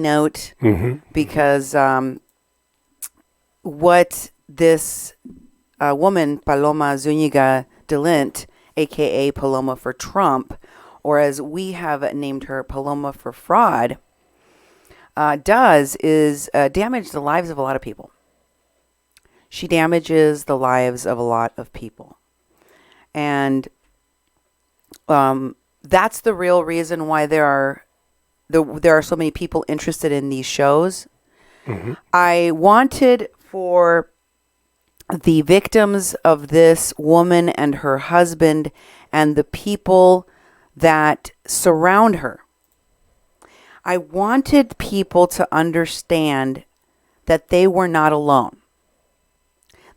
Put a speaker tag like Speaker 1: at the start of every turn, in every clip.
Speaker 1: note because what this woman, Paloma Zúñiga de Lint, a.k.a. Paloma for Trump, or as we have named her, Paloma for Fraud, does is damage the lives of a lot of people. She damages the lives of a lot of people. And that's the real reason why there are so many people interested in these shows. I wanted for the victims of this woman and her husband and the people that surround her, I wanted people to understand that they were not alone.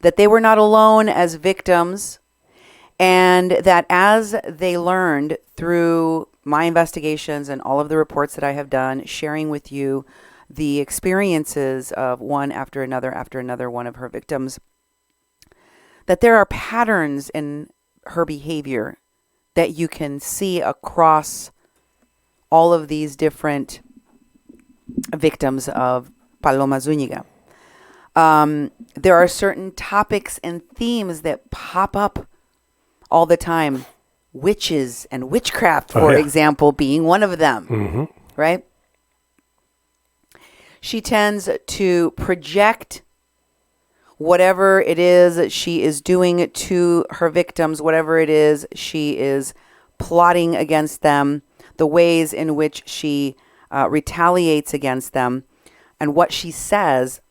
Speaker 1: That they were not alone as victims, and that as they learned through my investigations and all of the reports that I have done, sharing with you the experiences of one after another one of her victims, that there are patterns in her behavior that you can see across all of these different victims of Paloma Zúñiga. There are certain topics and themes that pop up all the time. Witches and witchcraft, for example, being one of them, right? She tends to project whatever it is she is doing to her victims, whatever it is she is plotting against them, the ways in which she retaliates against them, and what she says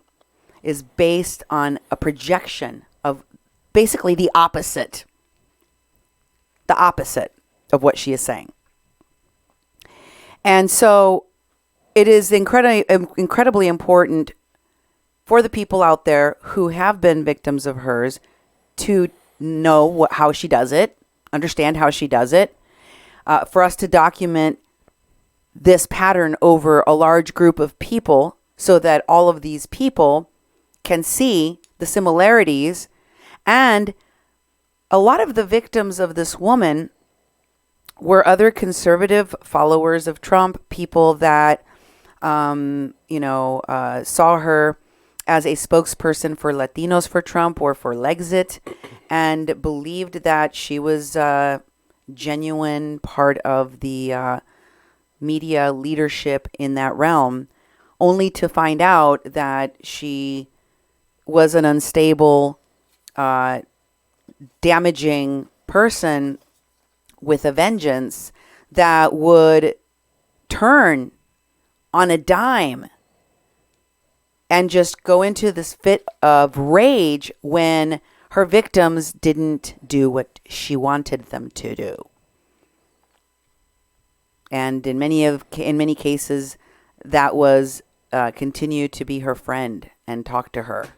Speaker 1: is based on a projection of basically the opposite of what she is saying. And so it is incredibly important for the people out there who have been victims of hers to know how she does it, understand how she does it, for us to document this pattern over a large group of people so that all of these people can see the similarities. And a lot of the victims of this woman were other conservative followers of Trump, people that, saw her as a spokesperson for Latinos for Trump or for Lexit, and believed that she was a genuine part of the media leadership in that realm, only to find out that she was an unstable, damaging person with a vengeance that would turn on a dime and just go into this fit of rage when her victims didn't do what she wanted them to do. And in many cases, that was continue to be her friend and talk to her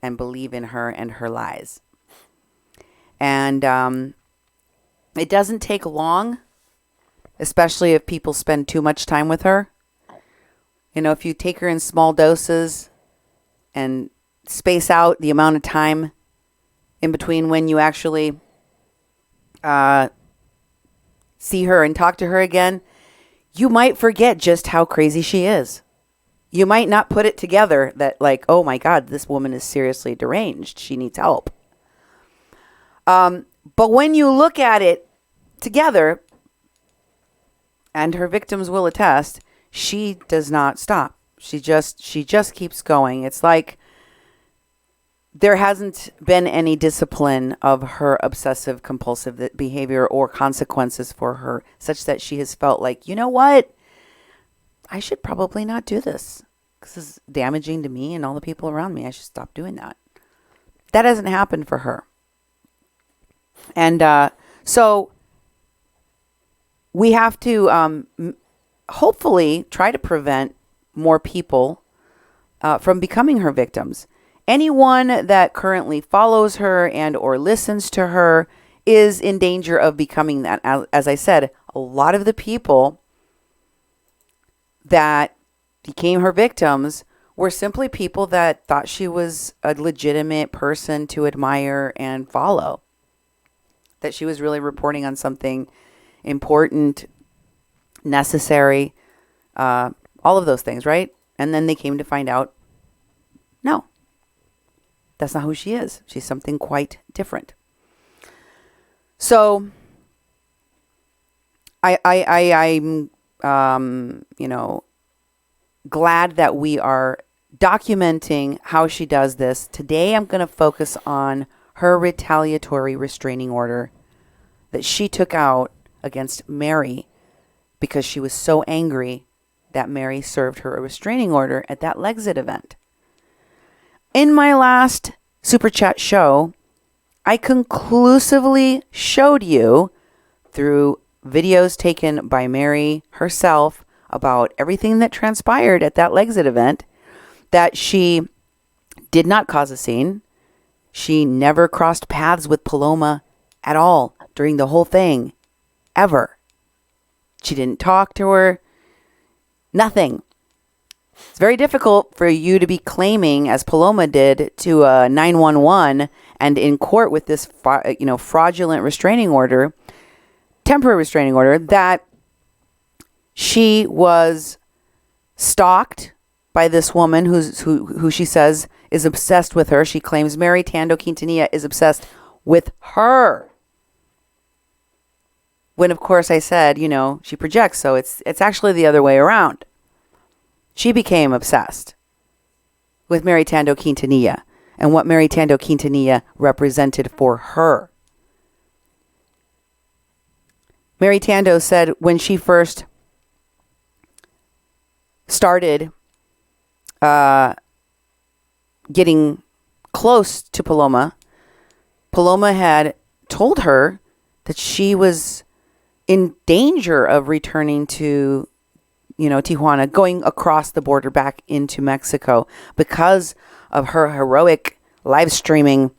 Speaker 1: and believe in her and her lies. And it doesn't take long, especially if people spend too much time with her. If you take her in small doses and space out the amount of time in between when you actually see her and talk to her again, you might forget just how crazy she is. You might not put it together that, like, oh my God, this woman is seriously deranged. She needs help. But when you look at it together, and her victims will attest, she does not stop. She just keeps going. It's like there hasn't been any discipline of her obsessive compulsive behavior or consequences for her, such that she has felt like, you know what? I should probably not do this. This is damaging to me and all the people around me. I should stop doing that. That hasn't happened for her. And so we have to hopefully try to prevent more people from becoming her victims. Anyone that currently follows her and or listens to her is in danger of becoming that. As I said, a lot of the people that became her victims were simply people that thought she was a legitimate person to admire and follow. That she was really reporting on something important, necessary, all of those things, right? And then they came to find out, no, that's not who she is. She's something quite different. So I'm glad that we are documenting how she does this. Today I'm going to focus on her retaliatory restraining order that she took out against Mary because she was so angry that Mary served her a restraining order at that Lexit event. In my last Super Chat show, I conclusively showed you through videos taken by Mary herself about everything that transpired at that Lexit event that she did not cause a scene. She never crossed paths with Paloma at all during the whole thing, ever. She didn't talk to her. Nothing. It's very difficult for you to be claiming, as Paloma did, to a 911 and in court with this, fraudulent restraining order, temporary restraining order, that she was stalked by this woman who she says is obsessed with her. She claims Mary Tando Quintanilla is obsessed with her. When, of course, I said, she projects, so it's actually the other way around. She became obsessed with Mary Tando Quintanilla and what Mary Tando Quintanilla represented for her. Mary Tando said when she first started getting close to Paloma, Paloma had told her that she was in danger of returning to, Tijuana, going across the border back into Mexico because of her heroic live streaming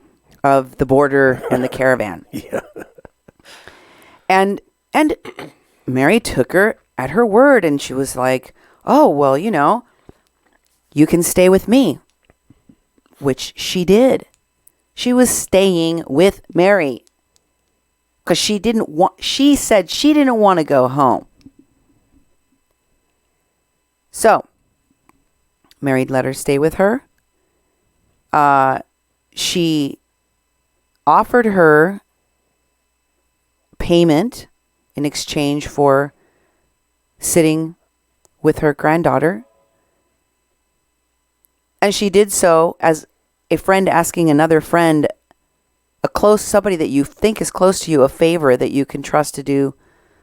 Speaker 1: of the border and the caravan.
Speaker 2: Yeah.
Speaker 1: And Mary took her at her word, and she was like, oh, well, you can stay with me, which she did. She was staying with Mary because she said she didn't want to go home. So Mary let her stay with her. She offered her payment in exchange for sitting with her granddaughter. And she did so as a friend asking another friend, somebody that you think is close to you, a favor that you can trust to do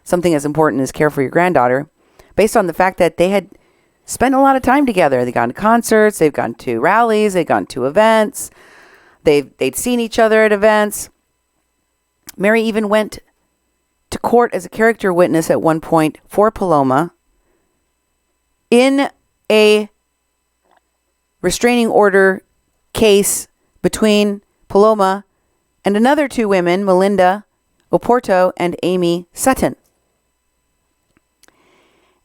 Speaker 1: something as important as care for your granddaughter, based on the fact that they had spent a lot of time together. They'd gone to concerts, they've gone to rallies, they'd gone to events, they'd seen each other at events. Mary even went to court as a character witness at one point for Paloma in a restraining order case between Paloma and another two women, Melinda Oporto and Amy Sutton.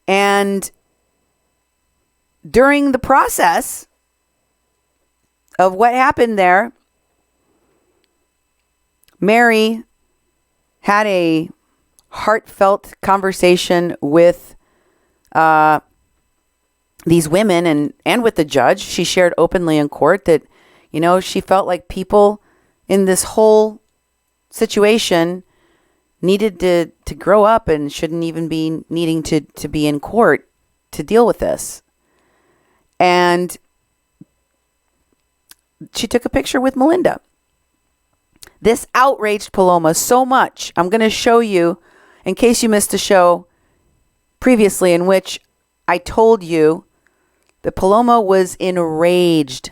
Speaker 1: And during the process of what happened there, Mary had a heartfelt conversation with these women and with the judge. She shared openly in court that, she felt like people in this whole situation needed to grow up and shouldn't even be needing to be in court to deal with this. And she took a picture with Melinda. This outraged Paloma so much. I'm going to show you, in case you missed a show previously in which I told you that Paloma was enraged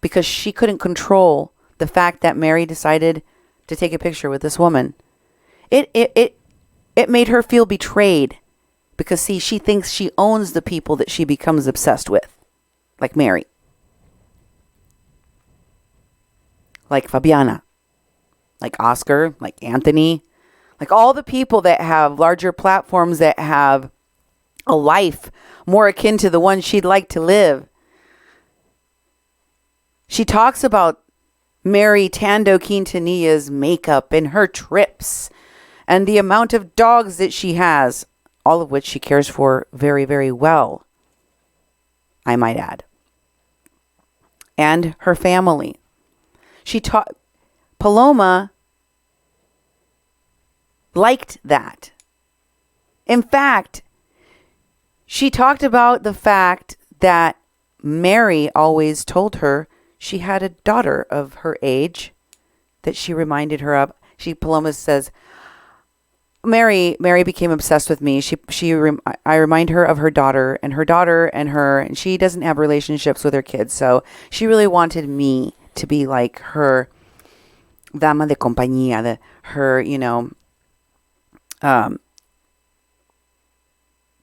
Speaker 1: because she couldn't control the fact that Mary decided to take a picture with this woman. It made her feel betrayed because, see, she thinks she owns the people that she becomes obsessed with, like Mary, like Fabiana, like Oscar, like Anthony, like all the people that have larger platforms, that have a life more akin to the one she'd like to live. She talks about Mary Tando Quintanilla's makeup and her trips and the amount of dogs that she has, all of which she cares for very, very well. I might add. And her family. Paloma liked that. In fact, she talked about the fact that Mary always told her she had a daughter of her age that she reminded her of. Paloma says, Mary became obsessed with me. I remind her of her daughter and her, and she doesn't have relationships with her kids. So she really wanted me to be like her dama de compañía, her,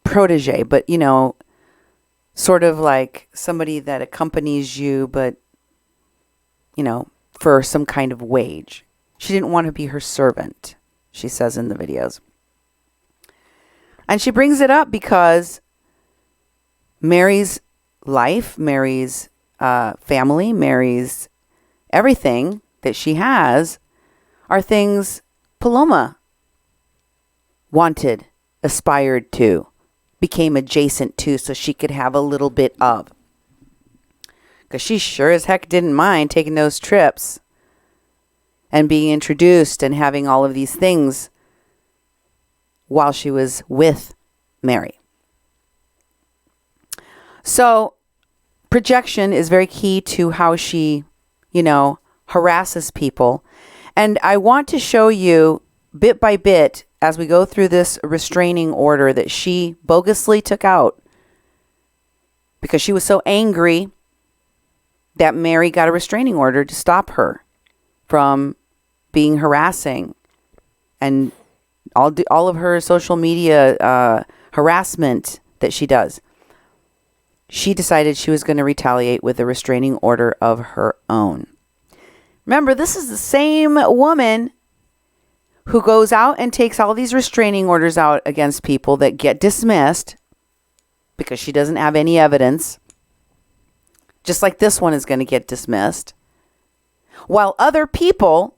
Speaker 1: protege, but, sort of like somebody that accompanies you, but, for some kind of wage. She didn't want to be her servant, she says in the videos. And she brings it up because Mary's life, Mary's family, Mary's everything that she has are things Paloma wanted, aspired to, became adjacent to, so she could have a little bit of. Because she sure as heck didn't mind taking those trips and being introduced and having all of these things while she was with Mary. So projection is very key to how she, harasses people. And I want to show you bit by bit as we go through this restraining order that she bogusly took out because she was so angry that Mary got a restraining order to stop her from being harassing and all of her social media harassment that she does. She decided she was going to retaliate with a restraining order of her own. Remember, this is the same woman who goes out and takes all these restraining orders out against people that get dismissed because she doesn't have any evidence. Just like this one is going to get dismissed. While other people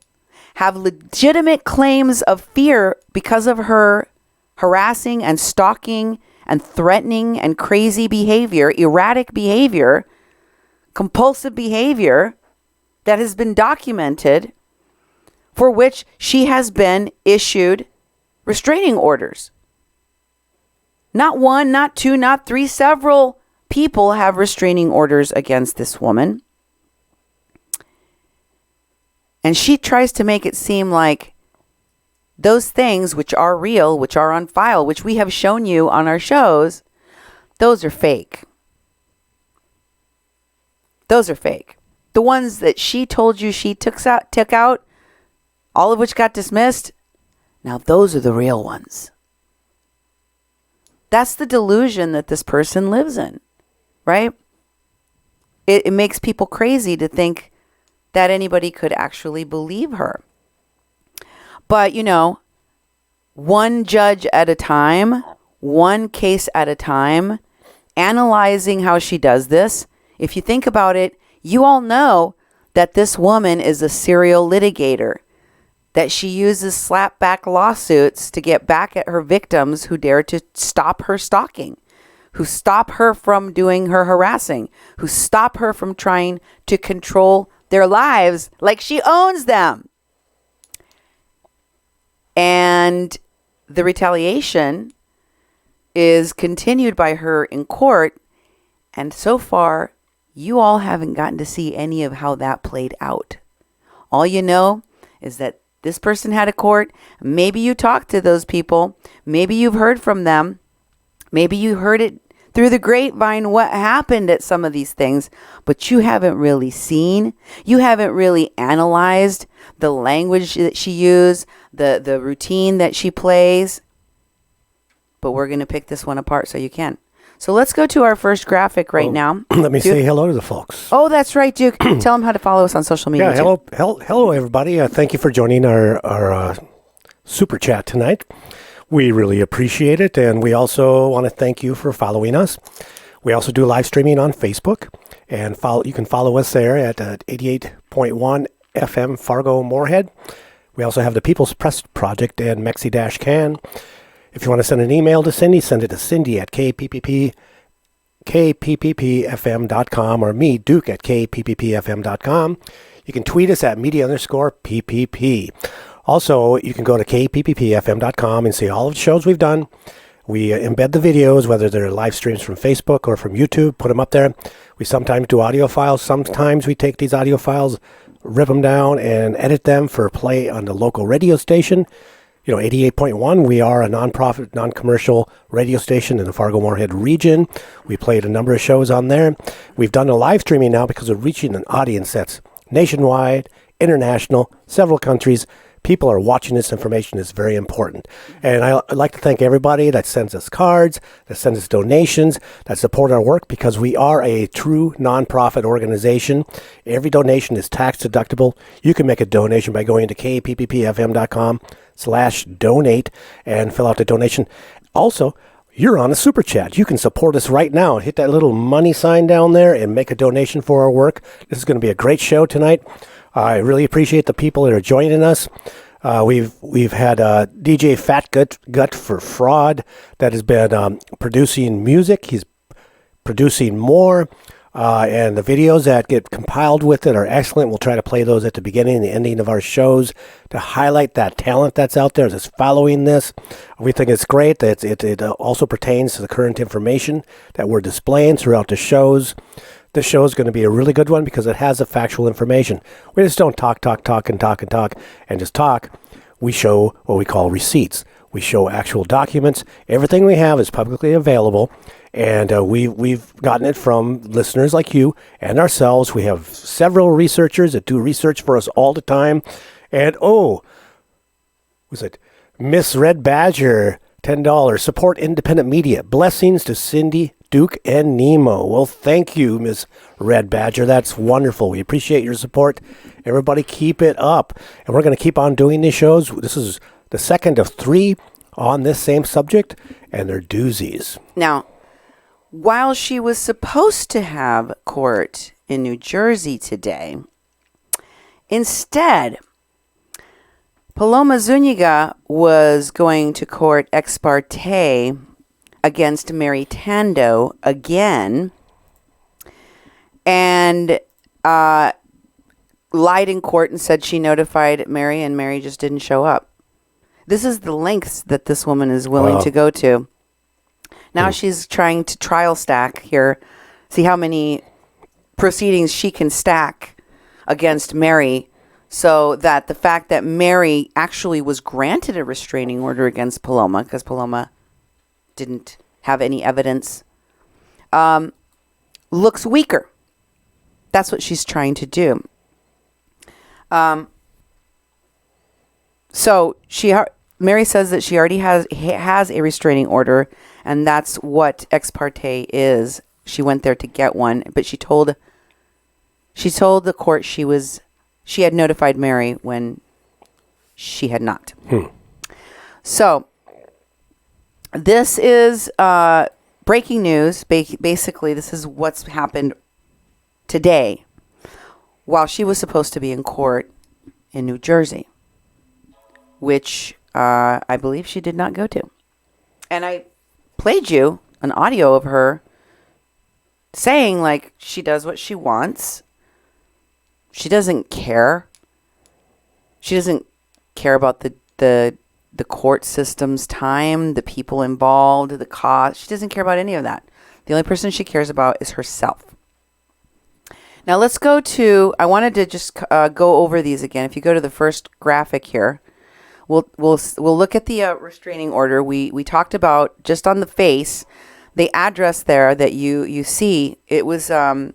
Speaker 1: have legitimate claims of fear because of her harassing and stalking and threatening and crazy behavior, erratic behavior, compulsive behavior that has been documented, for which she has been issued restraining orders. Not one, not two, not three, several people have restraining orders against this woman. And she tries to make it seem like those things which are real, which are on file, which we have shown you on our shows, those are fake. Those are fake. The ones that she told you she took out, all of which got dismissed, now those are the real ones. That's the delusion that this person lives in, right? It makes people crazy to think that anybody could actually believe her. But, one judge at a time, one case at a time, analyzing how she does this. If you think about it, you all know that this woman is a serial litigator, that she uses slapback lawsuits to get back at her victims who dare to stop her stalking, who stop her from doing her harassing, who stop her from trying to control their lives like she owns them. And the retaliation is continued by her in court. And so far, you all haven't gotten to see any of how that played out. All you know is that this person had a court. Maybe you talked to those people. Maybe you've heard from them. Maybe you heard it through the grapevine what happened at some of these things, but you haven't really seen. You haven't really analyzed the language that she used, the routine that she plays. But we're going to pick this one apart so you can. So let's go to our first graphic now.
Speaker 2: Let me say hello to the folks.
Speaker 1: Oh, that's right, Duke. Tell them how to follow us on social media.
Speaker 2: Yeah, hello, everybody. Thank you for joining our super chat tonight. We really appreciate it, and we also want to thank you for following us. We also do live streaming on Facebook, and you can follow us there at 88.1 FM Fargo Moorhead. We also have the People's Press Project and Mexi-Can. If you want to send an email to Cindy, send it to Cindy at kppp.org. kpppfm.com, or me, Duke, at kpppfm.com. You can tweet us at media_PPP. Also, you can go to kpppfm.com and see all of the shows we've done. We embed the videos, whether they're live streams from Facebook or from YouTube, put them up there. We sometimes do audio files. Sometimes we take these audio files, rip them down, and edit them for play on the local radio station. 88.1, we are a nonprofit, non-commercial radio station in the Fargo-Moorhead region. We played a number of shows on there. We've done a live streaming now because we're reaching an audience that's nationwide, international, several countries. People are watching this information. It's very important. And I'd like to thank everybody that sends us cards, that sends us donations, that support our work, because we are a true nonprofit organization. Every donation is tax deductible. You can make a donation by going to kpppfm.com/donate and fill out the donation. Also, you're on a super chat. You can support us right now. Hit that little money sign down there and make a donation for our work. This is going to be a great show tonight. I really appreciate the people that are joining us. We've had DJ Fat Gut for Fraud that has been producing music. He's producing more. And the videos that get compiled with it are excellent. We'll try to play those at the beginning and the ending of our shows to highlight that talent that's out there that's following this. We think it's great that it also pertains to the current information that we're displaying throughout the shows. This show is going to be a really good one because it has the factual information. We just don't talk and just talk. We show what we call receipts. We show actual documents. Everything we have is publicly available. And we've gotten it from listeners like you and ourselves. We have several researchers that do research for us all the time. And was it Miss Red Badger, $10, support independent media. Blessings to Cindy, Duke, and Nemo. Well, thank you, Miss Red Badger. That's wonderful. We appreciate your support. Everybody keep it up. And we're going to keep on doing these shows. This is the second of 3 on this same subject, and they're doozies.
Speaker 1: Now, while she was supposed to have court in New Jersey today, instead, Paloma Zuniga was going to court ex parte against Mary Tando again, and lied in court and said she notified Mary, and Mary just didn't show up. This is the lengths that this woman is willing to go to. Now she's trying to trial stack here, see how many proceedings she can stack against Mary, so that the fact that Mary actually was granted a restraining order against Paloma, because Paloma didn't have any evidence, looks weaker. That's what she's trying to do. So Mary says that she already has a restraining order, and that's what ex parte is. She went there to get one, but she told the court she had notified Mary when she had not. So this is breaking news. Basically, this is what's happened today while she was supposed to be in court in New Jersey, which I believe she did not go to. And I played you an audio of her saying, like, she does what she wants. She doesn't care. She doesn't care about the court system's time, the people involved, the cost. She doesn't care about any of that. The only person she cares about is herself. Now let's go to, I wanted to just go over these again. If you go to the first graphic here, we'll look at the restraining order. We talked about, just on the face, the address there that you see. It was the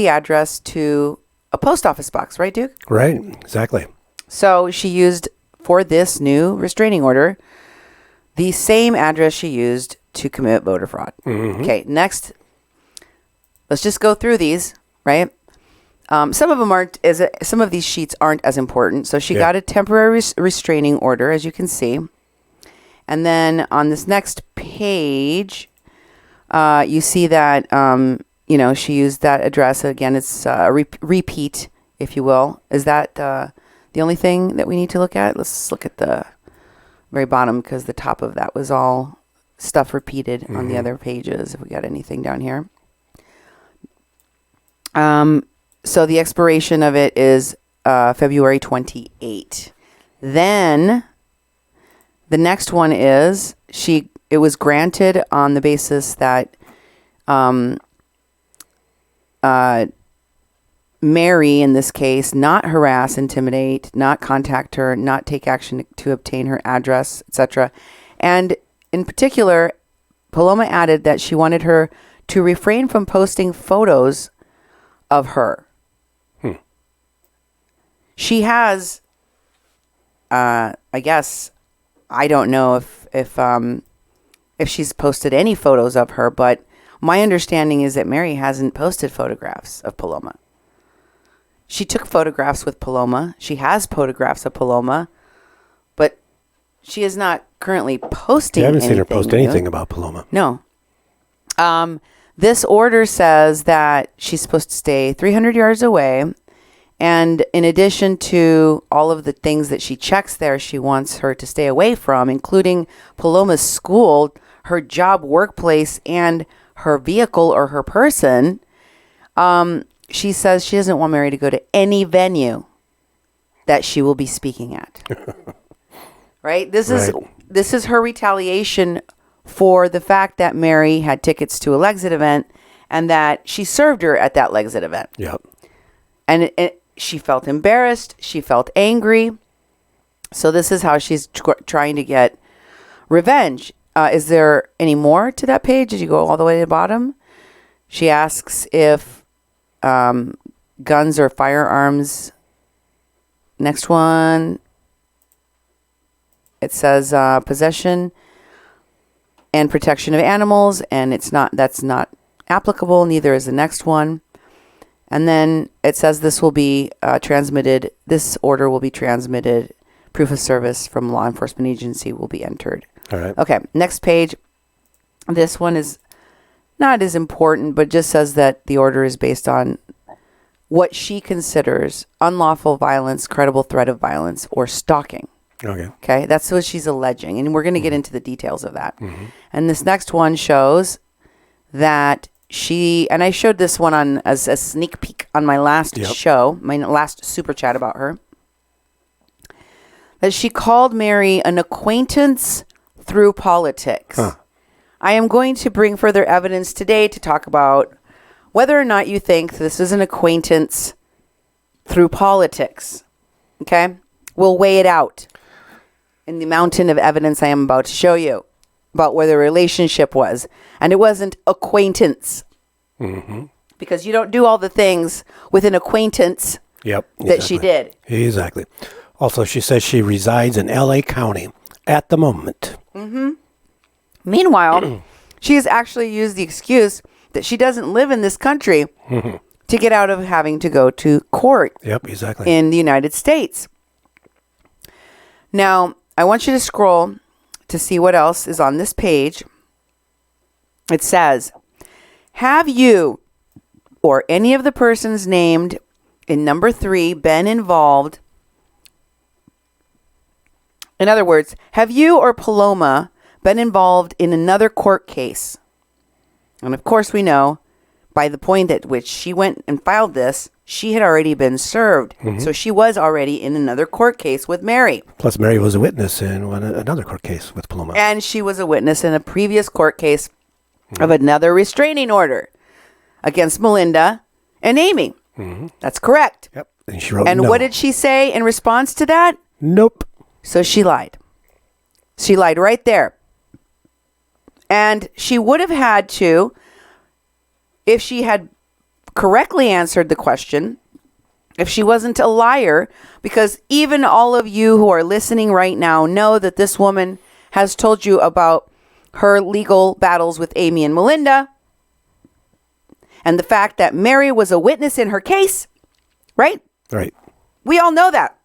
Speaker 1: address to a post office box, right, Duke?
Speaker 2: Right, exactly.
Speaker 1: So she used, for this new restraining order, the same address she used to commit voter fraud. Mm-hmm. Okay, next, let's just go through these, right? Some of them aren't some of these sheets aren't as important. So she got a temporary restraining order, as you can see. And then on this next page, you see that, she used that address. Again, it's a repeat, if you will. Is that the only thing that we need to look at? Let's look at the very bottom, because the top of that was all stuff repeated on the other pages. If we got anything down here. So the expiration of it is February 28. Then the next one is it was granted on the basis that Mary, in this case, not harass, intimidate, not contact her, not take action to obtain her address, etc. And in particular, Paloma added that she wanted her to refrain from posting photos of her. She has, I guess, I don't know if she's posted any photos of her, but my understanding is that Mary hasn't posted photographs of Paloma. She took photographs with Paloma. She has photographs of Paloma, but she is not currently posting anything.
Speaker 2: I haven't seen her post anything about Paloma.
Speaker 1: No. This order says that she's supposed to stay 300 yards away. And in addition to all of the things that she checks there, she wants her to stay away from, including Paloma's school, her job, workplace, and her vehicle or her person. She says she doesn't want Mary to go to any venue that she will be speaking at. Right? This is her retaliation for the fact that Mary had tickets to a Legsit event and that she served her at that Legsit event.
Speaker 2: Yep.
Speaker 1: And she felt embarrassed. She felt angry. So this is how she's trying to get revenge. Is there any more to that page? Did you go all the way to the bottom? She asks if guns or firearms. Next one. It says possession and protection of animals, and that's not applicable. Neither is the next one. And then it says this will be transmitted. This order will be transmitted. Proof of service from law enforcement agency will be entered.
Speaker 2: All right.
Speaker 1: Okay. Next page. This one is not as important, but just says that the order is based on what she considers unlawful violence, credible threat of violence, or stalking.
Speaker 2: Okay.
Speaker 1: Okay. That's what she's alleging. And we're going to get into the details of that. And this next one shows that and I showed this one as a sneak peek on my last show, my last super chat about her, that she called Mary an acquaintance through politics. I am going to bring further evidence today to talk about whether or not you think this is an acquaintance through politics. Okay? We'll weigh it out in the mountain of evidence I am about to show you about where the relationship was. And it wasn't acquaintance. Because you don't do all the things with an acquaintance that she did.
Speaker 2: Exactly. Also, she says she resides in L.A. County at the moment.
Speaker 1: Meanwhile, she has actually used the excuse that she doesn't live in this country to get out of having to go to court in the United States. Now, I want you to scroll to see what else is on this page. It says, have you or any of the persons named in number 3 been involved? In other words, have you or Paloma been involved in another court case? And of course we know by the point at which she went and filed this, she had already been served. So she was already in another court case with Mary.
Speaker 2: Plus Mary was a witness in another court case with Paloma.
Speaker 1: And she was a witness in a previous court case of another restraining order against Melinda and Amy. That's correct.
Speaker 2: Yep. And she wrote
Speaker 1: And
Speaker 2: no.
Speaker 1: what did she say in response to that?
Speaker 2: Nope.
Speaker 1: So she lied. She lied right there. And she would have had to, if she had correctly answered the question, if she wasn't a liar, because even all of you who are listening right now know that this woman has told you about her legal battles with Amy and Melinda, and the fact that Mary was a witness in her case, right?
Speaker 2: Right.
Speaker 1: We all know that.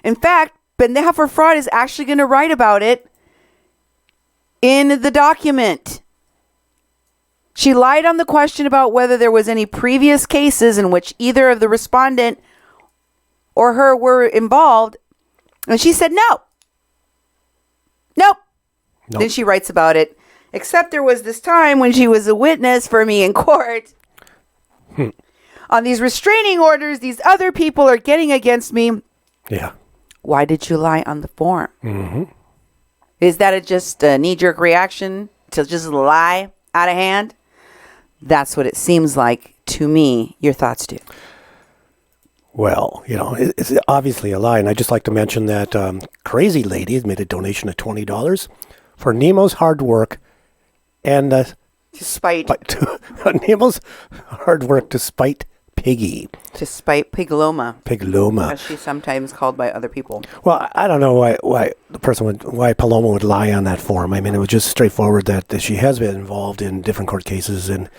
Speaker 1: In fact, Pendeja for Fraud is actually going to write about it in the document. She lied on the question about whether there was any previous cases in which either of the respondent or her were involved. And she said no. Nope.
Speaker 2: Nope.
Speaker 1: Then she writes about it. Except there was this time when she was a witness for me in court. On these restraining orders, these other people are getting against me.
Speaker 2: Yeah.
Speaker 1: Why did you lie on the form?
Speaker 2: Mm-hmm.
Speaker 1: Is that just a knee-jerk reaction to just lie out of hand? That's what it seems like to me. Your thoughts, dude?
Speaker 2: Well, it's obviously a lie. And I'd just like to mention that Crazy Lady has made a donation of $20 for Nemo's hard work and Nemo's hard work to spite Piggy.
Speaker 1: To spite Pigloma.
Speaker 2: Pigloma.
Speaker 1: As she's sometimes called by other people.
Speaker 2: Well, I don't know why Paloma would lie on that form. I mean, it was just straightforward that she has been involved in different court cases, and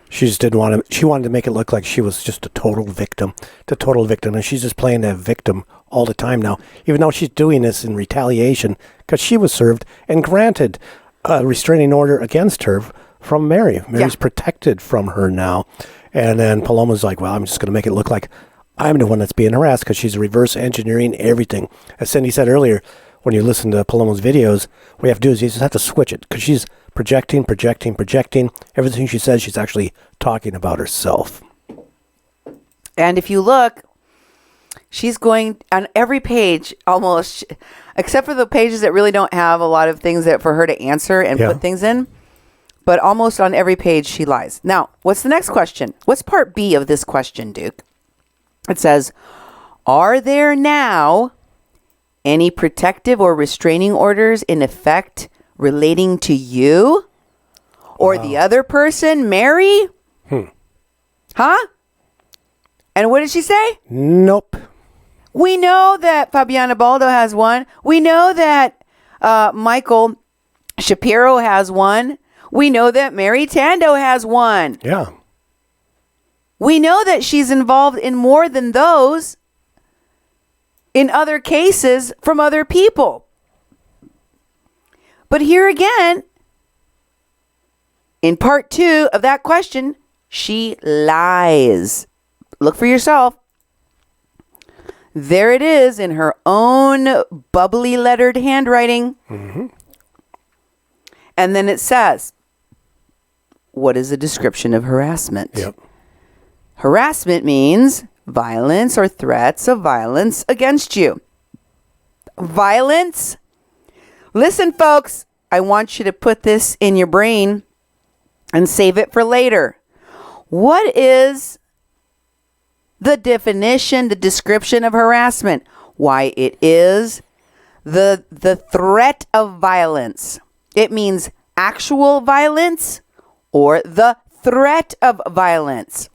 Speaker 2: she just didn't want to. She wanted to make it look like she was just a total victim, and she's just playing that victim all the time now. Even though she's doing this in retaliation because she was served and granted a restraining order against her from Mary. Mary's protected from her now. And then Paloma's like, well, I'm just going to make it look like I'm the one that's being harassed because she's reverse engineering everything. As Cindy said earlier, when you listen to Paloma's videos, what you have to do is you just have to switch it because she's projecting. Everything she says, she's actually talking about herself.
Speaker 1: And if you look, she's going on every page almost, except for the pages that really don't have a lot of things that for her to answer and put things in. But almost on every page, she lies. Now, what's the next question? What's part B of this question, Duke? It says, are there now any protective or restraining orders in effect relating to you or the other person, Mary? Huh? And what did she say?
Speaker 2: Nope.
Speaker 1: We know that Fabiana Baldo has one. We know that Michael Shapiro has one. We know that Mary Tando has one.
Speaker 2: Yeah.
Speaker 1: We know that she's involved in more than those in other cases from other people. But here again, in part 2 of that question, she lies. Look for yourself. There it is in her own bubbly lettered handwriting.
Speaker 2: Mm-hmm.
Speaker 1: And then it says, what is a description of harassment?
Speaker 2: Yep.
Speaker 1: Harassment means violence or threats of violence against you. Violence? Listen, folks, I want you to put this in your brain and save it for later. What is the definition, the description of harassment? Why, it is the threat of violence. It means actual violence or the threat of violence,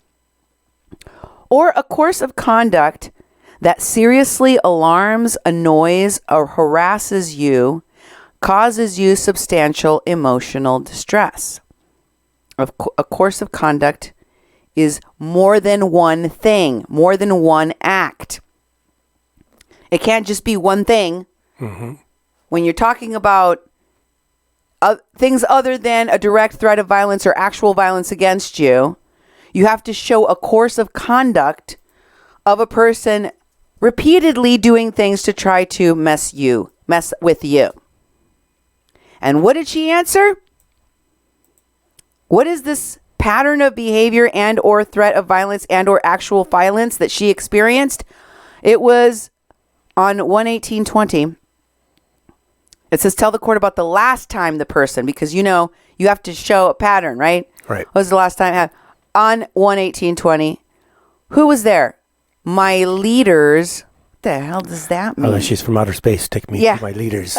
Speaker 1: or a course of conduct that seriously alarms, annoys, or harasses you, causes you substantial emotional distress. A course of conduct is more than one thing, more than one act. It can't just be one thing.
Speaker 2: Mm-hmm.
Speaker 1: When you're talking about things other than a direct threat of violence or actual violence against you, you have to show a course of conduct of a person repeatedly doing things to try to mess with you. And what did she answer? What is this pattern of behavior and or threat of violence and or actual violence that she experienced? It was on 1/18/20. It says, tell the court about the last time the person, because you have to show a pattern, right?
Speaker 2: Right.
Speaker 1: What was the last time I had? On 1/18/20, who was there? My leaders. What the hell does that mean?
Speaker 2: Oh, she's from outer space. Take me to my leaders.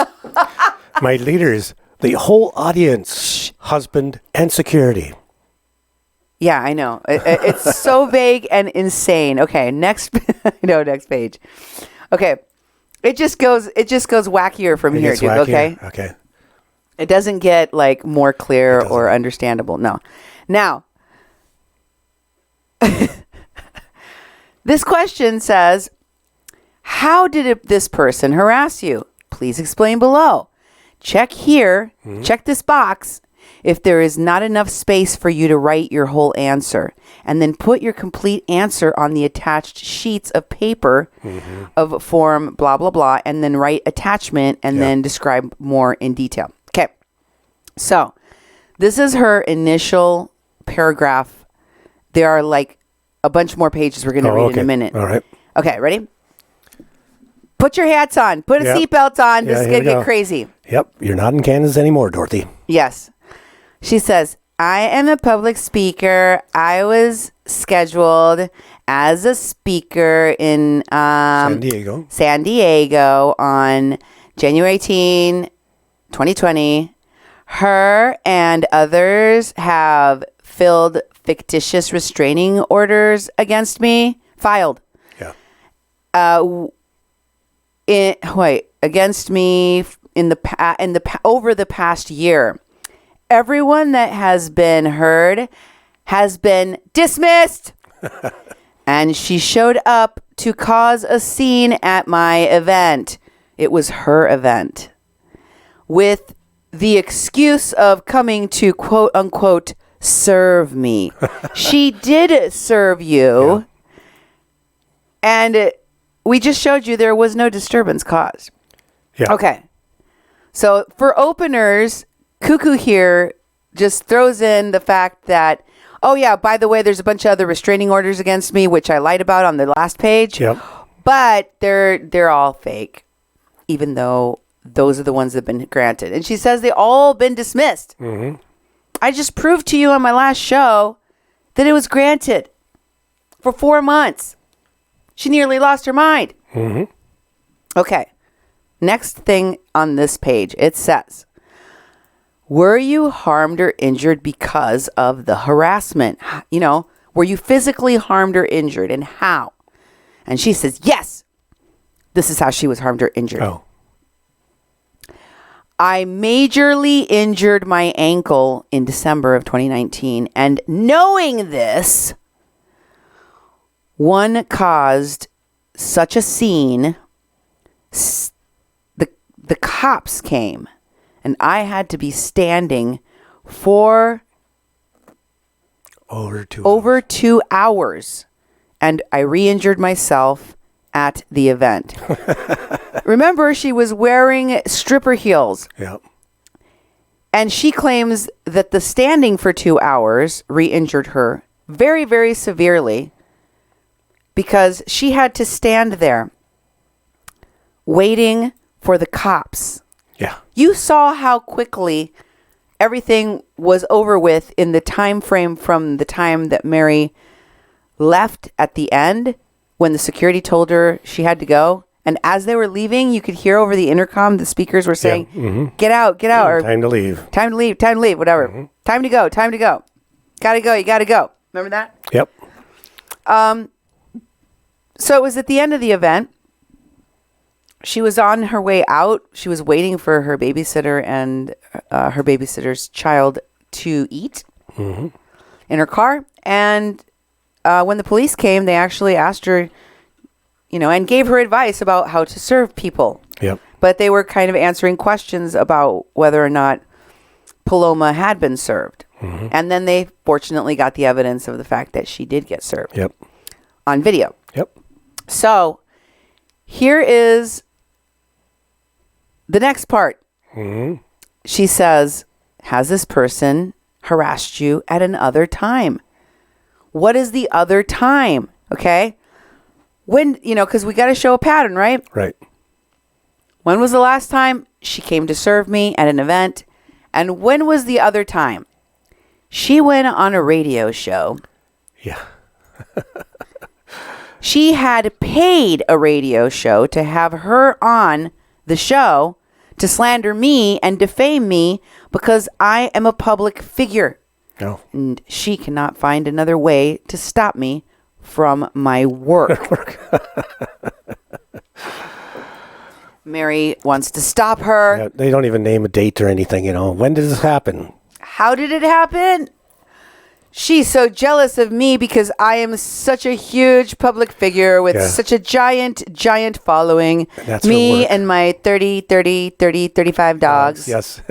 Speaker 2: My leaders, the whole audience, husband and security.
Speaker 1: Yeah, I know. It's so vague and insane. Okay, next page. Okay. It just goes wackier from here, dude. Okay.
Speaker 2: Okay.
Speaker 1: It doesn't get more clear or understandable. No. Now, this question says, how did this person harass you? Please explain below. Check here. Mm-hmm. Check this box if there is not enough space for you to write your whole answer. And then put your complete answer on the attached sheets of paper of form blah, blah, blah, and then write attachment and then describe more in detail. Okay. So this is her initial paragraph. There are like a bunch more pages we're going to read in a minute.
Speaker 2: All right.
Speaker 1: Okay, ready? Put your hats on. Put a seatbelt on. This is going to get crazy.
Speaker 2: Yep. You're not in Kansas anymore, Dorothy.
Speaker 1: Yes. She says, I am a public speaker. I was scheduled as a speaker in San Diego on January 18, 2020. Her and others have filed fictitious restraining orders against me. Filed.
Speaker 2: Yeah.
Speaker 1: Against me over the past year. Everyone that has been heard has been dismissed. And she showed up to cause a scene at my event. It was her event. With the excuse of coming to quote unquote serve me. She did serve you. Yeah. And we just showed you there was no disturbance caused.
Speaker 2: Yeah.
Speaker 1: Okay. So for openers, Cuckoo here just throws in the fact that, oh yeah, by the way, there's a bunch of other restraining orders against me, which I lied about on the last page.
Speaker 2: Yep.
Speaker 1: But they're all fake, even though those are the ones that have been granted. And she says they all been dismissed. Mm-hmm. I just proved to you on my last show that it was granted for 4 months. She nearly lost her mind.
Speaker 2: Mm-hmm.
Speaker 1: Okay. Next thing on this page, it says, were you harmed or injured because of the harassment? You know, were you physically harmed or injured, and how? And she says, yes. This is how she was harmed or injured.
Speaker 2: Oh.
Speaker 1: I majorly injured my ankle in December of 2019, and knowing this, one caused such a scene. The cops came, and I had to be standing for over 2 hours, and I re-injured myself at the event. Remember, she was wearing stripper heels.
Speaker 2: Yeah.
Speaker 1: And she claims that the standing for 2 hours re-injured her very, very severely because she had to stand there waiting for the cops.
Speaker 2: Yeah.
Speaker 1: You saw how quickly everything was over with in the time frame from the time that Mary left at the end when the security told her she had to go. And as they were leaving, you could hear over the intercom, the speakers were saying, get out. Or,
Speaker 2: time to leave,
Speaker 1: whatever. Mm-hmm. Time to go. Gotta go, you gotta go. Remember that?
Speaker 2: Yep.
Speaker 1: So it was at the end of the event. She was on her way out. She was waiting for her babysitter and her babysitter's child to eat in her car. And when the police came, they actually asked her, and gave her advice about how to serve people.
Speaker 2: Yep.
Speaker 1: But they were kind of answering questions about whether or not Paloma had been served. Mm-hmm. And then they fortunately got the evidence of the fact that she did get served.
Speaker 2: Yep.
Speaker 1: On video.
Speaker 2: Yep.
Speaker 1: So here is the next part.
Speaker 2: Mm-hmm.
Speaker 1: She says, has this person harassed you at another time? What is the other time? Okay. When, because we got to show a pattern, right?
Speaker 2: Right.
Speaker 1: When was the last time she came to serve me at an event? And when was the other time? She went on a radio show.
Speaker 2: Yeah.
Speaker 1: She had paid a radio show to have her on the show to slander me and defame me because I am a public figure.
Speaker 2: Oh.
Speaker 1: And she cannot find another way to stop me from my work. Mary wants to stop her.
Speaker 2: Yeah, they don't even name a date or anything, When did this happen?
Speaker 1: How did it happen? She's so jealous of me because I am such a huge public figure with such a giant following.
Speaker 2: That's
Speaker 1: me and my 35 dogs.
Speaker 2: Yes.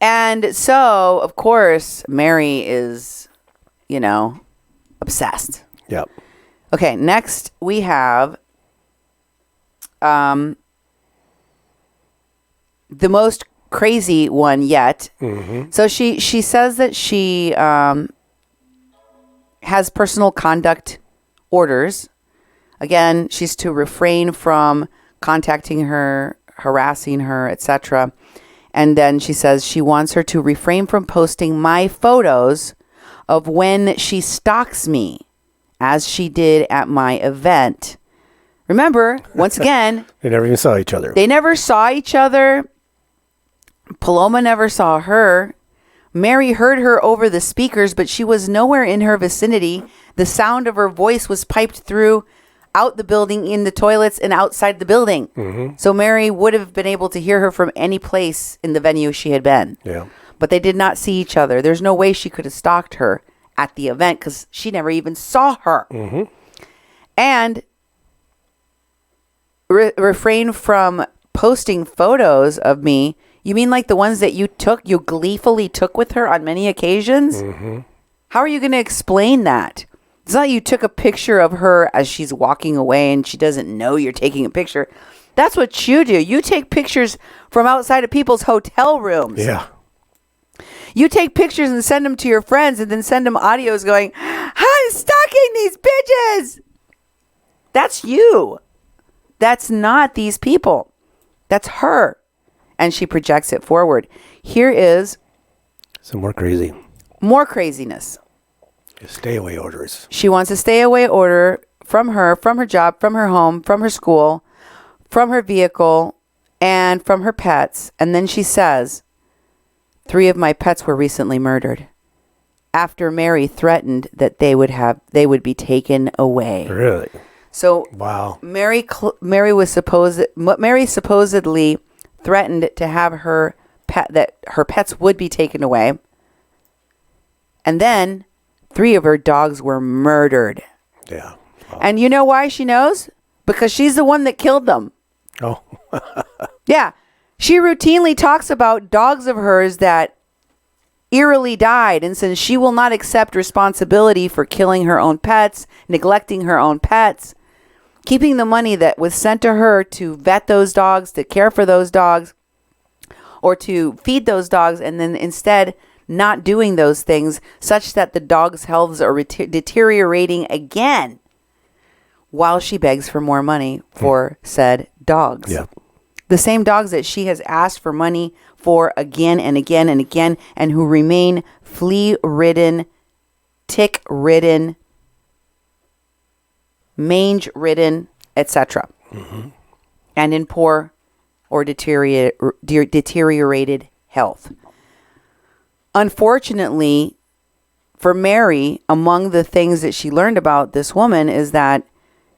Speaker 1: And so, of course, Mary is, obsessed.
Speaker 2: Yep.
Speaker 1: Okay, next we have the most crazy one yet.
Speaker 2: Mm-hmm.
Speaker 1: So she says that she has personal conduct orders. Again, she's to refrain from contacting her, harassing her, etc. And then she says she wants her to refrain from posting my photos of when she stalks me, as she did at my event. Remember, once again,
Speaker 2: They never even saw each other.
Speaker 1: they never saw each other. Paloma never saw her. Mary heard her over the speakers, but she was nowhere in her vicinity. The sound of her voice was piped through out the building, in the toilets, and outside the building.
Speaker 2: Mm-hmm.
Speaker 1: So Mary would have been able to hear her from any place in the venue she had been.
Speaker 2: Yeah.
Speaker 1: But they did not see each other. There's no way she could have stalked her at the event because she never even saw her.
Speaker 2: Mm-hmm.
Speaker 1: And refrain from posting photos of me. You mean like the ones that you gleefully took with her on many occasions?
Speaker 2: Mm-hmm.
Speaker 1: How are you going to explain that? It's not you took a picture of her as she's walking away and she doesn't know you're taking a picture. That's what you do. You take pictures from outside of people's hotel rooms.
Speaker 2: Yeah.
Speaker 1: You take pictures and send them to your friends and then send them audios going, I'm stalking these bitches. That's you. That's not these people. That's her. And she projects it forward. Here is
Speaker 2: Some more crazy.
Speaker 1: more craziness.
Speaker 2: Stay away orders.
Speaker 1: She wants a stay away order from her job, from her home, from her school, from her vehicle, and from her pets. And then she says, 3 of my pets were recently murdered after Mary threatened that they would be taken away.
Speaker 2: Really?
Speaker 1: So
Speaker 2: Wow.
Speaker 1: Mary supposedly threatened to have her pets would be taken away. And then 3 of her dogs were murdered.
Speaker 2: Yeah. Wow.
Speaker 1: And you know why she knows? Because she's the one that killed them.
Speaker 2: Oh.
Speaker 1: Yeah. She routinely talks about dogs of hers that eerily died. And since she will not accept responsibility for killing her own pets, neglecting her own pets, keeping the money that was sent to her to vet those dogs, to care for those dogs, or to feed those dogs, and then instead not doing those things such that the dogs' healths are deteriorating again while she begs for more money for said dogs.
Speaker 2: Yeah.
Speaker 1: The same dogs that she has asked for money for again and again and again, and who remain flea-ridden, tick-ridden, mange-ridden, etc.
Speaker 2: Mm-hmm.
Speaker 1: And in poor or deteriorated health. Unfortunately, for Mary, among the things that she learned about this woman is that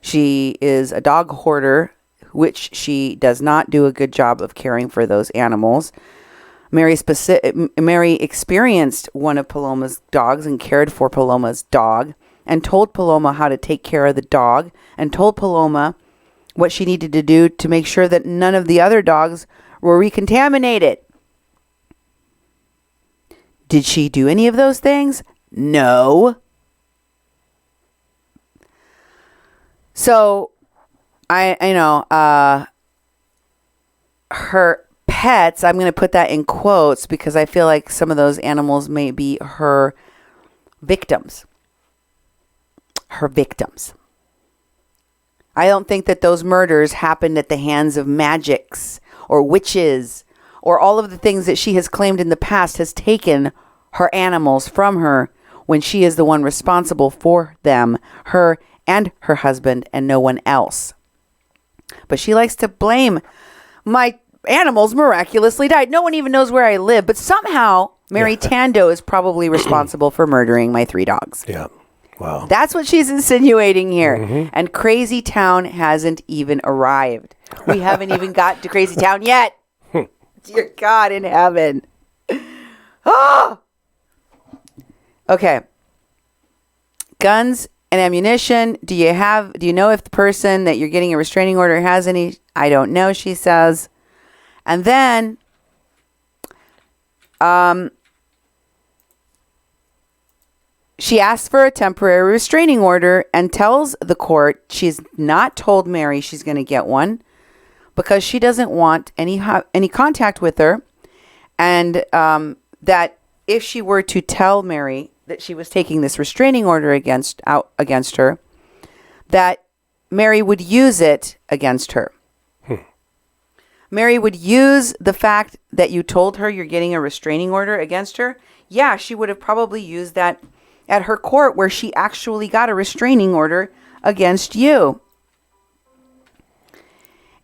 Speaker 1: she is a dog hoarder, which she does not do a good job of caring for those animals. Mary experienced one of Paloma's dogs and cared for Paloma's dog and told Paloma how to take care of the dog and told Paloma what she needed to do to make sure that none of the other dogs were recontaminated. Did she do any of those things? No. So, I know, her pets, I'm going to put that in quotes because I feel like some of those animals may be her victims. Her victims. I don't think that those murders happened at the hands of magics or witches or all of the things that she has claimed in the past has taken her animals from her when she is the one responsible for them, her and her husband and no one else. But she likes to blame my animals miraculously died. No one even knows where I live, but somehow Mary Tando is probably responsible for murdering my 3 dogs.
Speaker 2: Yeah. Wow.
Speaker 1: That's what she's insinuating here. Mm-hmm. And Crazy Town hasn't even arrived. We haven't even got to Crazy Town yet. Dear God in heaven. Oh! Okay. Guns and ammunition. Do you know if the person that you're getting a restraining order has any? I don't know, she says. And then she asks for a temporary restraining order and tells the court she's not told Mary she's going to get one because she doesn't want any contact with her. And that if she were to tell Mary that she was taking this restraining order against her, that Mary would use it against her. Mary would use the fact that you told her you're getting a restraining order against her. Yeah, she would have probably used that at her court where she actually got a restraining order against you.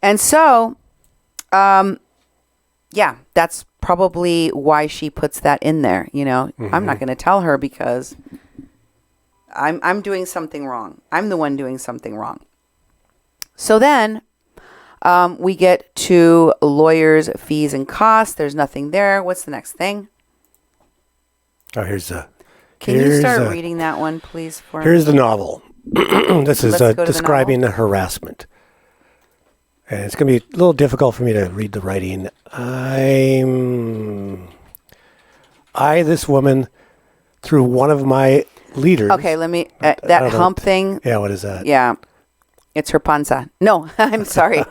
Speaker 1: And so, yeah, that's probably why she puts that in there. You know, I'm not going to tell her because I'm doing something wrong. I'm the one doing something wrong. So then we get to lawyers' fees and costs. There's nothing there. What's the next thing?
Speaker 2: Oh, here's a.
Speaker 1: Can you start reading that one, please?
Speaker 2: Here's the novel. This is describing the harassment. And it's going to be a little difficult for me to read the writing. This woman, through one of my leaders.
Speaker 1: Okay, let me, that hump thing.
Speaker 2: Yeah, what is that?
Speaker 1: Yeah, it's her panza. No, I'm sorry.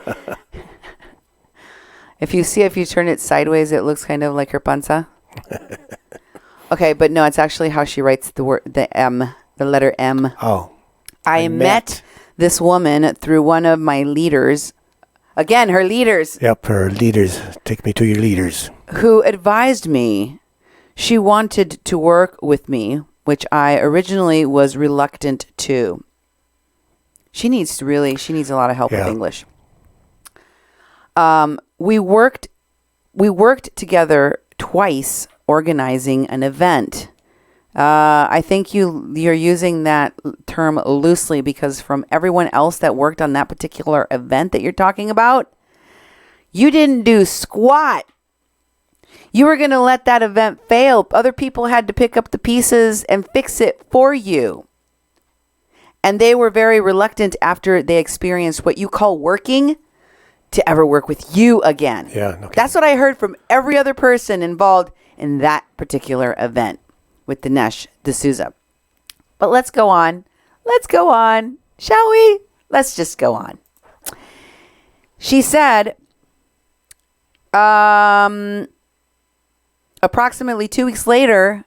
Speaker 1: If you turn it sideways, it looks kind of like her panza. Okay, but no, it's actually how she writes the word, the letter M.
Speaker 2: Oh.
Speaker 1: I met this woman through one of my leaders. Again, her leaders.
Speaker 2: Yep, her leaders. Take me to your leaders.
Speaker 1: Who advised me she wanted to work with me, which I originally was reluctant to. She needs a lot of help with English. We worked together twice organizing an event. I think you're using that term loosely because from everyone else that worked on that particular event that you're talking about, you didn't do squat. You were going to let that event fail. Other people had to pick up the pieces and fix it for you. And they were very reluctant after they experienced what you call working to ever work with you again.
Speaker 2: Yeah, okay.
Speaker 1: That's what I heard from every other person involved in that particular event with Dinesh D'Souza. But let's go on. Let's go on. Shall we? Let's just go on. She said, approximately 2 weeks later,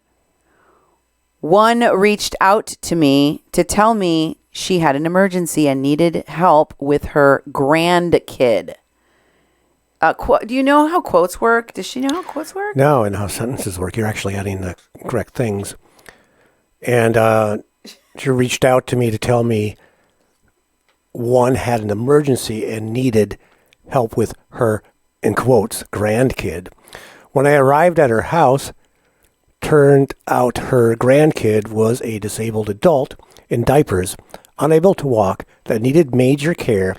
Speaker 1: one reached out to me to tell me she had an emergency and needed help with her grandkid. Do you know how quotes work? Does she know how quotes work?
Speaker 2: No, and how sentences work. You're actually adding the correct things. And she reached out to me to tell me one had an emergency and needed help with her, in quotes, grandkid. When I arrived at her house, turned out her grandkid was a disabled adult in diapers, unable to walk, that needed major care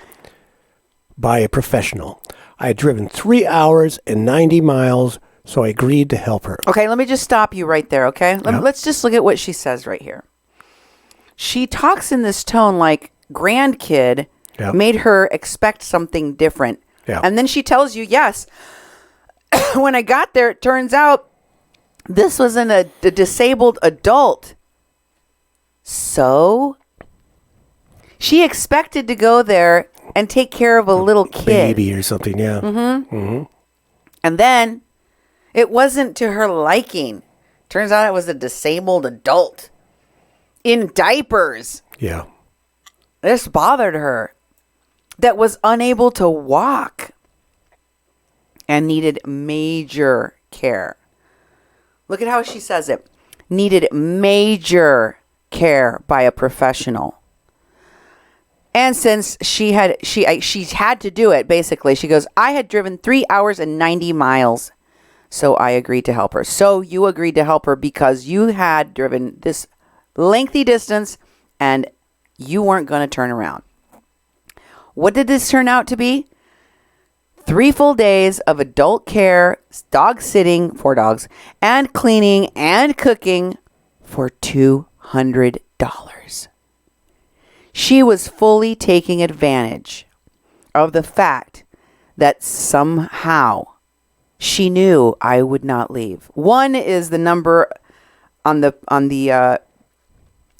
Speaker 2: by a professional. I had driven 3 hours and 90 miles, so I agreed to help her.
Speaker 1: Okay, let me just stop you right there, okay? Let's just look at what she says right here. She talks in this tone like grandkid made her expect something different.
Speaker 2: Yeah.
Speaker 1: And then she tells you, yes, when I got there, it turns out this wasn't a disabled adult. So she expected to go there and take care of a little kid.
Speaker 2: Baby or something, yeah.
Speaker 1: Mm-hmm. Mm-hmm. And then it wasn't to her liking. Turns out it was a disabled adult in diapers.
Speaker 2: Yeah.
Speaker 1: This bothered her. That was unable to walk and needed major care. Look at how she says it. Needed major care by a professional. And since she had to do it, basically, she goes, I had driven 3 hours and 90 miles. So I agreed to help her. So you agreed to help her because you had driven this lengthy distance and you weren't going to turn around. What did this turn out to be? 3 full days of adult care, dog sitting, 4 dogs, and cleaning and cooking for $200. She was fully taking advantage of the fact that somehow she knew I would not leave. 1 is the number on the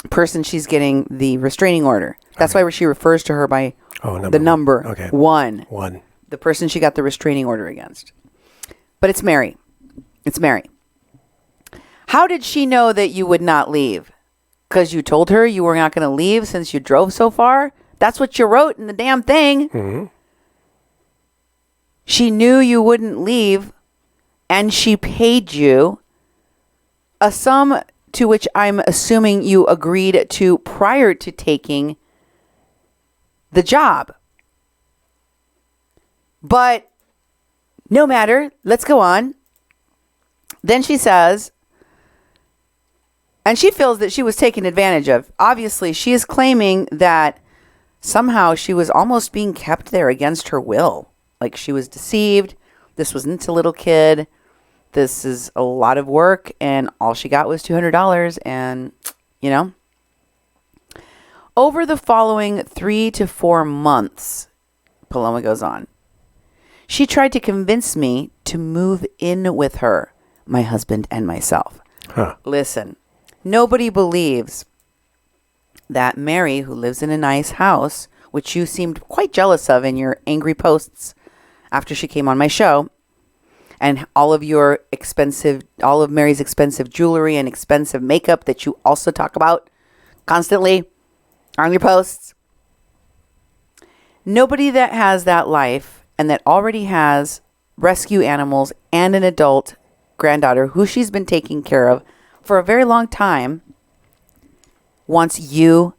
Speaker 1: person she's getting the restraining order. That's why she refers to her by the number 1.
Speaker 2: 1.
Speaker 1: The person she got the restraining order against. But it's Mary. It's Mary. How did she know that you would not leave? Because you told her you were not going to leave since you drove so far? That's what you wrote in the damn thing.
Speaker 2: Mm-hmm.
Speaker 1: She knew you wouldn't leave, and she paid you a sum to which I'm assuming you agreed to prior to taking the job. But no matter, let's go on. Then she says, and she feels that she was taken advantage of. Obviously, she is claiming that somehow she was almost being kept there against her will. Like she was deceived. This wasn't a little kid. This is a lot of work, and all she got was $200. And, over the following 3 to 4 months, Paloma goes on, she tried to convince me to move in with her, my husband and myself.
Speaker 2: Huh.
Speaker 1: Listen, nobody believes that Mary, who lives in a nice house, which you seemed quite jealous of in your angry posts after she came on my show, and all of Mary's expensive jewelry and expensive makeup that you also talk about constantly on your posts. Nobody that has that life and that already has rescue animals and an adult granddaughter who she's been taking care of for a very long time wants you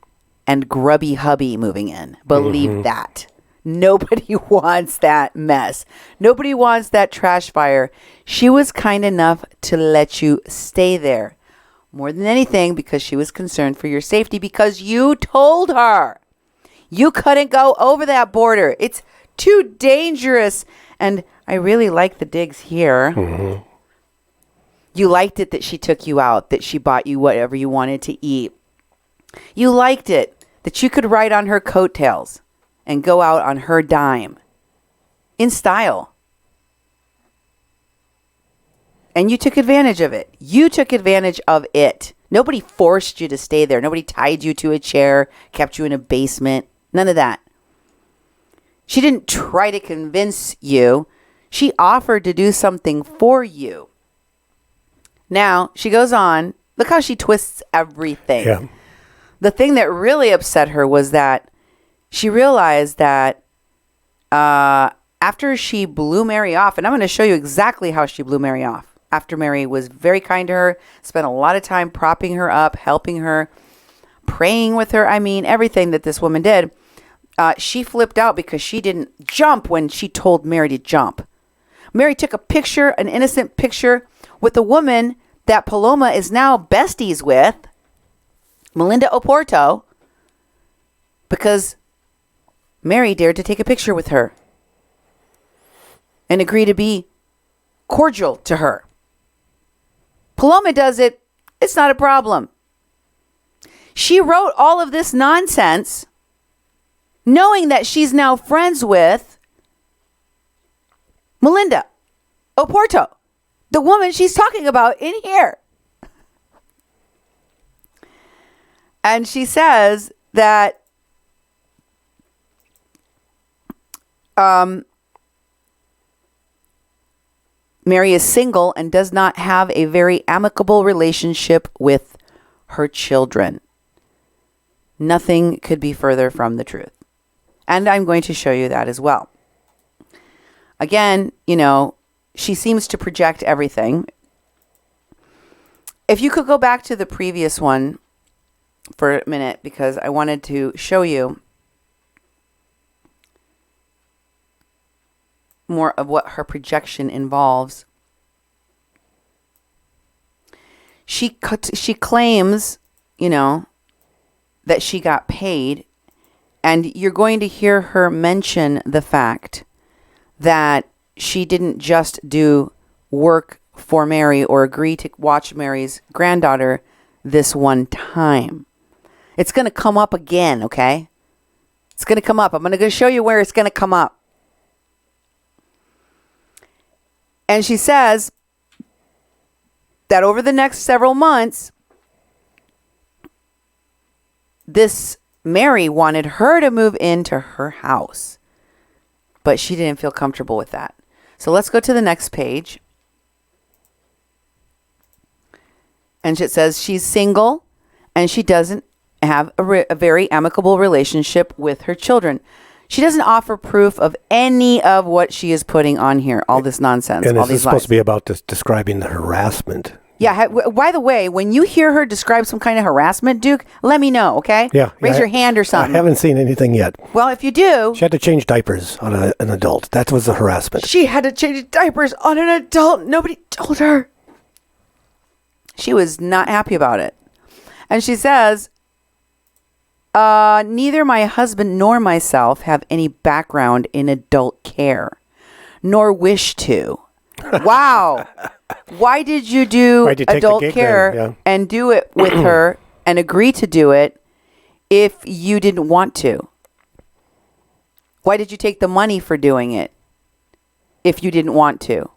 Speaker 1: and grubby hubby moving in. Believe that. Nobody wants that mess. Nobody wants that trash fire. She was kind enough to let you stay there. More than anything, because she was concerned for your safety, because you told her you couldn't go over that border. It's too dangerous. And I really like the digs here.
Speaker 2: Mm-hmm.
Speaker 1: You liked it that she took you out, that she bought you whatever you wanted to eat. You liked it that you could ride on her coattails and go out on her dime in style. And you took advantage of it. You took advantage of it. Nobody forced you to stay there. Nobody tied you to a chair, kept you in a basement. None of that. She didn't try to convince you. She offered to do something for you. Now, she goes on. Look how she twists everything.
Speaker 2: Yeah.
Speaker 1: The thing that really upset her was that she realized that after she blew Mary off, and I'm going to show you exactly how she blew Mary off. After Mary was very kind to her, spent a lot of time propping her up, helping her, praying with her. I mean, everything that this woman did. She flipped out because she didn't jump when she told Mary to jump. Mary took a picture, an innocent picture, with a woman that Paloma is now besties with, Melinda Oporto, because Mary dared to take a picture with her and agree to be cordial to her. Paloma does it. It's not a problem. She wrote all of this nonsense knowing that she's now friends with Melinda Oporto, the woman she's talking about in here. And she says that Mary is single and does not have a very amicable relationship with her children. Nothing could be further from the truth. And I'm going to show you that as well. Again, she seems to project everything. If you could go back to the previous one for a minute, because I wanted to show you more of what her projection involves. She claims, that she got paid, and you're going to hear her mention the fact that she didn't just do work for Mary or agree to watch Mary's granddaughter this one time. It's going to come up again, okay? It's going to come up. I'm going to show you where it's going to come up. And she says that over the next several months, this Mary wanted her to move into her house, but she didn't feel comfortable with that. So let's go to the next page. And it says she's single and she doesn't have a very amicable relationship with her children. She doesn't offer proof of any of what she is putting on here, all this nonsense,
Speaker 2: And
Speaker 1: all
Speaker 2: this
Speaker 1: these
Speaker 2: is supposed
Speaker 1: lies.
Speaker 2: to be about describing the harassment.
Speaker 1: Yeah. By the way, when you hear her describe some kind of harassment, Duke, let me know, okay?
Speaker 2: Yeah.
Speaker 1: Raise your hand or something.
Speaker 2: I haven't seen anything yet.
Speaker 1: Well, if you do.
Speaker 2: She had to change diapers on an adult. That was the harassment.
Speaker 1: She had to change diapers on an adult. Nobody told her. She was not happy about it. And she says, neither my husband nor myself have any background in adult care, nor wish to. Wow. Why did you do adult care and do it with her and agree to do it if you didn't want to? Why did you take the money for doing it if you didn't want to?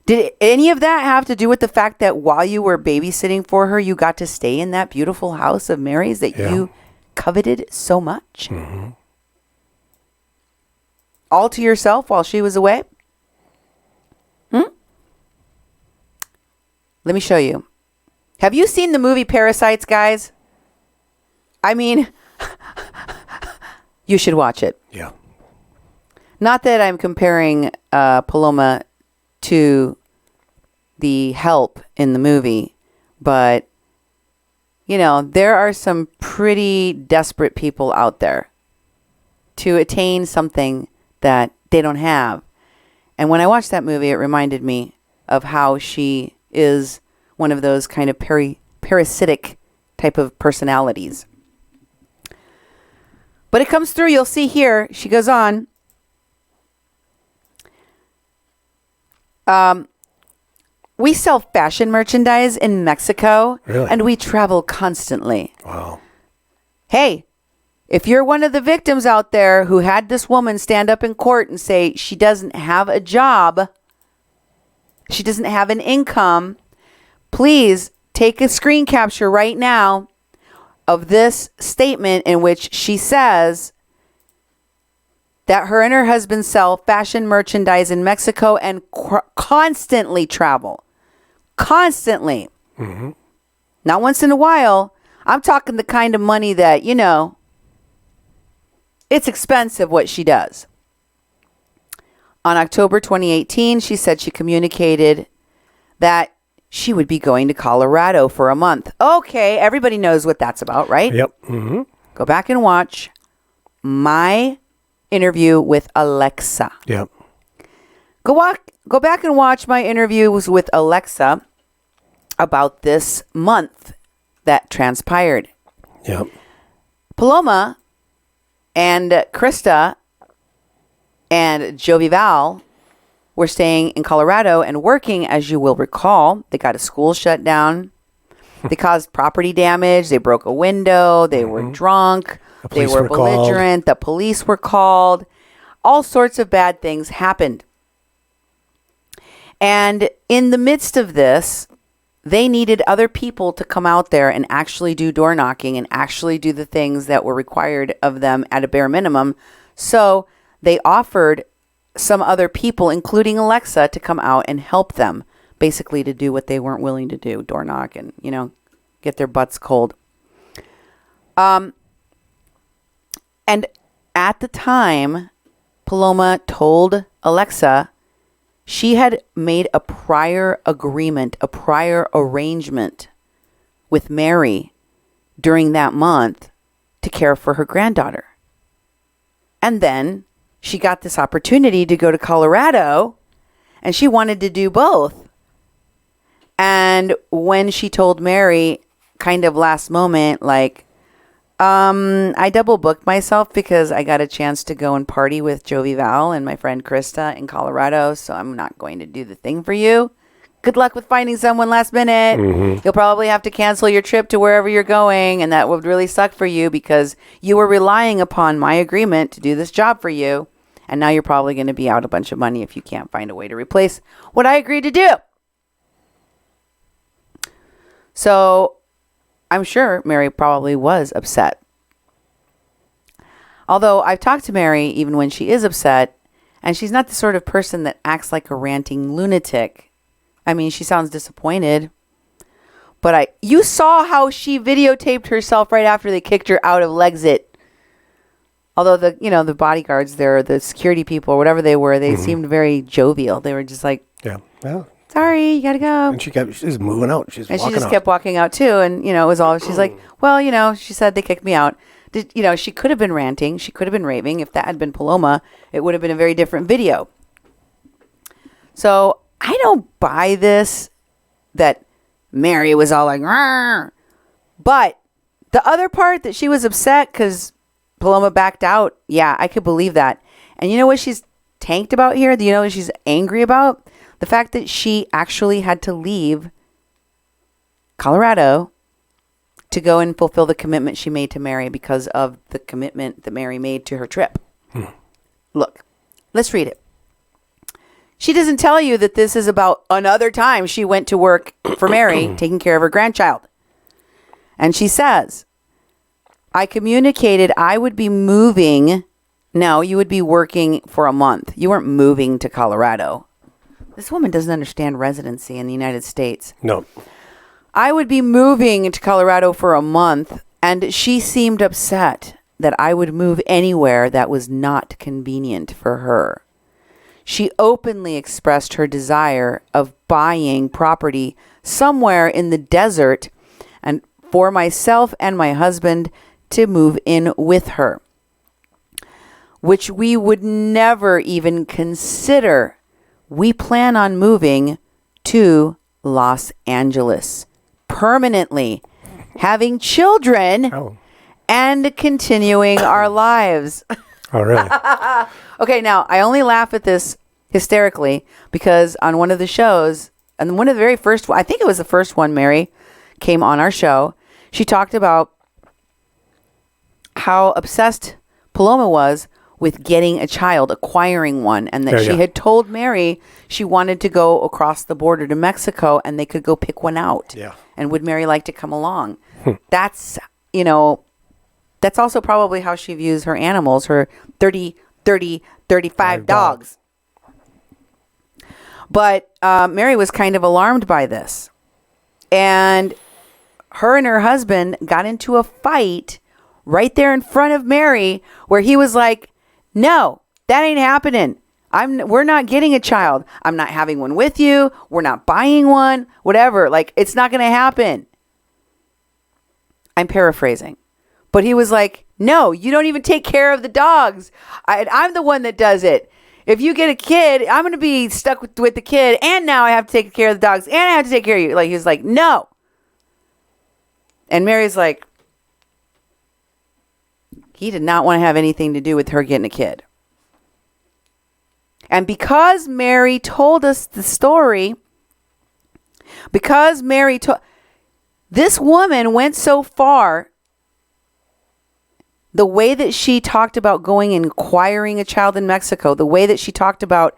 Speaker 1: Did any of that have to do with the fact that while you were babysitting for her, you got to stay in that beautiful house of Mary's that you coveted so much? Mm-hmm. All to yourself while she was away? Let me show you. Have you seen the movie Parasites, guys? I mean, you should watch it.
Speaker 2: Yeah.
Speaker 1: Not that I'm comparing Paloma to the help in the movie, but, you know, there are some pretty desperate people out there to attain something that they don't have. And when I watched that movie, it reminded me of how she is one of those kind of parasitic type of personalities. But it comes through. You'll see here. She goes on. We sell fashion merchandise in Mexico, and we travel constantly.
Speaker 2: Wow.
Speaker 1: Hey, if you're one of the victims out there who had this woman stand up in court and say she doesn't have a job, she doesn't have an income, please take a screen capture right now of this statement in which she says that her and her husband sell fashion merchandise in Mexico and constantly travel. Constantly. Mm-hmm. Not once in a while. I'm talking the kind of money that, you know, it's expensive what she does. On October 2018, she said she communicated that she would be going to Colorado for a month. Okay, everybody knows what that's about, right?
Speaker 2: Yep. Mm-hmm.
Speaker 1: Go back and watch my interview with Alexa.
Speaker 2: Yep.
Speaker 1: Go back and watch my interviews with Alexa about this month that transpired.
Speaker 2: Yep.
Speaker 1: Paloma and Krista and Jovi Val were staying in Colorado and working, as you will recall. They got a school shut down. They caused property damage. They broke a window. They were drunk. They were belligerent. The police were called. All sorts of bad things happened. And in the midst of this, they needed other people to come out there and actually do door knocking and actually do the things that were required of them at a bare minimum. So they offered some other people, including Alexa, to come out and help them, basically to do what they weren't willing to do, door knock and, you know, get their butts cold. And at the time, Paloma told Alexa she had made a prior agreement, a prior arrangement with Mary during that month to care for her granddaughter. And then she got this opportunity to go to Colorado, and she wanted to do both. And when she told Mary, kind of last moment, like, I double booked myself because I got a chance to go and party with Jovi Val and my friend Krista in Colorado, so I'm not going to do the thing for you. Good luck with finding someone last minute. Mm-hmm. You'll probably have to cancel your trip to wherever you're going, and that would really suck for you because you were relying upon my agreement to do this job for you, and now you're probably going to be out a bunch of money if you can't find a way to replace what I agreed to do. So I'm sure Mary probably was upset. Although I've talked to Mary even when she is upset, and she's not the sort of person that acts like a ranting lunatic. I mean, she sounds disappointed. But you saw how she videotaped herself right after they kicked her out of L'exit. Although the bodyguards there, the security people, whatever they were, they seemed very jovial. They were just like,
Speaker 2: yeah, well,
Speaker 1: sorry, you gotta go.
Speaker 2: and she's moving out.
Speaker 1: She just kept walking out too. And it was all, she's like, well, she said they kicked me out. She could have been ranting. She could have been raving. If that had been Paloma, it would have been a very different video. So I don't buy this, that Mary was all like, "Rrr." But the other part that she was upset because Paloma backed out, yeah, I could believe that. And you know what she's tanked about here? You know what she's angry about? The fact that she actually had to leave Colorado to go and fulfill the commitment she made to Mary because of the commitment that Mary made to her trip. Look, let's read it. She doesn't tell you that this is about another time she went to work for Mary, taking care of her grandchild. And she says, I communicated I would be moving. No, you would be working for a month. You weren't moving to Colorado. This woman doesn't understand residency in the United States.
Speaker 2: No.
Speaker 1: I would be moving to Colorado for a month, and she seemed upset that I would move anywhere that was not convenient for her. She openly expressed her desire of buying property somewhere in the desert and for myself and my husband to move in with her, which we would never even consider. We plan on moving to Los Angeles permanently, having children, and continuing our lives.
Speaker 2: Oh, really?
Speaker 1: Okay, now, I only laugh at this hysterically because on one of the shows, and one of the very first, I think it was the first one, Mary came on our show. She talked about how obsessed Paloma was with getting a child, acquiring one, and that she had told Mary she wanted to go across the border to Mexico and they could go pick one out.
Speaker 2: Yeah. And
Speaker 1: would Mary like to come along? That's, that's also probably how she views her animals, her 35 dogs. But Mary was kind of alarmed by this. And her and her husband got into a fight right there in front of Mary where he was like, no, that ain't happening. We're not getting a child. I'm not having one with you. We're not buying one, whatever. Like, it's not going to happen. I'm paraphrasing. But he was like, no, you don't even take care of the dogs. I'm the one that does it. If you get a kid, I'm going to be stuck with the kid. And now I have to take care of the dogs. And I have to take care of you. Like, he was like, no. And Mary's like, he did not want to have anything to do with her getting a kid. And because Mary told us the story, this woman went so far, the way that she talked about going and acquiring a child in Mexico, the way that she talked about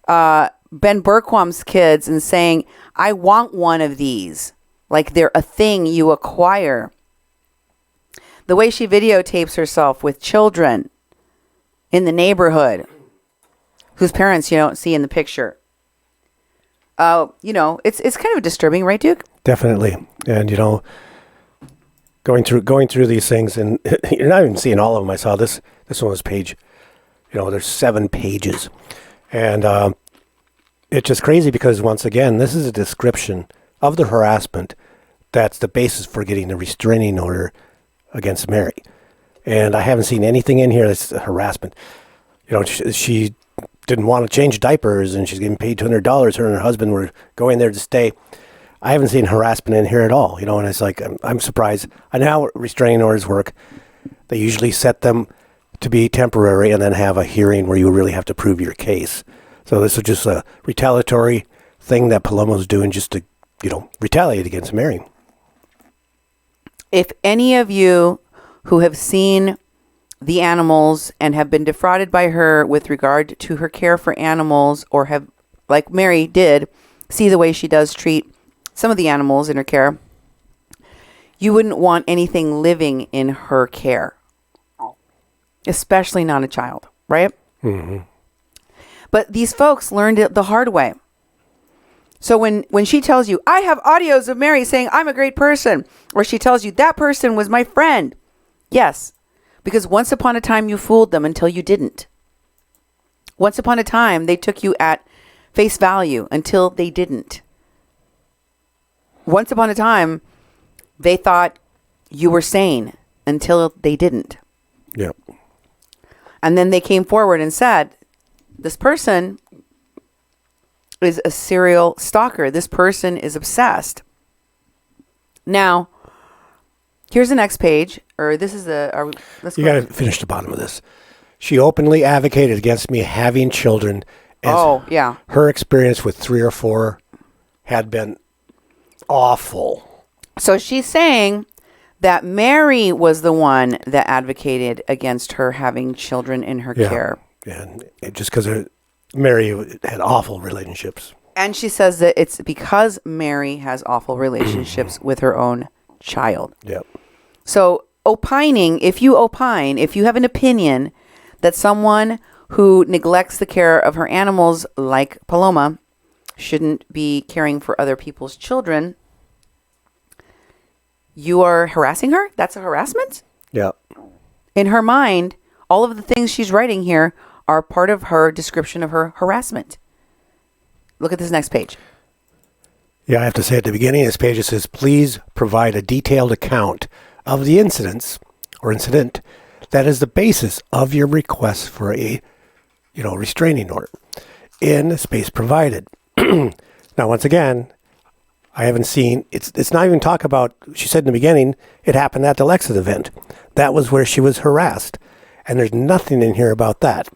Speaker 1: Ben Berquam's kids and saying, I want one of these, like they're a thing you acquire. The way she videotapes herself with children in the neighborhood whose parents you don't see in the picture. It's kind of disturbing, right, Duke?
Speaker 2: Definitely. And, going through these things, and you're not even seeing all of them. I saw this one was page, there's 7 pages. And it's just crazy because, once again, this is a description of the harassment that's the basis for getting the restraining order against Mary. And I haven't seen anything in here that's harassment. She didn't want to change diapers and she's getting paid $200. Her and her husband were going there to stay. I haven't seen harassment in here at all, and it's like, I'm surprised. I know how restraining orders work. They usually set them to be temporary and then have a hearing where you really have to prove your case. So this is just a retaliatory thing that Paloma's doing just to, retaliate against Mary.
Speaker 1: If any of you who have seen the animals and have been defrauded by her with regard to her care for animals, or have, like Mary did, see the way she does treat some of the animals in her care, you wouldn't want anything living in her care, especially not a child, right?
Speaker 2: Mm-hmm.
Speaker 1: But these folks learned it the hard way. So when she tells you, I have audios of Mary saying I'm a great person, or she tells you that person was my friend. Yes, because once upon a time you fooled them until you didn't. Once upon a time they took you at face value until they didn't. Once upon a time they thought you were sane until they didn't.
Speaker 2: Yep.
Speaker 1: And then they came forward and said, this person is a serial stalker. This person is obsessed. Now, here's the next page, or this is the.
Speaker 2: You got to finish the bottom of this. She openly advocated against me having children. As her experience with 3 or 4 had been awful.
Speaker 1: So she's saying that Mary was the one that advocated against her having children in her care.
Speaker 2: And just because Mary had awful relationships.
Speaker 1: And she says that it's because Mary has awful relationships with her own child.
Speaker 2: Yep.
Speaker 1: So if you have an opinion that someone who neglects the care of her animals like Paloma shouldn't be caring for other people's children, you are harassing her? That's a harassment?
Speaker 2: Yeah.
Speaker 1: In her mind, all of the things she's writing here are part of her description of her harassment. Look at this next page.
Speaker 2: Yeah, I have to say at the beginning of this page, it says, please provide a detailed account of the incident that is the basis of your request for a, restraining order in the space provided. Now, once again, I haven't seen, it's not even talk about, she said in the beginning, it happened at the Lexus event. That was where she was harassed. And there's nothing in here about that.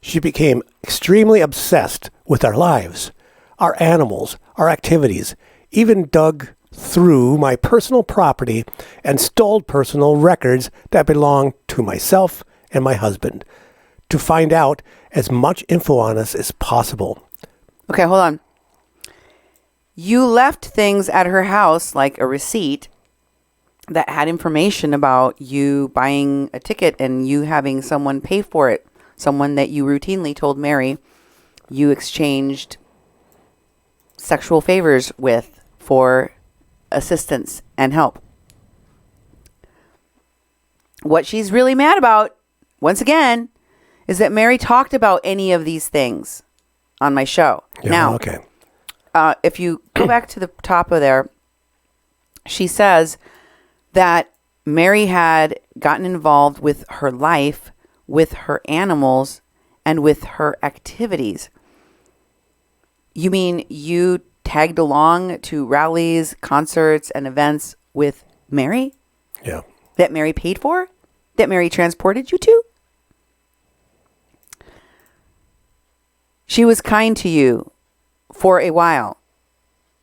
Speaker 2: She became extremely obsessed with our lives, our animals, our activities, even dug through my personal property and stole personal records that belonged to myself and my husband to find out as much info on us as possible.
Speaker 1: Okay, hold on. You left things at her house, like a receipt that had information about you buying a ticket and you having someone pay for it. Someone that you routinely told Mary you exchanged sexual favors with for assistance and help. What she's really mad about, once again, is that Mary talked about any of these things on my show.
Speaker 2: Yeah,
Speaker 1: now,
Speaker 2: okay.
Speaker 1: If you go back to the top of there, she says that Mary had gotten involved with her life, with her animals, and with her activities. You mean you tagged along to rallies, concerts, and events with Mary?
Speaker 2: Yeah.
Speaker 1: That Mary paid for? That Mary transported you to? She was kind to you for a while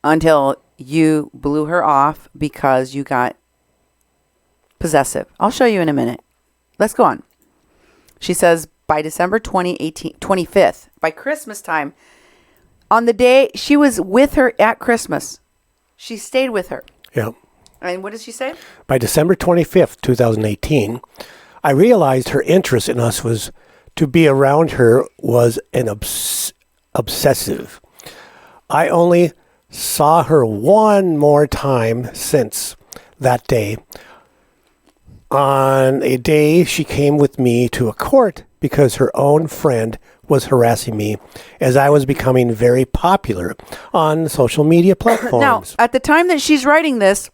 Speaker 1: until you blew her off because you got possessive. I'll show you in a minute. Let's go on. She says by December 25th, by Christmas time, on the day she was with her at Christmas, she stayed with her.
Speaker 2: Yeah.
Speaker 1: And what does she say?
Speaker 2: By December 25th, 2018, I realized her interest in us was to be around her was an obsessive. I only saw her one more time since that day. On a day she came with me to a court because her own friend was harassing me as I was becoming very popular on social media platforms.
Speaker 1: Now, at the time that she's writing this,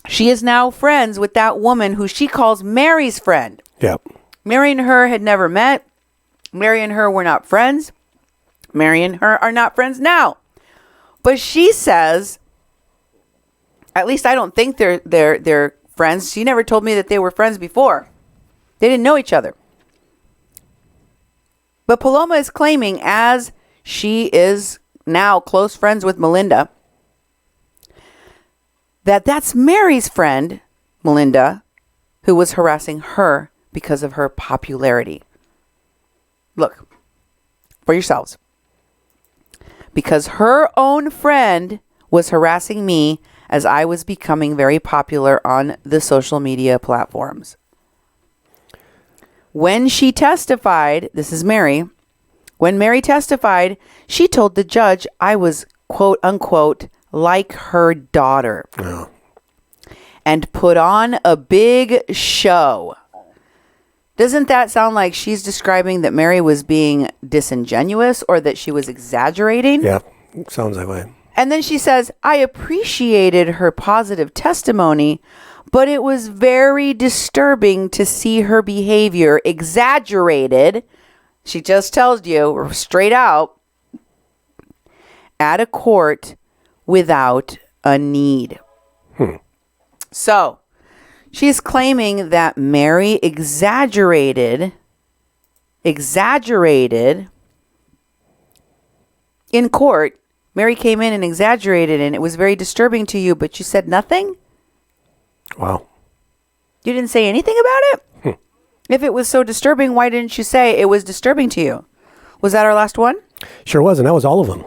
Speaker 1: she is now friends with that woman who she calls Mary's friend.
Speaker 2: Yep.
Speaker 1: Mary and her had never met. Mary and her were not friends. Mary and her are not friends now. But she says, at least I don't think they're friends. She never told me that they were friends before. They didn't know each other. But Paloma is claiming, as she is now close friends with Melinda, that's Mary's friend, Melinda, who was harassing her because of her popularity. Look for yourselves. Because her own friend was harassing me as I was becoming very popular on the social media platforms. When she testified, this is Mary, when Mary testified, she told the judge I was quote unquote, like her daughter.
Speaker 2: Oh.
Speaker 1: And put on a big show. Doesn't that sound like she's describing that Mary was being disingenuous or that she was exaggerating?
Speaker 2: Yeah, sounds that way.
Speaker 1: And then she says, I appreciated her positive testimony, but it was very disturbing to see her behavior exaggerated. She just tells you straight out at a court without a need. So she's claiming that Mary exaggerated in court. Mary came in and exaggerated, and it was very disturbing to you, but you said nothing?
Speaker 2: Wow.
Speaker 1: You didn't say anything about it? If it was so disturbing, why didn't you say it was disturbing to you? Was that our last one?
Speaker 2: Sure was, and that was all of them.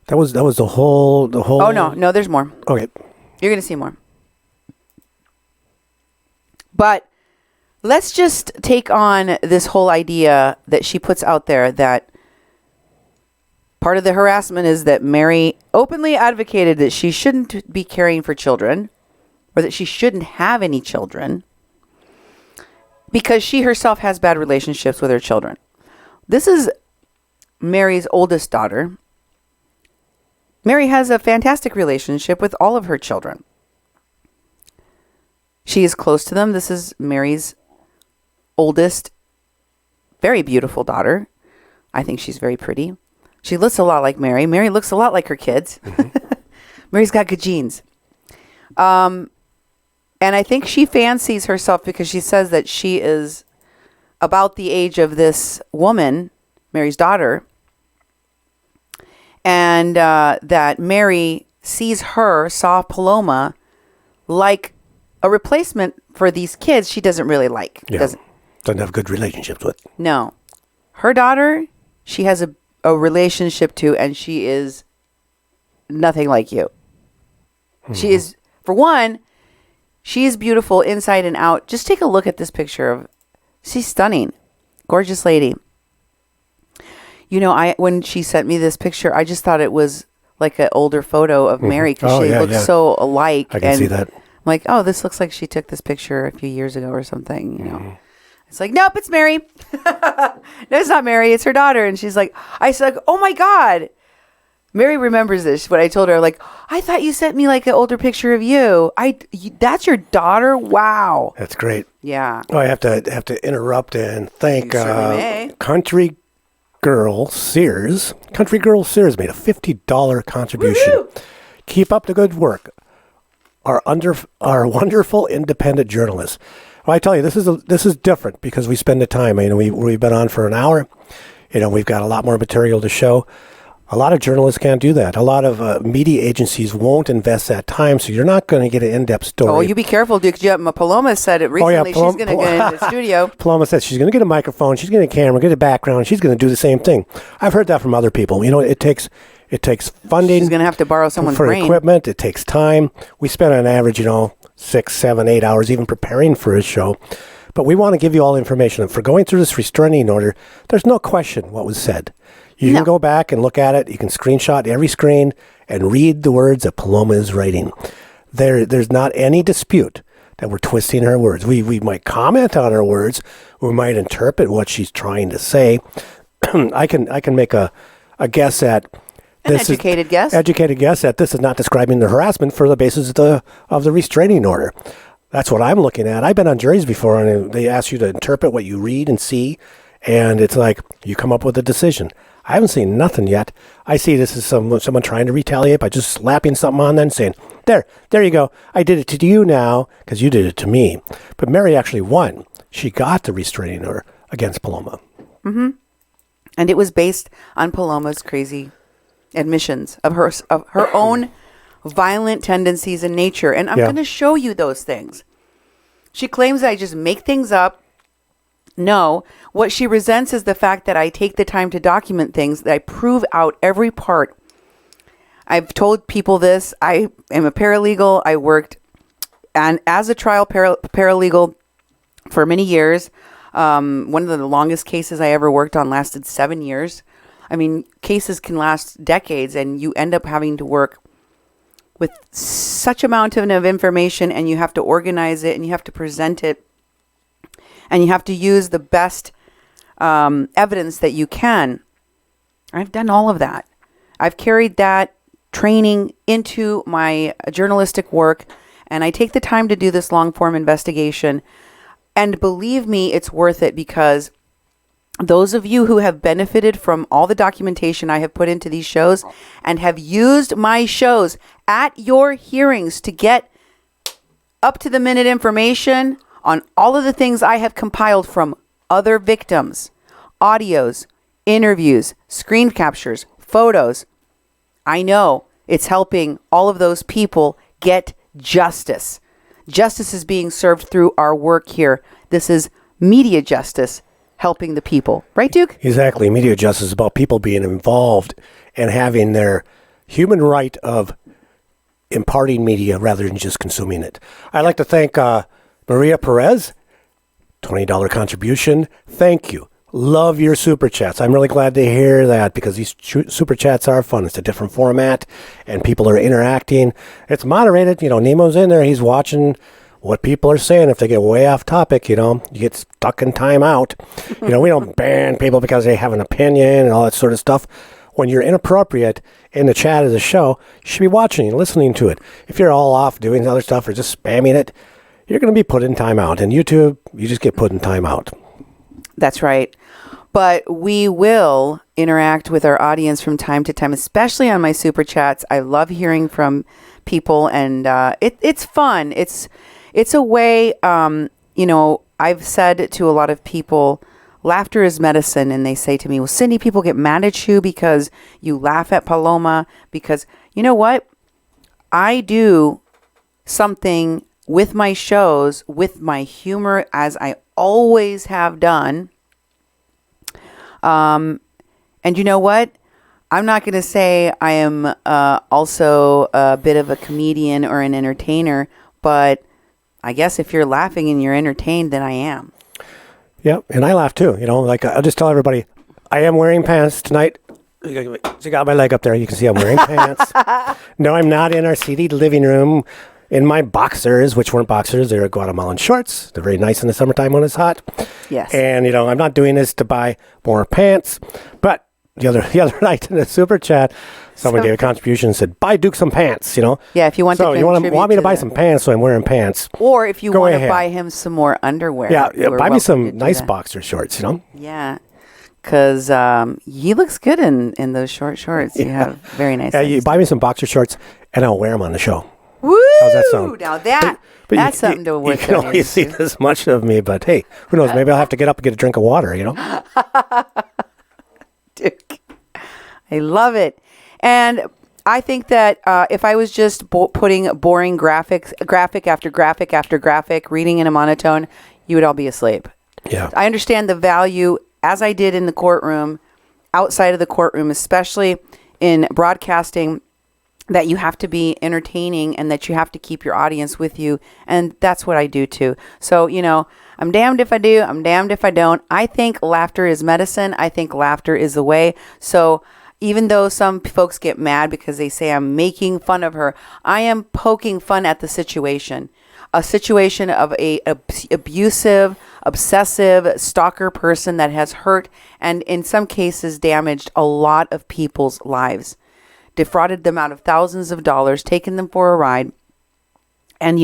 Speaker 2: That was the whole.
Speaker 1: Oh, no, there's more.
Speaker 2: Okay.
Speaker 1: You're going to see more. But let's just take on this whole idea that she puts out there that part of the harassment is that Mary openly advocated that she shouldn't be caring for children or that she shouldn't have any children because she herself has bad relationships with her children. This is Mary's oldest daughter. Mary has a fantastic relationship with all of her children. She is close to them. This is Mary's oldest, very beautiful daughter. I think she's very pretty. She looks a lot like Mary. Mary looks a lot like her kids. Mary's got good genes. And I think she fancies herself because she says that she is about the age of this woman, Mary's daughter, and that Mary saw Paloma like a replacement for these kids she doesn't really like.
Speaker 2: Yeah. Doesn't have good relationships with.
Speaker 1: No. Her daughter, she has a relationship to, and she is nothing like you. She is, for one, she is beautiful inside and out. Just take a look at this picture she's stunning. Gorgeous lady. You know, when she sent me this picture, I just thought it was like an older photo of Mary because she looks so alike.
Speaker 2: I can see that.
Speaker 1: I'm like, oh, this looks like she took this picture a few years ago or something, you know. It's like, nope, it's Mary. No, it's not Mary. It's her daughter. And she's like, I said, oh my God. Mary remembers this. What I told her, like, I thought you sent me like an older picture of you. That's your daughter? Wow.
Speaker 2: That's great.
Speaker 1: Yeah.
Speaker 2: Oh, I have to interrupt and thank
Speaker 1: may.
Speaker 2: Country Girl Sears. Country Girl Sears made a $50 contribution.
Speaker 1: Woo-hoo!
Speaker 2: Keep up the good work. Our wonderful independent journalists. Well, I tell you, this is different because we spend the time. You know, we've been on for an hour. You know, we've got a lot more material to show. A lot of journalists can't do that. A lot of media agencies won't invest that time, so you're not going to get an in-depth story.
Speaker 1: Oh, you be careful, Duke. Paloma said it recently. She's going to get into the studio.
Speaker 2: Paloma said she's going to get a microphone, she's going to get a camera, get a background, she's going to do the same thing. I've heard that from other people. You know, it takes funding.
Speaker 1: She's going to have to borrow someone's
Speaker 2: for
Speaker 1: brain.
Speaker 2: Equipment. It takes time. We spend on average, 6, 7, 8 hours even preparing for a show. But we want to give you all information. And for going through this restraining order, there's no question what was said. You can go back and look at it. You can screenshot every screen and read the words that Paloma is writing. There's not any dispute that we're twisting her words. We might comment on her words. We might interpret what she's trying to say. I can make a guess at
Speaker 1: Educated guess
Speaker 2: that this is not describing the harassment for the basis of the restraining order. That's what I'm looking at. I've been on juries before, and they ask you to interpret what you read and see, and it's like you come up with a decision. I haven't seen nothing yet. I see this as someone trying to retaliate by just slapping something on them and saying, there you go. I did it to you now because you did it to me. But Mary actually won. She got the restraining order against Paloma.
Speaker 1: Mm-hmm. And it was based on Paloma's crazy admissions of her own violent tendencies in nature. And I'm going to show you those things. She claims that I just make things up. No, what she resents is the fact that I take the time to document things, that I prove out every part. I've told people this. I am a paralegal. I worked as a trial paralegal for many years. One of the longest cases I ever worked on lasted 7 years. I mean, cases can last decades, and you end up having to work with such a mountain of information, and you have to organize it, and you have to present it, and you have to use the best evidence that you can. I've done all of that. I've carried that training into my journalistic work, and I take the time to do this long form investigation. And believe me, it's worth it, because those of you who have benefited from all the documentation I have put into these shows and have used my shows at your hearings to get up to the minute information on all of the things I have compiled from other victims, audios, interviews, screen captures, photos, I know it's helping all of those people get justice. Justice is being served through our work here. This is media justice helping the people. Right, Duke?
Speaker 2: Exactly. Media justice is about people being involved and having their human right of imparting media rather than just consuming it. I'd like to thank Maria Perez, $20 contribution. Thank you. Love your super chats. I'm really glad to hear that, because these super chats are fun. It's a different format and people are interacting. It's moderated. Nemo's in there. He's watching what people are saying. If they get way off topic, you get stuck in timeout. We don't ban people because they have an opinion and all that sort of stuff. When you're inappropriate in the chat of the show, you should be watching and listening to it. If you're all off doing other stuff or just spamming it, you're going to be put in timeout. And YouTube, you just get put in timeout.
Speaker 1: That's right. But we will interact with our audience from time to time, especially on my super chats. I love hearing from people, and it's fun. It's a way, I've said to a lot of people, laughter is medicine. And they say to me, well, Cindy, people get mad at you because you laugh at Paloma, because you know what? I do something with my shows, with my humor, as I always have done. And you know what? I'm not going to say I am also a bit of a comedian or an entertainer, but I guess if you're laughing and you're entertained, then I am.
Speaker 2: Yeah, and I laugh too. I'll just tell everybody, I am wearing pants tonight. You got my leg up there. You can see I'm wearing pants. No, I'm not in our seated living room in my boxers, which weren't boxers. They were Guatemalan shorts. They're very nice in the summertime when it's hot.
Speaker 1: Yes.
Speaker 2: And, I'm not doing this to buy more pants. But the other night in the super chat, someone gave a contribution and said, buy Duke some pants,
Speaker 1: Yeah, if you want to contribute.
Speaker 2: So you want me to buy some pants, so I'm wearing pants.
Speaker 1: Or if you want to buy him some more underwear.
Speaker 2: Yeah, buy me some nice boxer shorts,
Speaker 1: Yeah. Because he looks good in those short shorts. You have very nice.
Speaker 2: Yeah, you buy me some boxer shorts, and I'll wear them on the show.
Speaker 1: Woo!
Speaker 2: How's that sound?
Speaker 1: Now that's something to work on.
Speaker 2: You can only see this much of me, but hey, who knows? Maybe I'll have to get up and get a drink of water,
Speaker 1: Dude, I love it. And I think that if I was just putting boring graphic after graphic after graphic, reading in a monotone, you would all be asleep.
Speaker 2: Yeah.
Speaker 1: I understand the value, as I did in the courtroom, outside of the courtroom, especially in broadcasting, that you have to be entertaining and that you have to keep your audience with you. And that's what I do too. So, I'm damned if I do, I'm damned if I don't. I think laughter is medicine. I think laughter is the way. So even though some folks get mad because they say I'm making fun of her, I am poking fun at the situation. A situation of a abusive, obsessive, stalker person that has hurt and in some cases damaged a lot of people's lives. Defrauded them out of thousands of dollars, taken them for a ride. And,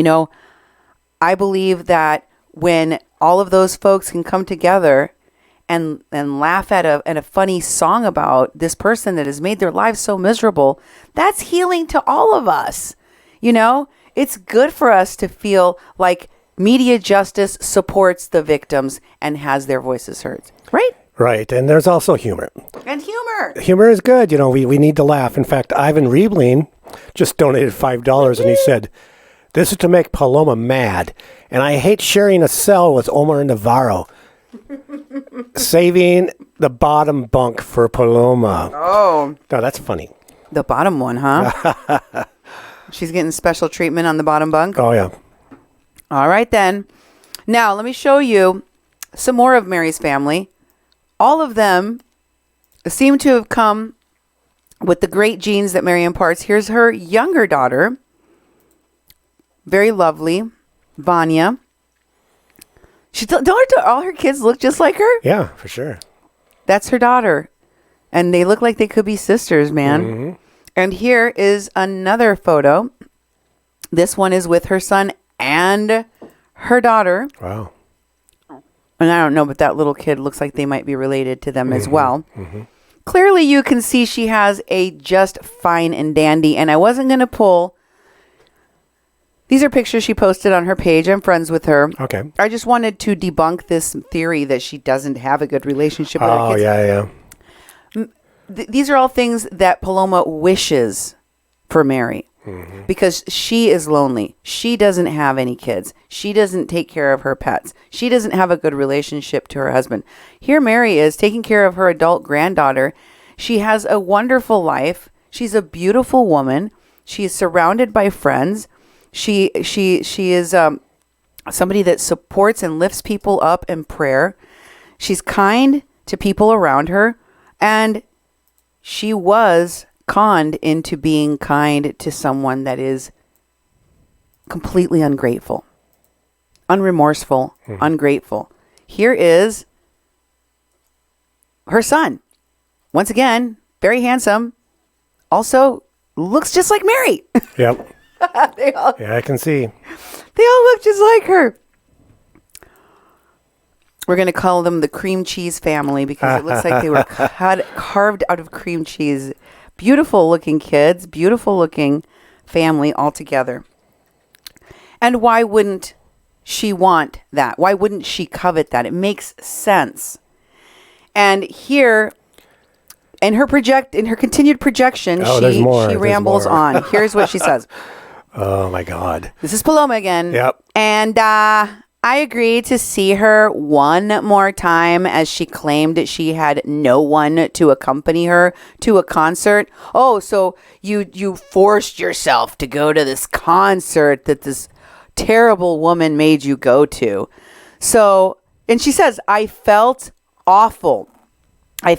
Speaker 1: I believe that when all of those folks can come together and laugh at a funny song about this person that has made their lives so miserable, that's healing to all of us. It's good for us to feel like media justice supports the victims and has their voices heard. Right?
Speaker 2: Right, and there's also humor.
Speaker 1: And humor.
Speaker 2: Humor is good. We need to laugh. In fact, Ivan Riebling just donated $5, and he said, this is to make Paloma mad, and I hate sharing a cell with Omar Navarro. Saving the bottom bunk for Paloma.
Speaker 1: Oh.
Speaker 2: No, that's funny.
Speaker 1: The bottom one, huh? She's getting special treatment on the bottom bunk?
Speaker 2: Oh, yeah.
Speaker 1: All right, then. Now, let me show you some more of Mary's family. All of them seem to have come with the great genes that Mary imparts. Here's her younger daughter. Very lovely. Vanya. Don't all her kids look just like her?
Speaker 2: Yeah, for sure.
Speaker 1: That's her daughter. And they look like they could be sisters, man. Mm-hmm. And here is another photo. This one is with her son and her daughter.
Speaker 2: Wow.
Speaker 1: And I don't know, but that little kid looks like they might be related to them as well. Mm-hmm. Clearly, you can see she has a just fine and dandy. And I wasn't going to pull. These are pictures she posted on her page. I'm friends with her.
Speaker 2: Okay.
Speaker 1: I just wanted to debunk this theory that she doesn't have a good relationship with her kids.
Speaker 2: Yeah.
Speaker 1: These are all things that Paloma wishes for Mary. Mm-hmm. Because she is lonely. She doesn't have any kids. She doesn't take care of her pets. She doesn't have a good relationship to her husband. Here Mary is taking care of her adult granddaughter. She has a wonderful life. She's a beautiful woman. She is surrounded by friends. She is somebody that supports and lifts people up in prayer. She's kind to people around her. And she was conned into being kind to someone that is completely ungrateful, unremorseful, ungrateful. Here is her son. Once again, very handsome. Also looks just like Mary.
Speaker 2: Yep. I can see.
Speaker 1: They all look just like her. We're going to call them the cream cheese family because it looks like they were carved out of cream cheese. Beautiful looking kids, beautiful looking family all together. And why wouldn't she want that? Why wouldn't she covet that? It makes sense. And here, in her continued projection, she rambles on. Here's what she says.
Speaker 2: Oh my God.
Speaker 1: This is Paloma again.
Speaker 2: Yep.
Speaker 1: And I agreed to see her one more time as she claimed that she had no one to accompany her to a concert. Oh, so you forced yourself to go to this concert that this terrible woman made you go to. So, and she says, I felt awful. I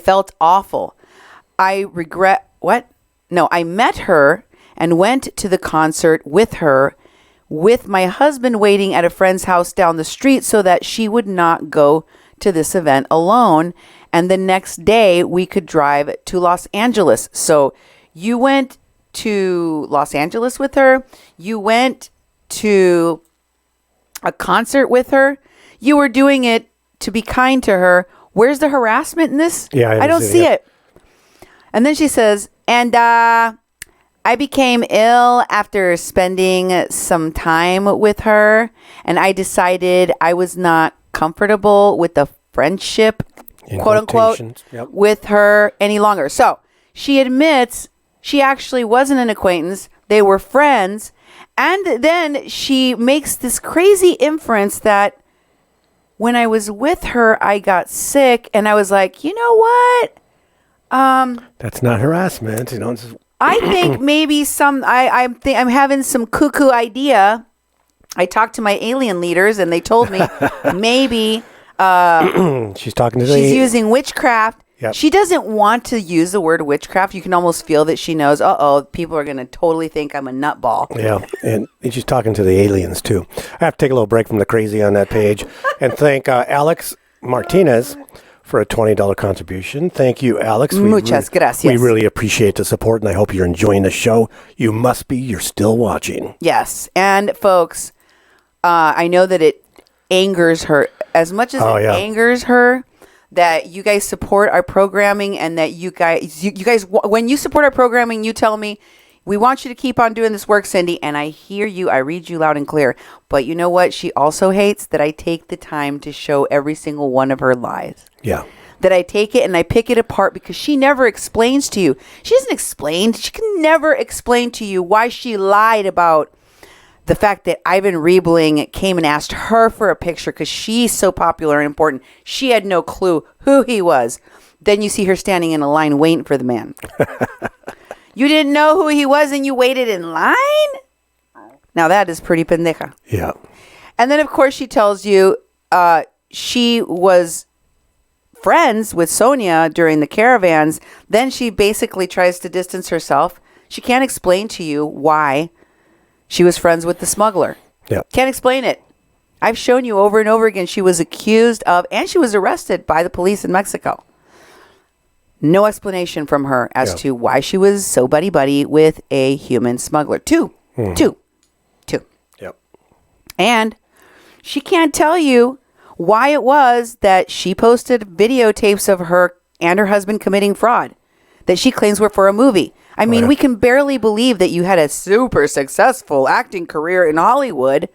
Speaker 1: regret, what? No, I met her and went to the concert with her, with my husband waiting at a friend's house down the street so that she would not go to this event alone. And the next day we could drive to Los Angeles. So you went to Los Angeles with her. You went to a concert with her. You were doing it to be kind to her. Where's the harassment in this?
Speaker 2: Yeah,
Speaker 1: I don't see it. And then she says, and I became ill after spending some time with her, and I decided I was not comfortable with the friendship, quote unquote, with her any longer. So she admits she actually wasn't an acquaintance. They were friends. And then she makes this crazy inference that when I was with her, I got sick, and I was like, you know what?
Speaker 2: That's not harassment,
Speaker 1: I think maybe I'm having some cuckoo idea. I talked to my alien leaders and they told me maybe she's using witchcraft.
Speaker 2: Yep.
Speaker 1: She doesn't want to use the word witchcraft. You can almost feel that she knows, people are going to totally think I'm a nutball.
Speaker 2: Yeah, and she's talking to the aliens too. I have to take a little break from the crazy on that page and thank Alex Martinez for a $20 contribution. Thank you, Alex.
Speaker 1: Muchas gracias.
Speaker 2: We really appreciate the support, and I hope you're enjoying the show. You must be. You're still watching.
Speaker 1: Yes. And, folks, I know that it angers her. As much as angers her that you guys support our programming and that you guys, when you support our programming, you tell me, we want you to keep on doing this work, Cindy. And I hear you. I read you loud and clear. But you know what? She also hates that I take the time to show every single one of her lies.
Speaker 2: Yeah.
Speaker 1: That I take it and I pick it apart because she never explains to you. She doesn't explain. She can never explain to you why she lied about the fact that Ivan Riebling came and asked her for a picture because she's so popular and important. She had no clue who he was. Then you see her standing in a line waiting for the man. You didn't know who he was and you waited in line? Now that is pretty pendeja.
Speaker 2: Yeah.
Speaker 1: And then, of course, she tells you she was friends with Sonia during the caravans, then she basically tries to distance herself. She can't explain to you why she was friends with the smuggler.
Speaker 2: Yeah.
Speaker 1: Can't explain it. I've shown you over and over again. She was accused of, and she was arrested by the police in Mexico. No explanation from her as to why she was so buddy-buddy with a human smuggler. Two.
Speaker 2: Yep.
Speaker 1: And she can't tell you why it was that she posted videotapes of her and her husband committing fraud that she claims were for a movie. I mean, we can barely believe that you had a super successful acting career in Hollywood.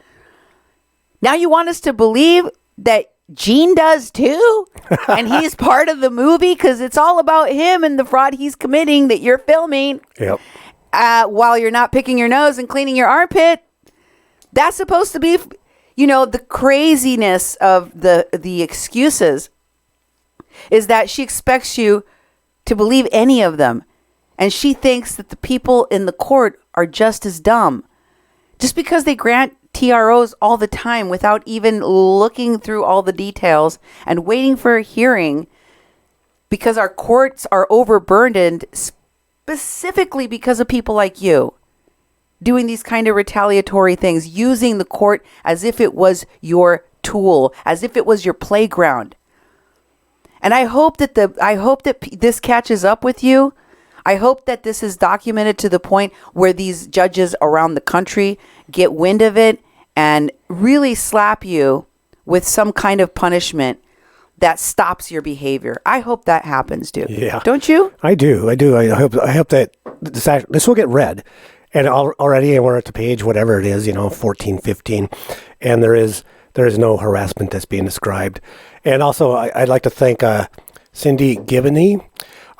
Speaker 1: Now you want us to believe that Gene does too? And he's part of the movie because it's all about him and the fraud he's committing that you're filming.
Speaker 2: Yep.
Speaker 1: While you're not picking your nose and cleaning your armpit. That's supposed to be, the craziness of the excuses is that she expects you to believe any of them. And she thinks that the people in the court are just as dumb. Just because they grant TROs all the time without even looking through all the details and waiting for a hearing because our courts are overburdened specifically because of people like you doing these kind of retaliatory things, using the court as if it was your tool, as if it was your playground. And I hope that this catches up with you. I hope that this is documented to the point where these judges around the country get wind of it and really slap you with some kind of punishment that stops your behavior. I hope that happens, dude.
Speaker 2: Yeah.
Speaker 1: Don't you?
Speaker 2: I do. I hope that this will get read. And already we're at the page, whatever it is, 14, 15, and there is no harassment that's being described. And also, I'd like to thank Cindy Gibney.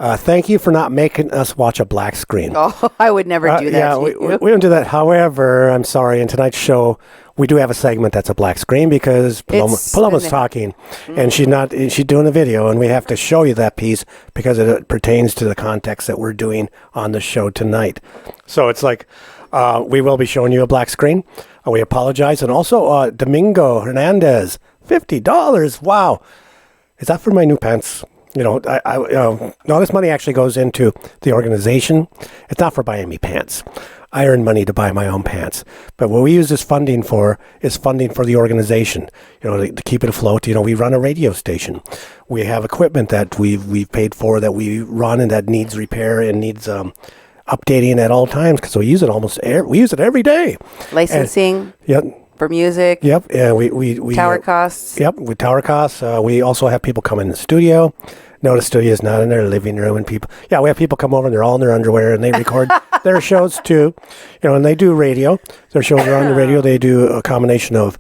Speaker 2: Thank you for not making us watch a black screen.
Speaker 1: Oh, I would never do that.
Speaker 2: Yeah, we don't do that. However, I'm sorry. In tonight's show, we do have a segment that's a black screen because Paloma's talking, and she's doing a video, and we have to show you that piece because it pertains to the context that we're doing on the show tonight. So it's like we will be showing you a black screen. We apologize, and also Domingo Hernandez, $50. Wow, is that for my new pants? No, this money actually goes into the organization. It's not for buying me pants. I earn money to buy my own pants. But what we use this funding for is funding for the organization, to keep it afloat. We run a radio station. We have equipment that we've paid for that we run and that needs repair and needs updating at all times because we use it we use it every day.
Speaker 1: Licensing. For music.
Speaker 2: Yep. We
Speaker 1: tower costs.
Speaker 2: Yep. With tower costs. We also have people come in the studio. No, the studio is not in their living room, and people. Yeah, we have people come over and they're all in their underwear and they record their shows too. And they do radio. Their shows are on the radio. They do a combination of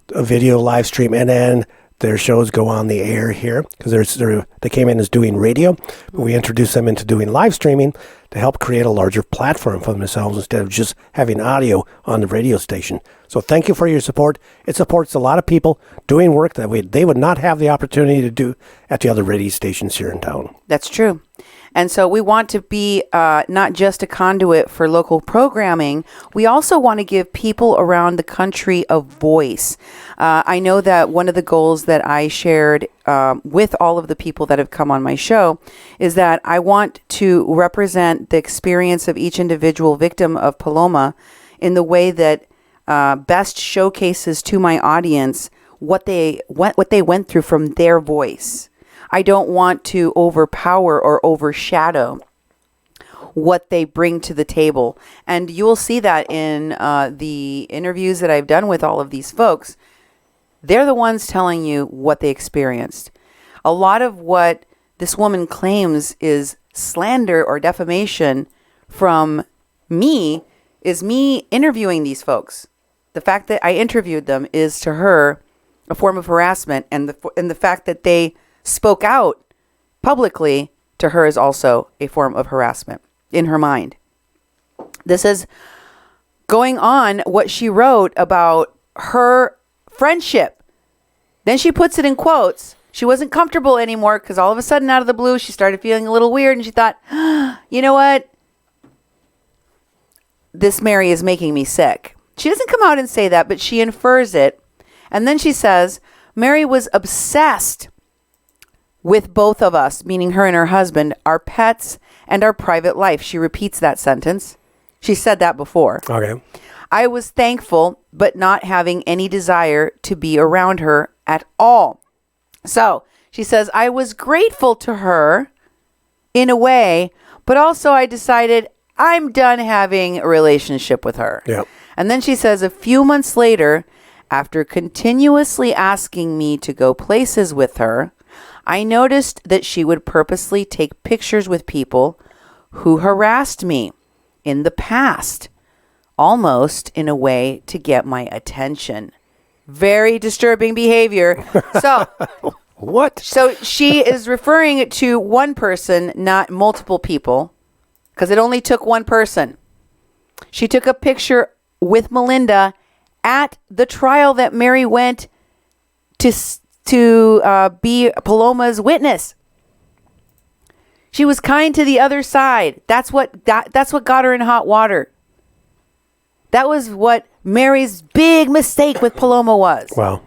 Speaker 2: a video live stream and then their shows go on the air here because they came in as doing radio. But we introduced them into doing live streaming to help create a larger platform for themselves instead of just having audio on the radio station. So thank you for your support. It supports a lot of people doing work that they would not have the opportunity to do at the other radio stations here in town.
Speaker 1: That's true. And so we want to be not just a conduit for local programming. We also want to give people around the country a voice. I know that one of the goals that I shared with all of the people that have come on my show is that I want to represent the experience of each individual victim of Paloma in the way that best showcases to my audience what they went through from their voice. I don't want to overpower or overshadow what they bring to the table. And you will see that in the interviews that I've done with all of these folks. They're the ones telling you what they experienced. A lot of what this woman claims is slander or defamation from me is me interviewing these folks. The fact that I interviewed them is to her a form of harassment, and the fact that they spoke out publicly to her is also a form of harassment in her mind. This is going on what she wrote about her friendship. Then she puts it in quotes. She wasn't comfortable anymore because all of a sudden out of the blue, she started feeling a little weird and she thought, you know what? This Mary is making me sick. She doesn't come out and say that, but she infers it. And then she says, Mary was obsessed with both of us, meaning her and her husband, our pets, and our private life. She repeats that sentence. She said that before.
Speaker 2: Okay.
Speaker 1: I was thankful, but not having any desire to be around her at all. So she says, I was grateful to her in a way, but also I decided I'm done having a relationship with her.
Speaker 2: Yeah.
Speaker 1: And then she says, a few months later, after continuously asking me to go places with her, I noticed that she would purposely take pictures with people who harassed me in the past, almost in a way to get my attention. Very disturbing behavior. So,
Speaker 2: What?
Speaker 1: so she is referring to one person, not multiple people, because it only took one person. She took a picture with Melinda at the trial that Mary went to be Paloma's witness. She was kind to the other side. That's what got her in hot water. That was what Mary's big mistake with Paloma was.
Speaker 2: Wow.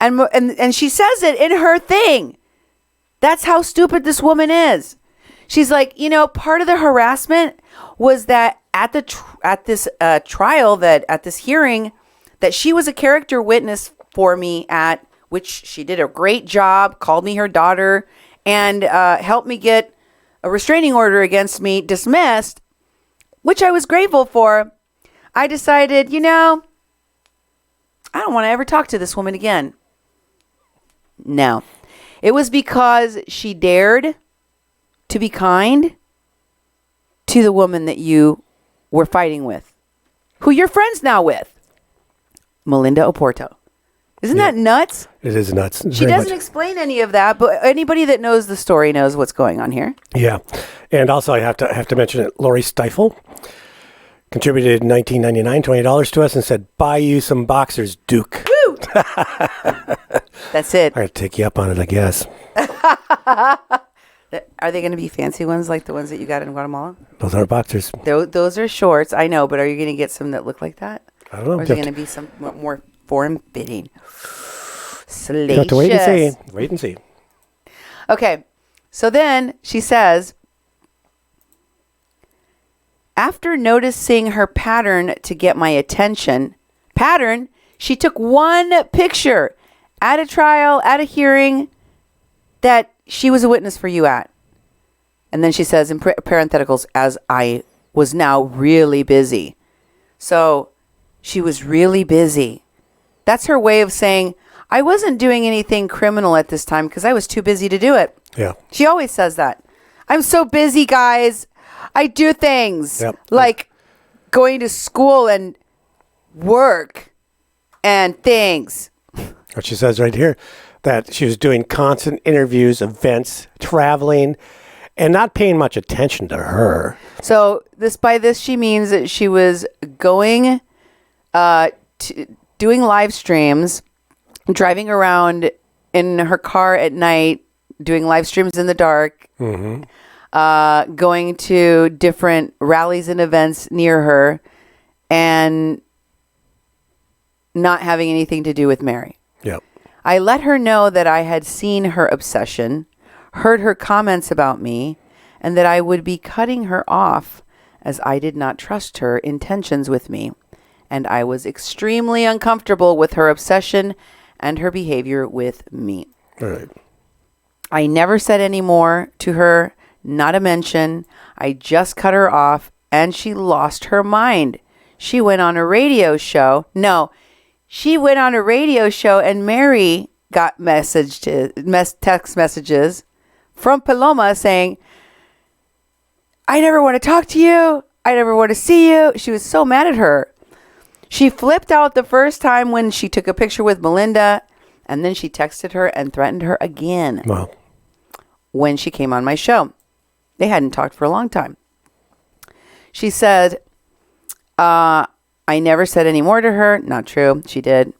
Speaker 1: And she says it in her thing. That's how stupid this woman is. She's like, part of the harassment was that at this trial, that at this hearing, that she was a character witness for me at, which she did a great job, called me her daughter, and helped me get a restraining order against me dismissed, which I was grateful for. I decided, I don't want to ever talk to this woman again. No. It was because she dared to be kind to the woman that you were fighting with, who you're friends now with, Melinda Oporto. Isn't that nuts?
Speaker 2: It is nuts.
Speaker 1: She doesn't explain any of that, but anybody that knows the story knows what's going on here.
Speaker 2: Yeah. And also I have to mention it. Lori Stiefel contributed $19.99, $20 to us and said, buy you some boxers, Duke.
Speaker 1: Woo! That's it.
Speaker 2: I got to take you up on it, I guess.
Speaker 1: Are they going to be fancy ones like the ones that you got in Guatemala?
Speaker 2: Those aren't boxers.
Speaker 1: Those are shorts, I know, but are you going to get some that look like that?
Speaker 2: I don't know.
Speaker 1: Or is it going to be some more form-fitting? Salacious.
Speaker 2: You have to wait and see. Wait and see.
Speaker 1: Okay, so then she says, after noticing her pattern to get my attention, she took one picture at a trial, at a hearing that she was a witness for you at. And then she says in parentheticals, as I was now really busy. So she was really busy. That's her way of saying, I wasn't doing anything criminal at this time because I was too busy to do it.
Speaker 2: Yeah.
Speaker 1: She always says that. I'm so busy, guys. I do things like going to school and work and things.
Speaker 2: What she says right here, that she was doing constant interviews, events, traveling, and not paying much attention to her.
Speaker 1: So by this, she means that she was going doing live streams, driving around in her car at night, doing live streams in the dark, going to different rallies and events near her, and not having anything to do with Mary.
Speaker 2: Yep.
Speaker 1: I let her know that I had seen her obsession, heard her comments about me, and that I would be cutting her off as I did not trust her intentions with me, and I was extremely uncomfortable with her obsession and her behavior with me.
Speaker 2: All right.
Speaker 1: I never said any more to her, not a mention. I just cut her off, and she lost her mind. She went on a radio show. She went on a radio show, and Mary got text messages from Paloma saying, I never want to talk to you. I never want to see you. She was so mad at her. She flipped out the first time when she took a picture with Melinda, and then she texted her and threatened her again.
Speaker 2: Wow.
Speaker 1: When she came on my show. They hadn't talked for a long time. She said, I never said any more to her. Not true. She did.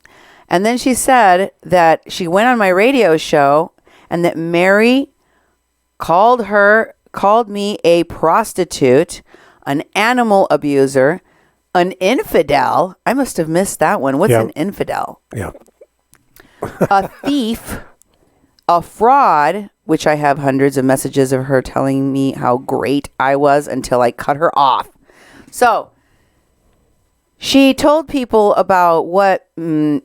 Speaker 1: And then she said that she went on my radio show and that Mary called me a prostitute, an animal abuser, an infidel. I must have missed that one. What's an infidel?
Speaker 2: Yeah.
Speaker 1: A thief, a fraud, which I have hundreds of messages of her telling me how great I was until I cut her off. So she told people about what, what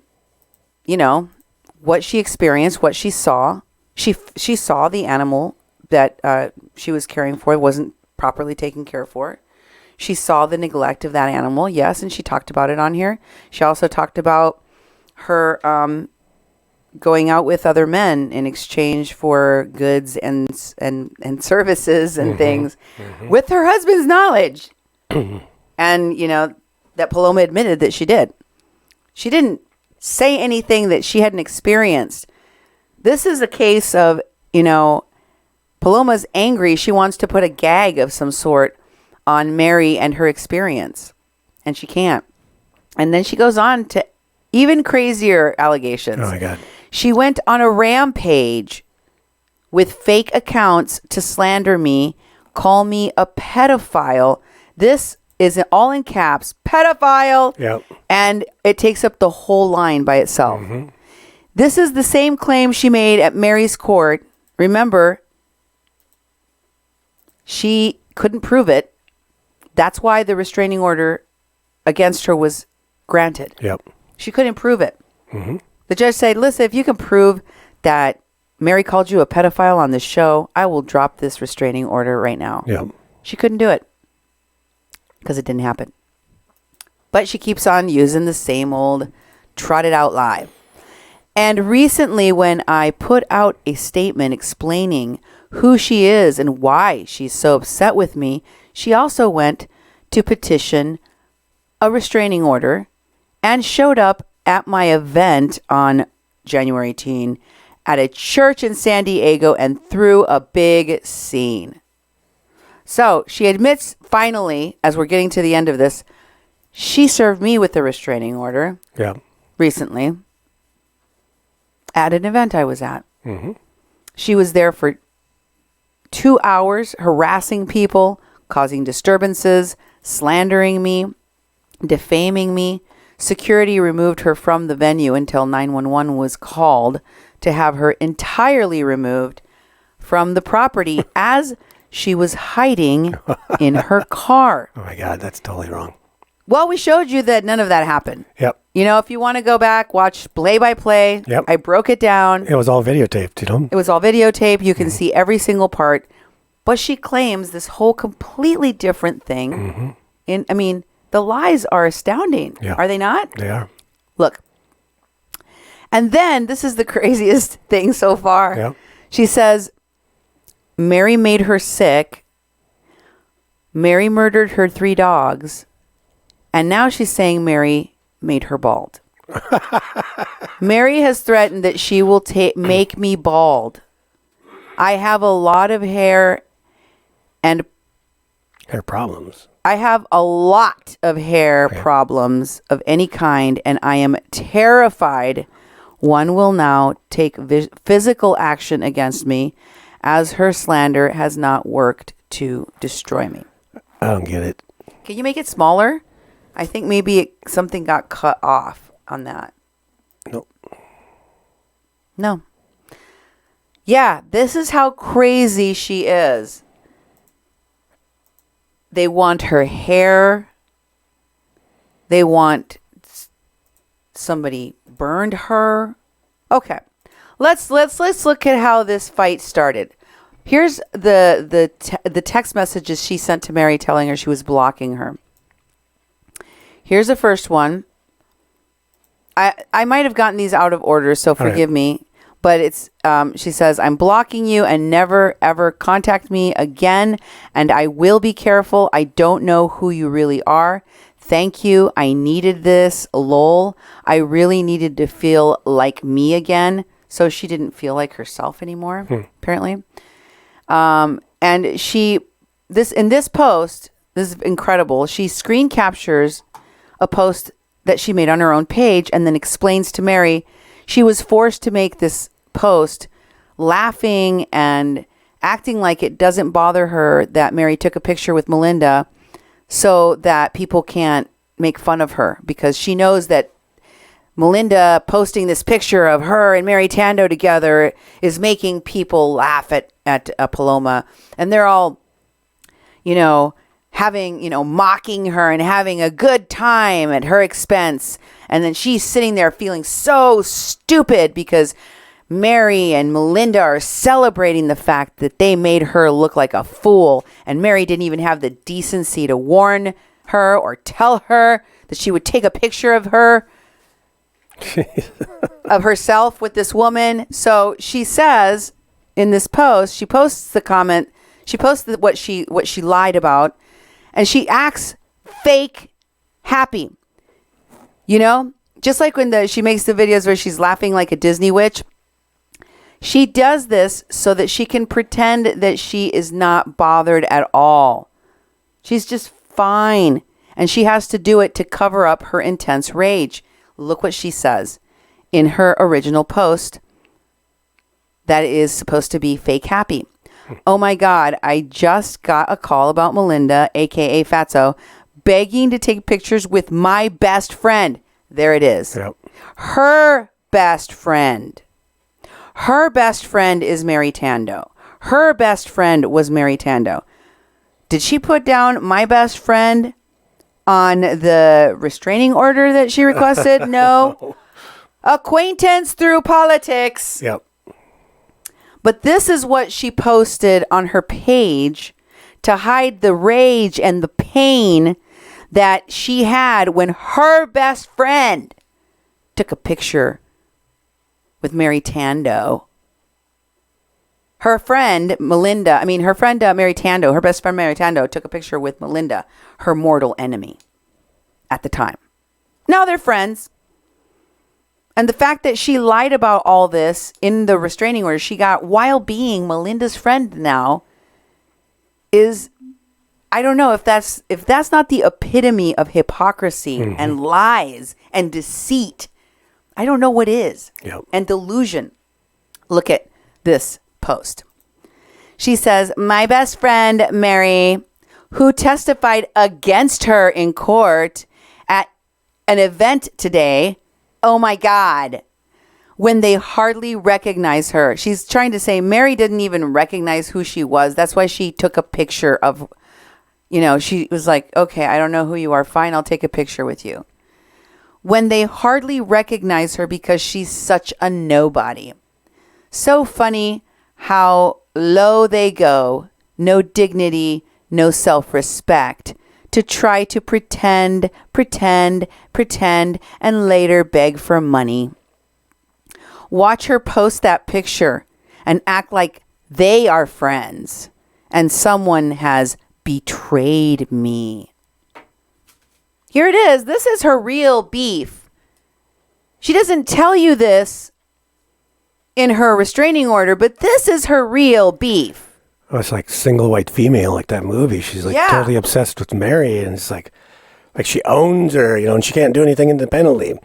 Speaker 1: she experienced, what she saw. She saw the animal that she was caring for wasn't properly taken care for. She saw the neglect of that animal, yes, and she talked about it on here. She also talked about her going out with other men in exchange for goods and services and things with her husband's knowledge. And, that Paloma admitted that she did. She didn't say anything that she hadn't experienced. This is a case of, Paloma's angry. She wants to put a gag of some sort on Mary and her experience, and she can't. And then she goes on to even crazier allegations.
Speaker 2: Oh, my God.
Speaker 1: She went on a rampage with fake accounts to slander me, call me a pedophile. This is all in caps, pedophile.
Speaker 2: Yep.
Speaker 1: And it takes up the whole line by itself. This is the same claim she made at Mary's court. Remember, she couldn't prove it. That's why the restraining order against her was granted.
Speaker 2: Yep.
Speaker 1: She couldn't prove it. The judge said, listen, if you can prove that Mary called you a pedophile on this show, I will drop this restraining order right now.
Speaker 2: Yep.
Speaker 1: She couldn't do it because it didn't happen. But she keeps on using the same old trotted out lie. And recently, when I put out a statement explaining who she is and why she's so upset with me, she also went to petition a restraining order and showed up at my event on January 18 at a church in San Diego and threw a big scene. So she admits finally, as we're getting to the end of this, she served me with a restraining order recently at an event I was at. She was there for 2 hours harassing people, causing disturbances, slandering me, defaming me. Security removed her from the venue until 911 was called to have her entirely removed from the property as she was hiding in her car.
Speaker 2: Oh, my God. That's totally wrong.
Speaker 1: Well, we showed you that none of that happened.
Speaker 2: Yep.
Speaker 1: If you want to go back, watch play by play.
Speaker 2: Yep.
Speaker 1: I broke it down.
Speaker 2: It was all videotaped,
Speaker 1: It was all videotaped. You can see every single part. But she claims this whole completely different thing. The lies are astounding.
Speaker 2: Yeah.
Speaker 1: Are they not?
Speaker 2: They are.
Speaker 1: Look. And then, this is the craziest thing so far.
Speaker 2: Yeah.
Speaker 1: She says, Mary made her sick. Mary murdered her 3 dogs. And now she's saying Mary made her bald. Mary has threatened that she will make me bald. I have a lot of hair and
Speaker 2: Hair problems.
Speaker 1: I have a lot of hair problems of any kind, and I am terrified one will now take physical action against me as her slander has not worked to destroy me.
Speaker 2: I don't get it.
Speaker 1: Can you make it smaller? I think maybe something got cut off on that.
Speaker 2: Nope.
Speaker 1: No. Yeah, this is how crazy she is. They want her hair. They want somebody burned her. Okay. Let's look at how this fight started. Here's the text messages she sent to Mary telling her she was blocking her. Here's the first one. I might have gotten these out of order, so forgive me. But it's she says, I'm blocking you and never, ever contact me again. And I will be careful. I don't know who you really are. Thank you. I needed this. Lol. I really needed to feel like me again. So she didn't feel like herself anymore, apparently. And in this post, this is incredible. She screen captures a post that she made on her own page and then explains to Mary she was forced to make this post laughing and acting like it doesn't bother her that Mary took a picture with Melinda so that people can't make fun of her, because she knows that Melinda posting this picture of her and Mary Tando together is making people laugh at Paloma. And they're all, having, mocking her and having a good time at her expense. And then she's sitting there feeling so stupid because Mary and Melinda are celebrating the fact that they made her look like a fool. And Mary didn't even have the decency to warn her or tell her that she would take a picture of her. Of herself with this woman. So she says in this post, she posts the comment, she posts what she lied about, and she acts fake happy. Just like when she makes the videos where she's laughing like a Disney witch. She does this so that she can pretend that she is not bothered at all. She's just fine, and she has to do it to cover up her intense rage. Look what she says in her original post that is supposed to be fake happy. Oh my God, I just got a call about Melinda, aka Fatso, begging to take pictures with my best friend. There it is.
Speaker 2: Yep.
Speaker 1: Her best friend. Her best friend is Mary Tando. Her best friend was Mary Tando. Did she put down my best friend on the restraining order that she requested? No. Acquaintance through politics.
Speaker 2: Yep.
Speaker 1: But this is what she posted on her page to hide the rage and the pain that she had when her best friend took a picture with Mary Tando. Her friend, Mary Tando, her best friend Mary Tando took a picture with Melinda, her mortal enemy at the time. Now they're friends. And the fact that she lied about all this in the restraining order she got while being Melinda's friend now is, I don't know if that's not the epitome of hypocrisy and lies and deceit. I don't know what is.
Speaker 2: Yep.
Speaker 1: And delusion. Look at this post. She says, my best friend, Mary, who testified against her in court at an event today. Oh my God. When they hardly recognize her. She's trying to say Mary didn't even recognize who she was. That's why she took a picture of, she was like, okay, I don't know who you are. Fine, I'll take a picture with you. When they hardly recognize her because she's such a nobody. So funny how low they go, no dignity, no self-respect, to try to pretend, and later beg for money. Watch her post that picture and act like they are friends and someone has betrayed me. Here it is. This is her real beef. She doesn't tell you this in her restraining order, but this is her real beef.
Speaker 2: Oh, it's like Single White Female, like that movie. She's like totally obsessed with Mary, and it's like she owns her, and she can't do anything independently.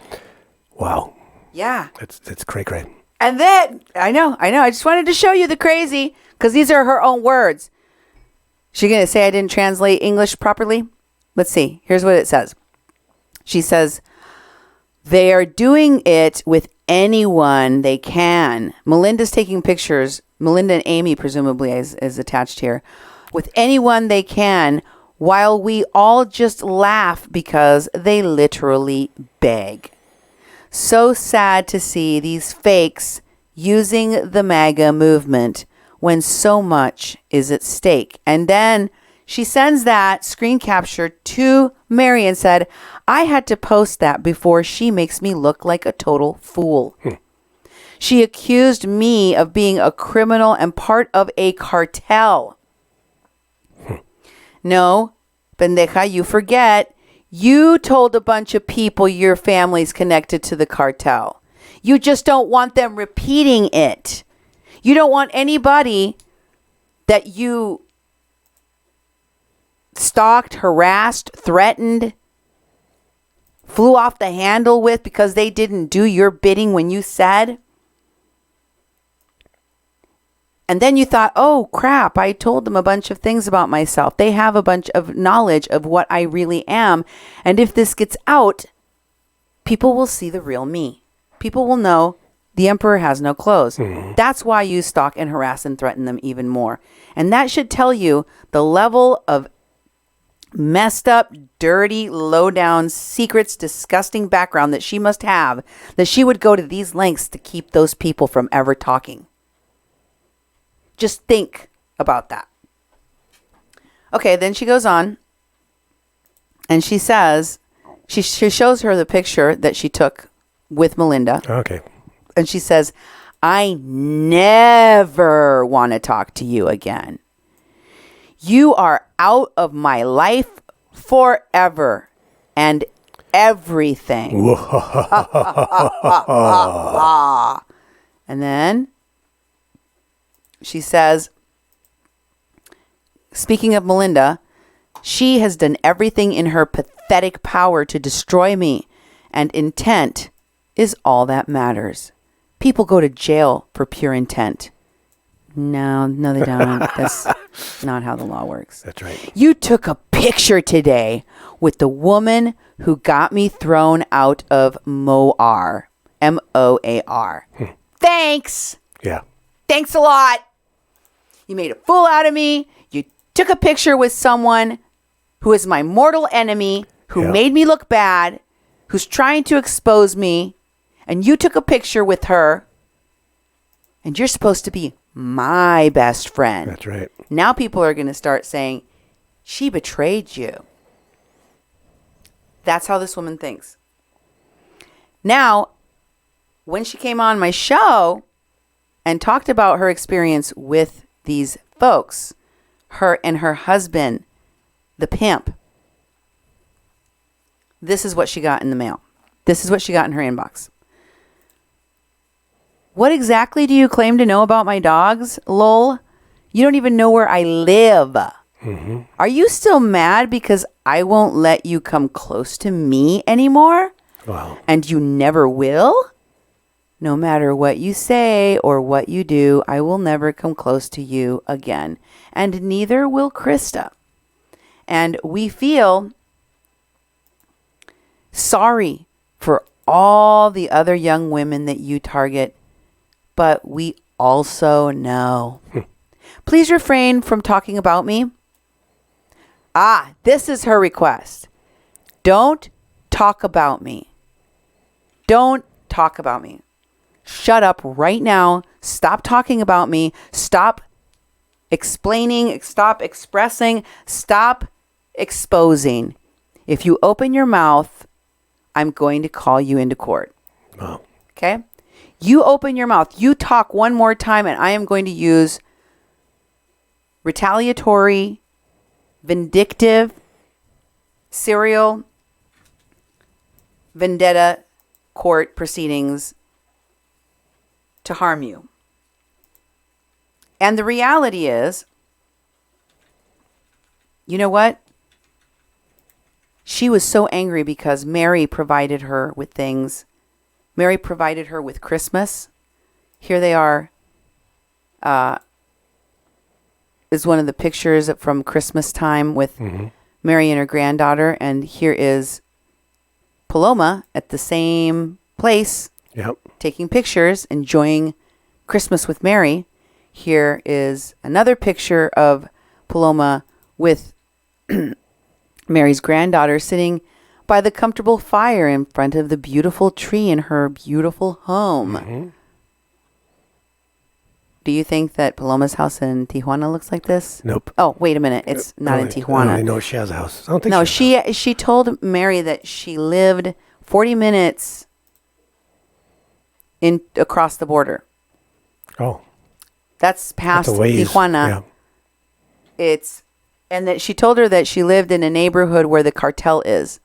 Speaker 2: Wow.
Speaker 1: Yeah.
Speaker 2: It's cray-cray.
Speaker 1: And then, I know. I just wanted to show you the crazy, because these are her own words. She going to say I didn't translate English properly? Let's see. Here's what it says. She says, they are doing it with anyone they can. Melinda's taking pictures. Melinda and Amy, presumably, is attached here. With anyone they can, while we all just laugh because they literally beg. So sad to see these fakes using the MAGA movement when so much is at stake. And then she sends that screen capture to Mary and said, I had to post that before she makes me look like a total fool. She accused me of being a criminal and part of a cartel. No, pendeja, you forget. You told a bunch of people your family's connected to the cartel. You just don't want them repeating it. You don't want anybody that you stalked, harassed, threatened, flew off the handle with because they didn't do your bidding when you said. And then you thought, oh crap, I told them a bunch of things about myself. They have a bunch of knowledge of what I really am. And if this gets out, people will see the real me. People will know the emperor has no clothes. That's why you stalk and harass and threaten them even more. And that should tell you the level of messed up, dirty, low down, secrets, disgusting background that she must have, that she would go to these lengths to keep those people from ever talking. Just think about that. Okay, then she goes on and she says, she shows her the picture that she took with Melinda.
Speaker 2: Okay.
Speaker 1: And she says, I never want to talk to you again. You are out of my life forever and everything. And then she says, speaking of Melinda, she has done everything in her pathetic power to destroy me, and intent is all that matters. People go to jail for pure intent. No, they don't. That's not how the law works.
Speaker 2: That's right.
Speaker 1: You took a picture today with the woman who got me thrown out of Moar. Moar. Thanks.
Speaker 2: Yeah.
Speaker 1: Thanks a lot. You made a fool out of me. You took a picture with someone who is my mortal enemy, who made me look bad, who's trying to expose me, and you took a picture with her, and you're supposed to be my best friend.
Speaker 2: That's right.
Speaker 1: Now people are going to start saying, she betrayed you. That's how this woman thinks. Now, when she came on my show and talked about her experience with these folks, her and her husband, the pimp, this is what she got in the mail. This is what she got in her inbox. What exactly do you claim to know about my dogs, lol? You don't even know where I live. Are you still mad because I won't let you come close to me anymore?
Speaker 2: Wow.
Speaker 1: And you never will? No matter what you say or what you do, I will never come close to you again. And neither will Krista. And we feel sorry for all the other young women that you target, but we also know. Please refrain from talking about me. This is her request. Don't talk about me. Don't talk about me. Shut up right now. Stop talking about me. Stop explaining. Stop expressing. Stop exposing. If you open your mouth, I'm going to call you into court.
Speaker 2: Wow.
Speaker 1: Okay? You open your mouth. You talk one more time, and I am going to use retaliatory, vindictive, serial, vendetta court proceedings to harm you. And the reality is, you know what? She was so angry because Mary provided her with things. Mary provided her with Christmas. Here they are. Is one of the pictures from Christmas time with Mary and her granddaughter. And here is Paloma at the same place, taking pictures, enjoying Christmas with Mary. Here is another picture of Paloma with Mary's granddaughter sitting by the comfortable fire in front of the beautiful tree in her beautiful home. Do you think that Paloma's house in Tijuana looks like this?
Speaker 2: Nope.
Speaker 1: Oh, wait a minute. It's not in Tijuana.
Speaker 2: I know she has a house. I don't think
Speaker 1: no,
Speaker 2: she
Speaker 1: she told Mary that she lived 40 minutes across the border.
Speaker 2: Oh.
Speaker 1: That's past
Speaker 2: That's a ways.
Speaker 1: Tijuana.
Speaker 2: Yeah.
Speaker 1: And that she told her that she lived in a neighborhood where the cartel is.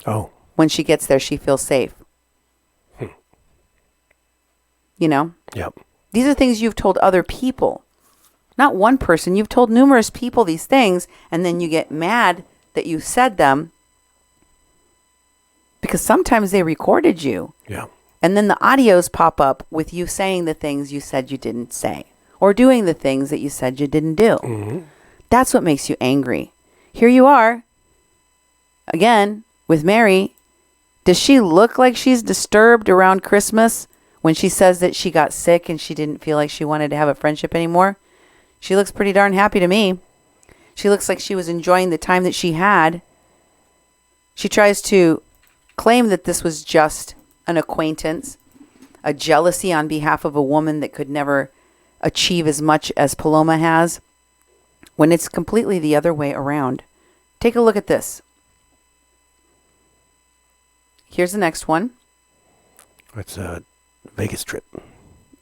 Speaker 2: Oh.
Speaker 1: When she gets there, she feels safe. You know?
Speaker 2: Yep.
Speaker 1: These are things you've told other people. Not one person. You've told numerous people these things, and then you get mad that you said them because sometimes they recorded you.
Speaker 2: Yeah.
Speaker 1: And then the audios pop up with you saying the things you said you didn't say or doing the things that you said you didn't do. That's what makes you angry. Here you are, again, with Mary, Does she look like she's disturbed around Christmas when she says that she got sick and she didn't feel like she wanted to have a friendship anymore? She looks pretty darn happy to me. She looks like she was enjoying the time that she had. She tries to claim that this was just an acquaintance, a jealousy on behalf of a woman that could never achieve as much as Paloma has, when it's completely the other way around. Take a look at this. Here's the next one.
Speaker 2: It's a Vegas trip.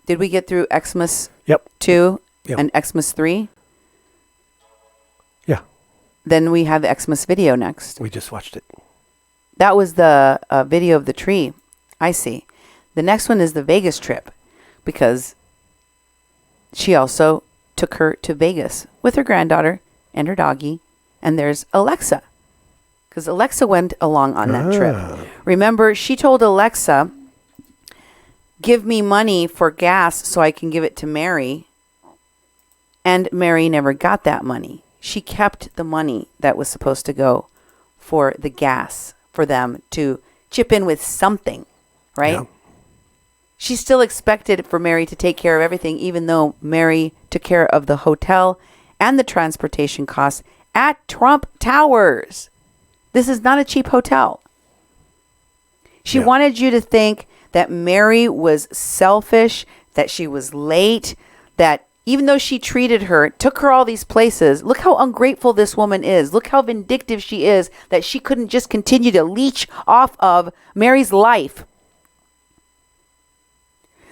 Speaker 1: Did we get through Xmas
Speaker 2: Yep.
Speaker 1: 2
Speaker 2: Yep.
Speaker 1: and Xmas 3?
Speaker 2: Yeah.
Speaker 1: Then we have the Xmas video next.
Speaker 2: We just watched it.
Speaker 1: That was the video of the tree. I see. The next one is the Vegas trip, because she also took her to Vegas with her granddaughter and her doggy. And there's Alexa, because Alexa went along on that trip. Remember, she told Alexa, give me money for gas so I can give it to Mary. And Mary never got that money. She kept the money that was supposed to go for the gas for them to chip in with something, right?
Speaker 2: Yeah.
Speaker 1: She still expected for Mary to take care of everything, even though Mary took care of the hotel and the transportation costs at Trump Towers. This is not a cheap hotel. She wanted you to think that Mary was selfish, that she was late, that even though she treated her, took her all these places, look how ungrateful this woman is. Look how vindictive she is, that she couldn't just continue to leech off of Mary's life.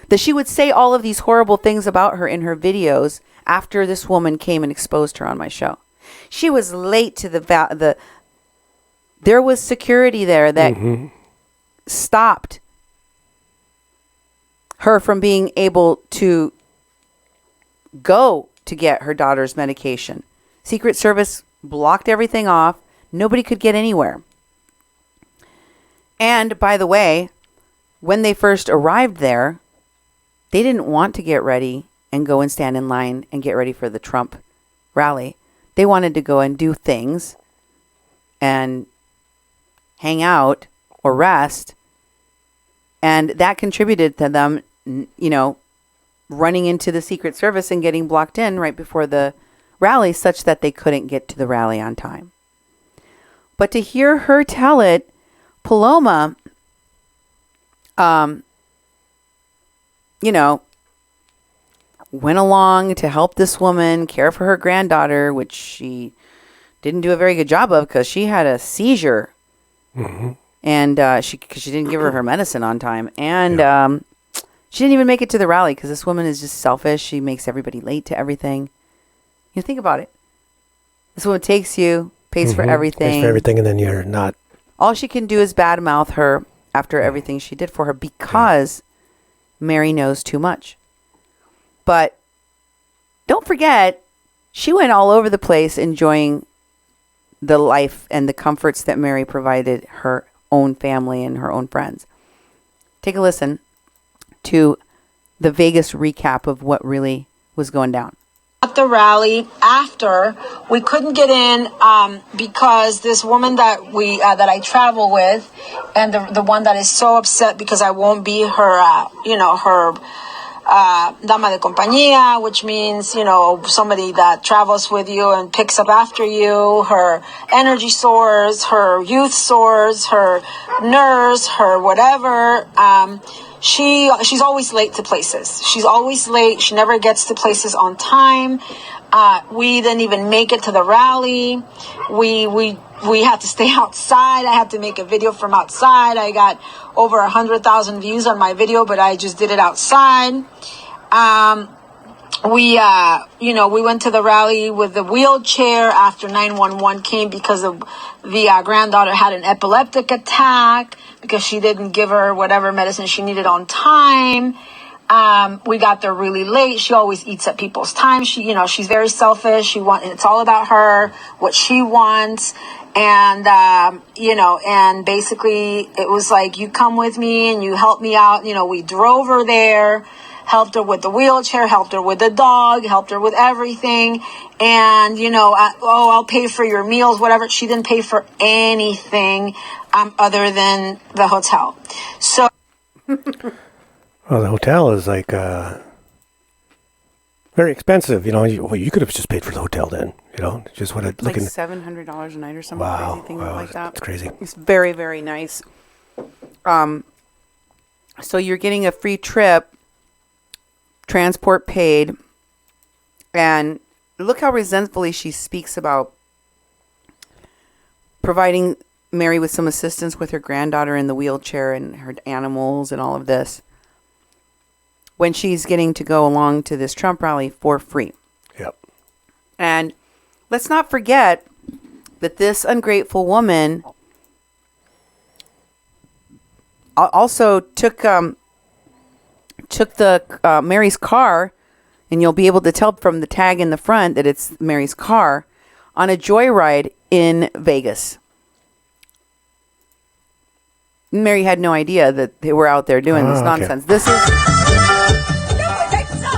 Speaker 1: That she would say all of these horrible things about her in her videos after this woman came and exposed her on my show. She was late to there was security there that stopped her from being able to go to get her daughter's medication. Secret Service blocked everything off. Nobody could get anywhere. And by the way, when they first arrived there, they didn't want to get ready and go and stand in line and get ready for the Trump rally. They wanted to go and do things and hang out or rest. And that contributed to them, running into the Secret Service and getting blocked in right before the rally, such that they couldn't get to the rally on time. But to hear her tell it, Paloma, went along to help this woman care for her granddaughter, which she didn't do a very good job of because she had a seizure. And because she didn't give her medicine on time. And she didn't even make it to the rally because this woman is just selfish. She makes everybody late to everything. Think about it. This woman takes you, pays for everything.
Speaker 2: Pays for everything, and then you're not.
Speaker 1: All she can do is badmouth her after everything she did for her because Mary knows too much. But don't forget, she went all over the place enjoying the life and the comforts that Mary provided her own family and her own friends. Take a listen to the Vegas recap of what really was going down.
Speaker 3: At the rally, after we couldn't get in because this woman that I travel with, and the one that is so upset because I won't be her, her dama de compañía, which means, somebody that travels with you and picks up after you, her energy source, her youth source, her nurse, her whatever. She's always late to places. She's always late. She never gets to places on time. We didn't even make it to the rally. We had to stay outside. I had to make a video from outside. I got over 100,000 views on my video, but I just did it outside. We went to the rally with the wheelchair after 911 came because the granddaughter had an epileptic attack because she didn't give her whatever medicine she needed on time. We got there really late. She always eats at people's time. She's very selfish. It's all about her, what she wants. And, and basically it was like, you come with me and you help me out. We drove her there. helped her with the wheelchair, helped her with the dog, helped her with everything. And, I'll pay for your meals, whatever. She didn't pay for anything other than the hotel. So.
Speaker 2: Well, the hotel is like very expensive. You could have just paid for the hotel then. Just what it
Speaker 1: like $700 a night or something.
Speaker 2: Wow,
Speaker 1: crazy thing like that.
Speaker 2: It's crazy.
Speaker 1: It's very, very nice. So you're getting a free trip, transport paid, and look how resentfully she speaks about providing Mary with some assistance with her granddaughter in the wheelchair and her animals and all of this, when she's getting to go along to this Trump rally for free.
Speaker 2: Yep.
Speaker 1: And let's not forget that this ungrateful woman also took the Mary's car, and you'll be able to tell from the tag in the front that it's Mary's car, on a joyride in Vegas. Mary had no idea that they were out there doing this nonsense.
Speaker 2: Okay.
Speaker 1: This is...
Speaker 3: Stop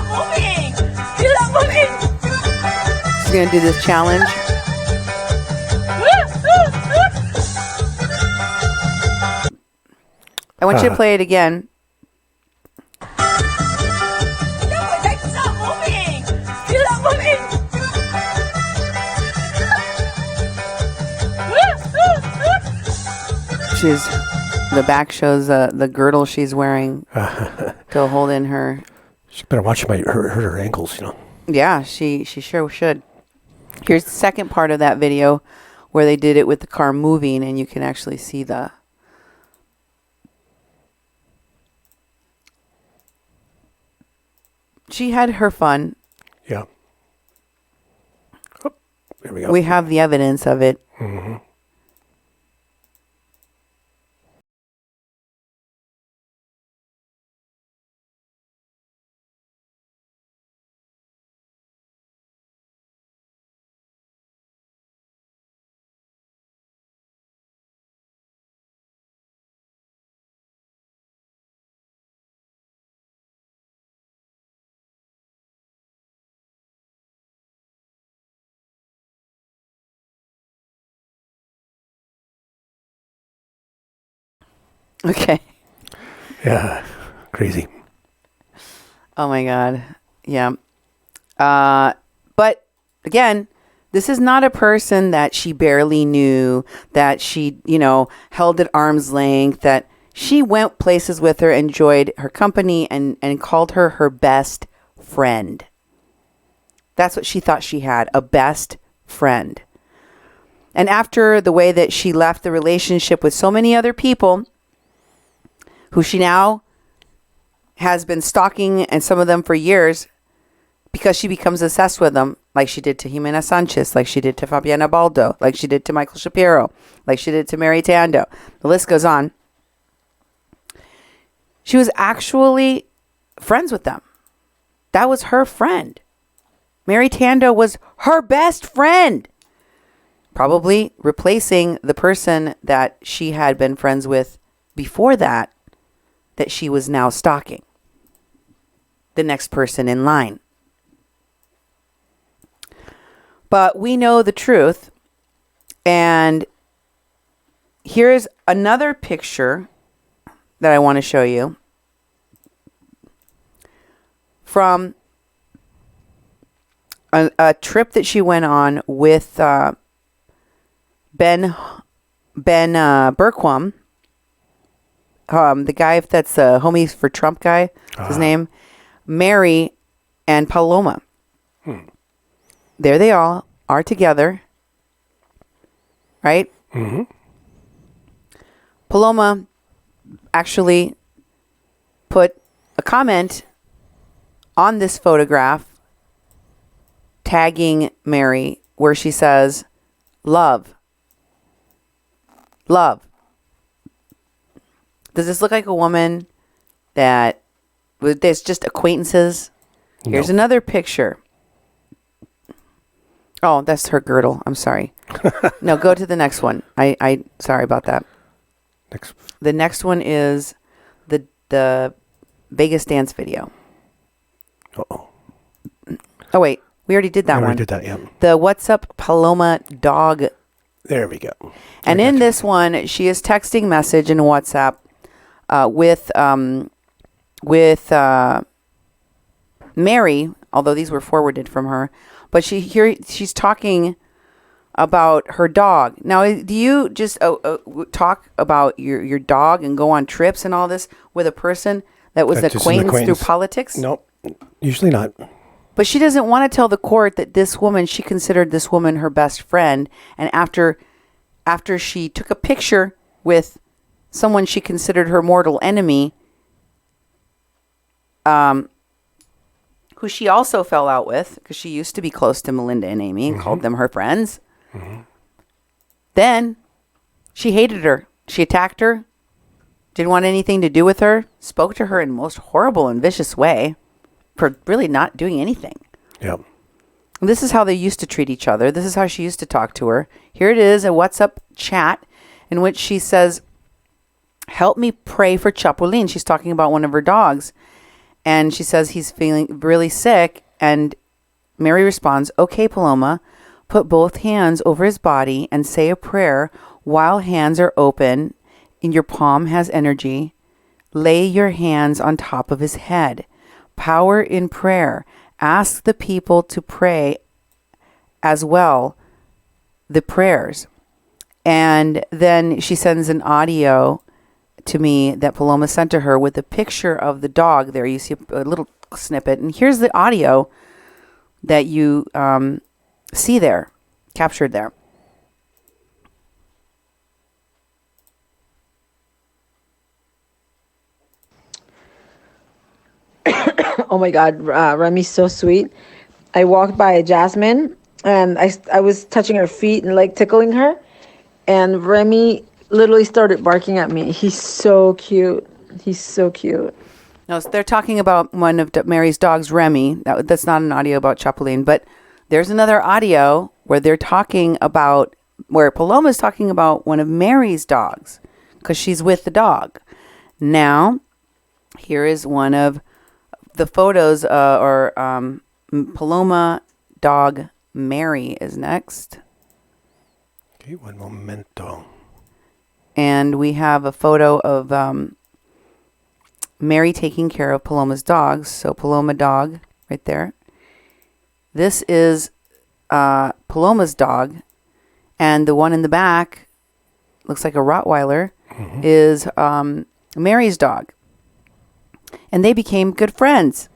Speaker 3: moving! Stop moving!
Speaker 1: She's going to do this challenge. I want you to play it again.
Speaker 3: Stop moving! Stop moving!
Speaker 1: The back shows the girdle she's wearing to hold in her.
Speaker 2: She better watch her ankles,
Speaker 1: Yeah, she sure should. Here's the second part of that video where they did it with the car moving, and you can actually see the... She had her fun.
Speaker 2: Yeah. Oh, there we go.
Speaker 1: We have the evidence of it.
Speaker 2: Mm-hmm.
Speaker 1: Okay.
Speaker 2: Yeah. Crazy.
Speaker 1: Oh my God. Yeah. But again, this is not a person that she barely knew, that she, held at arm's length, that she went places with her, enjoyed her company, and called her best friend. That's what she thought she had, a best friend. And after the way that she left the relationship with so many other people, who she now has been stalking, and some of them for years, because she becomes obsessed with them, like she did to Jimena Sanchez, like she did to Fabiana Baldo, like she did to Michael Shapiro, like she did to Mary Tando. The list goes on. She was actually friends with them. That was her friend. Mary Tando was her best friend. Probably replacing the person that she had been friends with before that she was now stalking. The next person in line. But we know the truth. And here's another picture that I want to show you from a trip that she went on with Ben Berquam, the guy that's the homies for Trump guy, his name, Mary and Paloma. There they all are together, right?
Speaker 2: Mm-hmm.
Speaker 1: Paloma actually put a comment on this photograph tagging Mary where she says, love. Love. Does this look like a woman that there's just acquaintances? No. Here's another picture. Oh, that's her girdle. I'm sorry. No, go to the next one. I sorry about that.
Speaker 2: Next.
Speaker 1: The next one is the Vegas dance video. Oh, wait. We already did that
Speaker 2: We
Speaker 1: one.
Speaker 2: already did that, yeah.
Speaker 1: The What's Up Paloma dog.
Speaker 2: There we go.
Speaker 1: And in this one, she is texting message in WhatsApp with Mary, although these were forwarded from her. But she's talking about her dog. Now, do you just talk about your dog and go on trips and all this with a person that was an acquaintance through politics?
Speaker 2: Nope, usually not.
Speaker 1: But she doesn't want to tell the court that she considered this woman her best friend. And after she took a picture with someone she considered her mortal enemy, who she also fell out with, because she used to be close to Melinda and Amy and called them her friends. Mm-hmm. Then she hated her. She attacked her, didn't want anything to do with her, spoke to her in the most horrible and vicious way for really not doing anything.
Speaker 2: Yep.
Speaker 1: And this is how they used to treat each other. This is how she used to talk to her. Here it is, a WhatsApp chat in which she says, "Help me pray for Chapulín." She's talking about one of her dogs. And she says he's feeling really sick. And Mary responds, "Okay, Paloma, put both hands over his body and say a prayer while hands are open and your palm has energy. Lay your hands on top of his head. Power in prayer. Ask the people to pray as well, the prayers." And then she sends an audio to me that Paloma sent to her with a picture of the dog there. You see a little snippet. And here's the audio that you see there, captured there.
Speaker 3: Oh my God, Remy's so sweet. I walked by Jasmine and I was touching her feet and like tickling her. And Remy literally started barking at me. He's so cute. He's so cute.
Speaker 1: No, so they're talking about one of Mary's dogs, Remy. That's not an audio about Chapulín, but there's another audio where they're talking about, where Paloma's talking about one of Mary's dogs because she's with the dog. Now, here is one of the photos, Paloma dog Mary is next.
Speaker 2: Okay, one momento.
Speaker 1: And we have a photo of Mary taking care of Paloma's dogs. So Paloma dog right there. This is Paloma's dog. And the one in the back, looks like a Rottweiler, is Mary's dog. And they became good friends.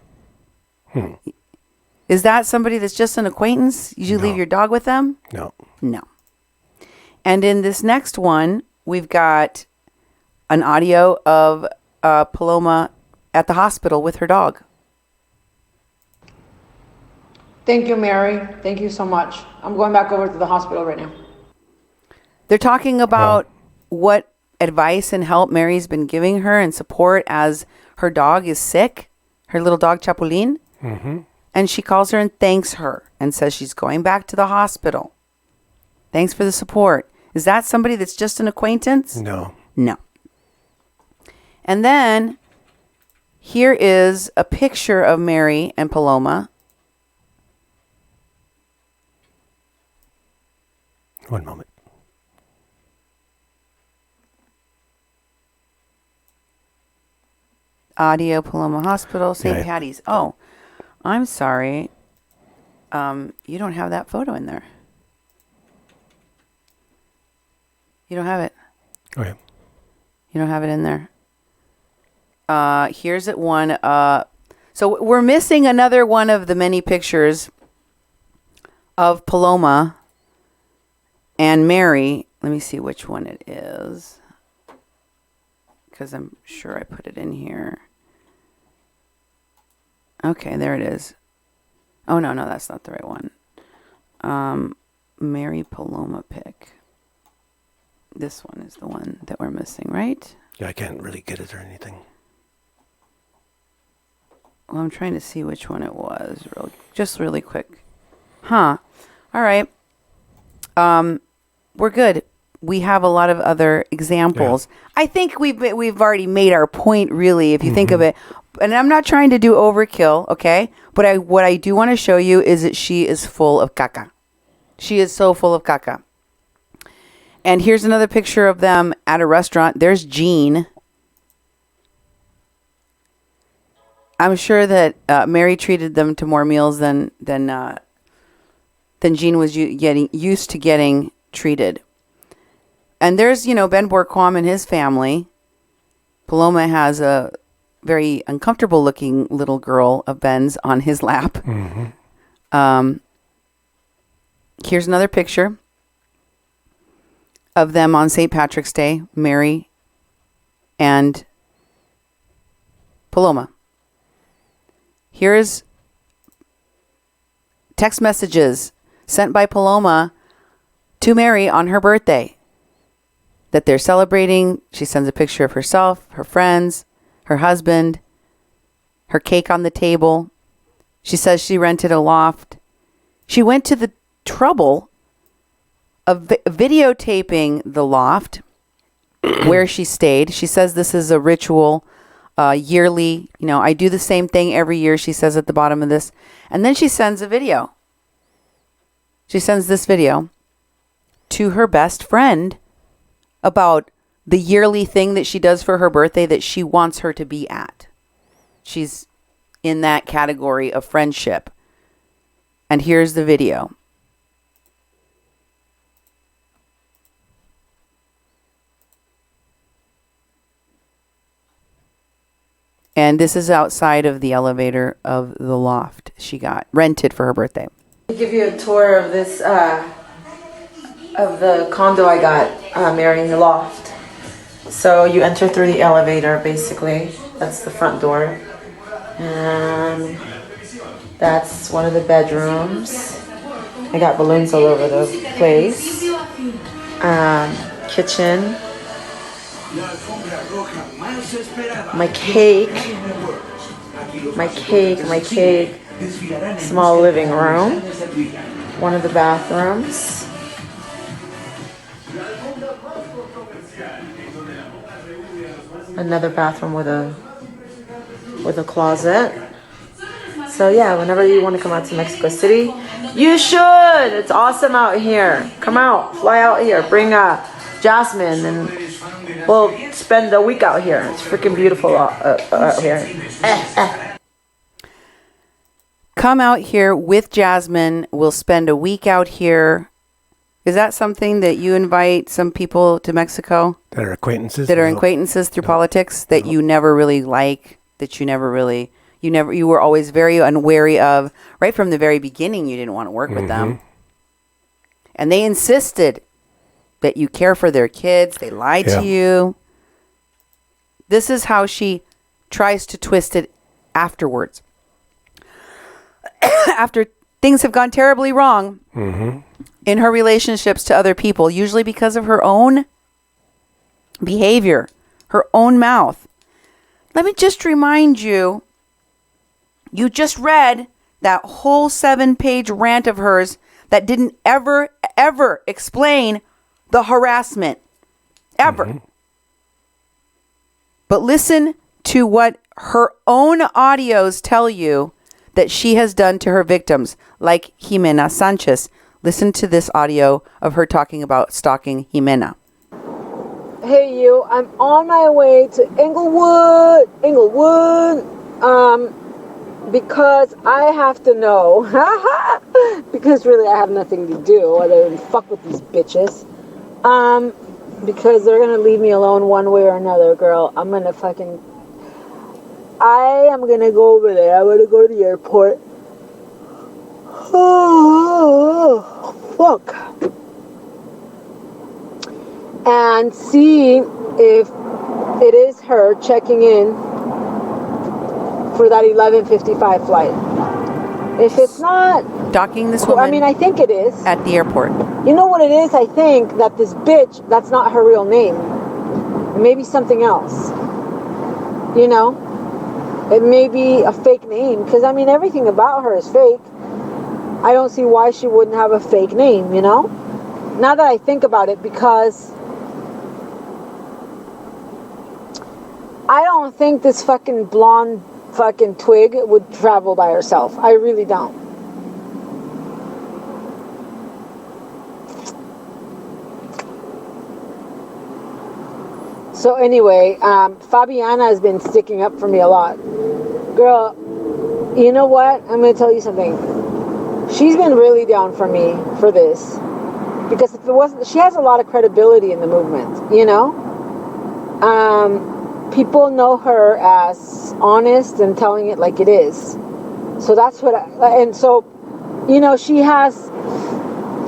Speaker 1: Is that somebody that's just an acquaintance? You leave your dog with them?
Speaker 2: No.
Speaker 1: No. And in this next one, we've got an audio of Paloma at the hospital with her dog.
Speaker 3: Thank you, Mary. Thank you so much. I'm going back over to the hospital right now.
Speaker 1: They're talking about what advice and help Mary's been giving her and support as her dog is sick, her little dog Chapulín. Mm-hmm. And she calls her and thanks her and says she's going back to the hospital. Thanks for the support. Is that somebody that's just an acquaintance?
Speaker 2: No.
Speaker 1: No. And then here is a picture of Mary and Paloma.
Speaker 2: One moment.
Speaker 1: Audio, Paloma Hospital, St. Patty's. Oh, I'm sorry. You don't have that photo in there. You don't have it.
Speaker 2: Okay.
Speaker 1: You don't have it in there. Here's it one. So we're missing another one of the many pictures of Paloma and Mary. Let me see which one it is, because I'm sure I put it in here. Okay, there it is. Oh, no, that's not the right one. Mary Paloma pic. This one is the one that we're missing, right?
Speaker 2: Yeah, I can't really get it or anything.
Speaker 1: Well, I'm trying to see which one it was. Just really quick. All right. We're good. we have a lot of other examples. I think we've already made our point, really, if you think of it. And I'm not trying to do overkill, okay? But what I do want to show you is that she is full of caca. She is so full of caca. And here's another picture of them at a restaurant. There's Jean. I'm sure that Mary treated them to more meals than Jean was used to getting treated. And there's, Ben Borquam and his family. Paloma has a very uncomfortable looking little girl of Ben's on his lap. Here's another picture of them on St. Patrick's Day, Mary and Paloma. Here's text messages sent by Paloma to Mary on her birthday that they're celebrating. She sends a picture of herself, her friends, her husband, her cake on the table. She says she rented a loft. She went to the trouble of videotaping the loft where she stayed. She says this is a ritual, yearly. I do the same thing every year, she says at the bottom of this. And then she sends a video. She sends this video to her best friend about the yearly thing that she does for her birthday that she wants her to be at. She's in that category of friendship. And here's the video. And this is outside of the elevator of the loft she got rented for her birthday. I'll give you a tour of this, of the condo I got, Mary, in the loft. So you enter through the elevator, basically. That's the front door. And that's one of the bedrooms. I got balloons all over the place. Kitchen. My cake. Small living room. One of the bathrooms. Another bathroom with a closet. So yeah, whenever you want to come out to Mexico City, you should. It's awesome out here. Come out, fly out here. Bring Jasmine, and we'll spend a week out here. It's freaking beautiful out here. Come out here with Jasmine. We'll spend a week out here. Is that something that you invite some people to Mexico?
Speaker 2: That are acquaintances?
Speaker 1: That are acquaintances through politics that you never really like, that you were always very unwary of. Right from the very beginning, you didn't want to work with them. And they insisted that you care for their kids. They lied to you. This is how she tries to twist it afterwards. After things have gone terribly wrong in her relationships to other people, usually because of her own behavior, her own mouth. Let me just remind you, you just read that whole 7-page rant of hers that didn't ever explain the harassment. Ever. But listen to what her own audios tell you that she has done to her victims, like Jimena Sanchez. Listen to this audio of her talking about stalking Jimena.
Speaker 3: Hey you, I'm on my way to Inglewood, because I have to know, because really I have nothing to do other than fuck with these bitches, because they're gonna leave me alone one way or another, girl. I am gonna go over there. I'm gonna go to the airport. Oh, fuck. And see if it is her checking in for that 11:55 flight. If it's not...
Speaker 1: Stalking this woman.
Speaker 3: I mean, I think it is.
Speaker 1: At the airport.
Speaker 3: You know what it is? I think that this bitch, that's not her real name. It may be something else. You know? It may be a fake name. Because, I mean, everything about her is fake. I don't see why she wouldn't have a fake name, you know? Now that I think about it, because I don't think this fucking blonde fucking twig would travel by herself. I really don't. So anyway, Fabiana has been sticking up for me a lot. Girl, you know what? I'm going to tell you something. She's been really down for me for this. Because if it wasn't, she has a lot of credibility in the movement, you know? People know her as honest and telling it like it is. So that's what and so, you know, she has,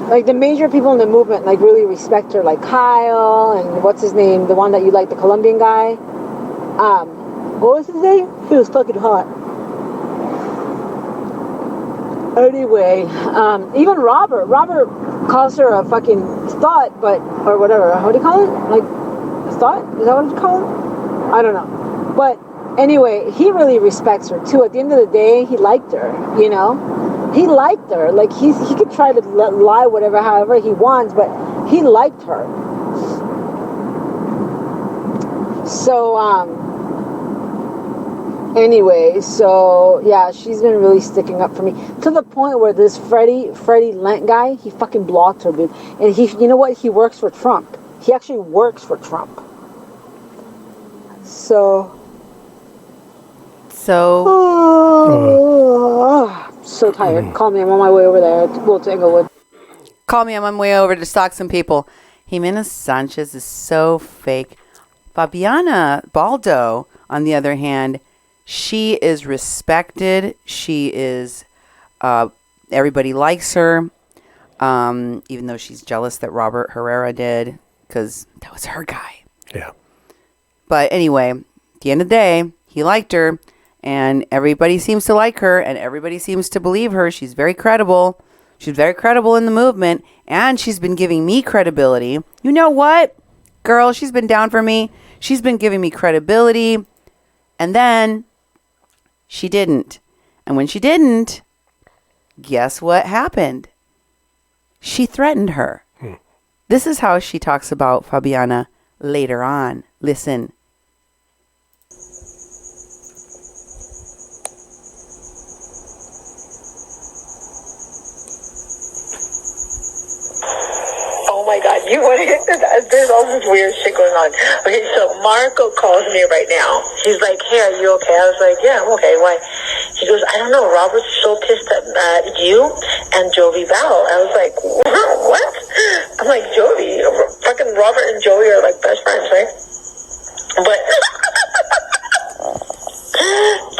Speaker 3: like, the major people in the movement, like, really respect her, like Kyle and what's his name, the one that you like, the Colombian guy. What was his name? He was fucking hot. Anyway, even Robert calls her a fucking thought, or whatever. What do you call it? Like, a thought? Is that what you call it? I don't know. But anyway, he really respects her too. At the end of the day, he liked her, you know? He liked her. Like, he could try to lie however he wants, but he liked her. So, anyway, so yeah, she's been really sticking up for me to the point where this Freddie Lent guy, he fucking blocked her, dude. And you know what? He works for Trump. He actually works for Trump. So tired. Call me. I'm on my way over there. We'll to Inglewood.
Speaker 1: Call me. I'm on my way over to stalk some people. Jimena Sanchez is so fake. Fabiana Baldo, on the other hand, she is respected. She is, everybody likes her, even though she's jealous that Robert Herrera did, because that was her guy.
Speaker 2: Yeah.
Speaker 1: But anyway, at the end of the day, he liked her, and everybody seems to like her, and everybody seems to believe her. She's very credible. She's very credible in the movement, and she's been giving me credibility. You know what, girl? She's been down for me. She's been giving me credibility, and then she didn't. And when she didn't, guess what happened? She threatened her. This is how she talks about Fabiana later on. Listen.
Speaker 4: Oh my God, you want to hit that? There's all this weird shit going on. Okay, so Marco calls me right now. He's like, hey, are you okay? I was like, yeah, I'm okay. Why? He goes, I don't know. Robert's so pissed at you and Jovi Val. I was like, what? I'm like, Jovi, fucking Robert and Joey are like best friends, right? But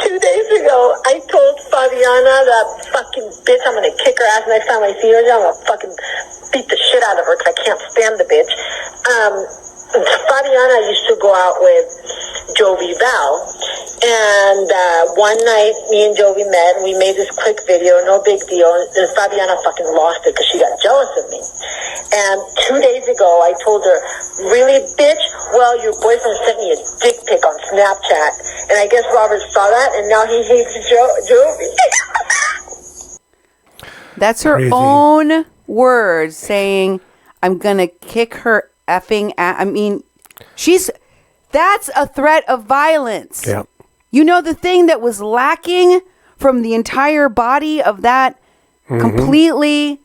Speaker 4: 2 days ago, I told Fabiana, that fucking bitch, I'm gonna kick her ass next time I see her. I'm gonna fucking beat the shit out of her because I can't stand the bitch. Fabiana used to go out with Jovi Val, and one night me and Jovi met, and we made this quick video, no big deal, and Fabiana fucking lost it because she got jealous of me. And 2 days ago, I told her, really, bitch? Well, your boyfriend sent me a dick pic on Snapchat, and I guess Robert saw that, and now he hates Jovi.
Speaker 1: That's her
Speaker 2: Crazy.
Speaker 1: own words saying, I'm going to kick her effing ass. I mean, that's a threat of violence.
Speaker 2: Yeah.
Speaker 1: You know, the thing that was lacking from the entire body of that completely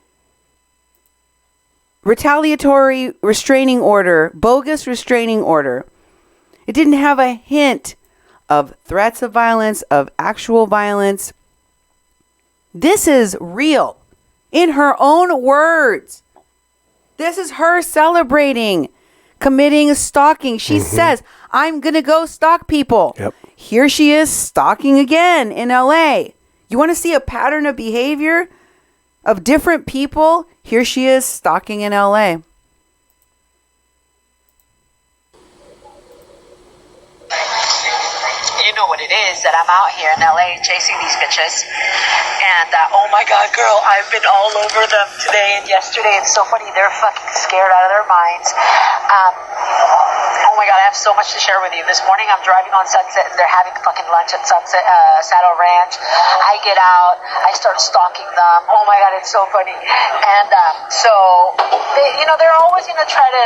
Speaker 1: retaliatory restraining order, bogus restraining order. It didn't have a hint of threats of violence, of actual violence. This is real. In her own words. This is her celebrating, committing stalking. She says, I'm going to go stalk people.
Speaker 2: Yep.
Speaker 1: Here she is stalking again in LA. You want to see a pattern of behavior of different people? Here she is stalking in LA.
Speaker 5: You know what it is, that I'm out here in LA chasing these bitches. And oh
Speaker 3: my God, girl, I've been all over them today and yesterday. It's so funny. They're fucking scared out of their minds. Oh my God, I have so much to share with you. This morning I'm driving on Sunset and they're having fucking lunch at Sunset Saddle Ranch. I get out, I start stalking them. Oh my God, it's so funny. And so, they're always going to try to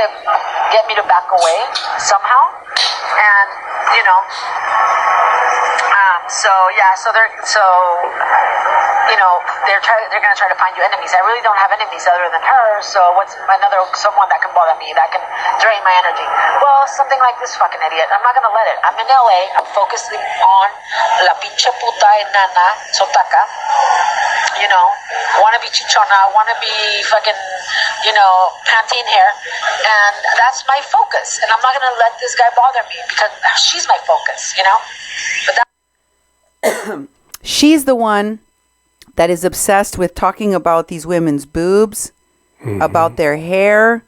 Speaker 3: get me to back away somehow. And, they're going to try to find you enemies. I really don't have enemies other than her, so what's someone that can bother me, that can drain my energy? Well, something like this fucking idiot. I'm not going to let it. I'm in LA. I'm focusing on la pinche puta enana sotaca. Want to be chichona, want to be fucking, Pantene hair. And that's my focus. And I'm not going to let this guy bother me because she's my focus, But that.
Speaker 1: She's the one that is obsessed with talking about these women's boobs, about their hair,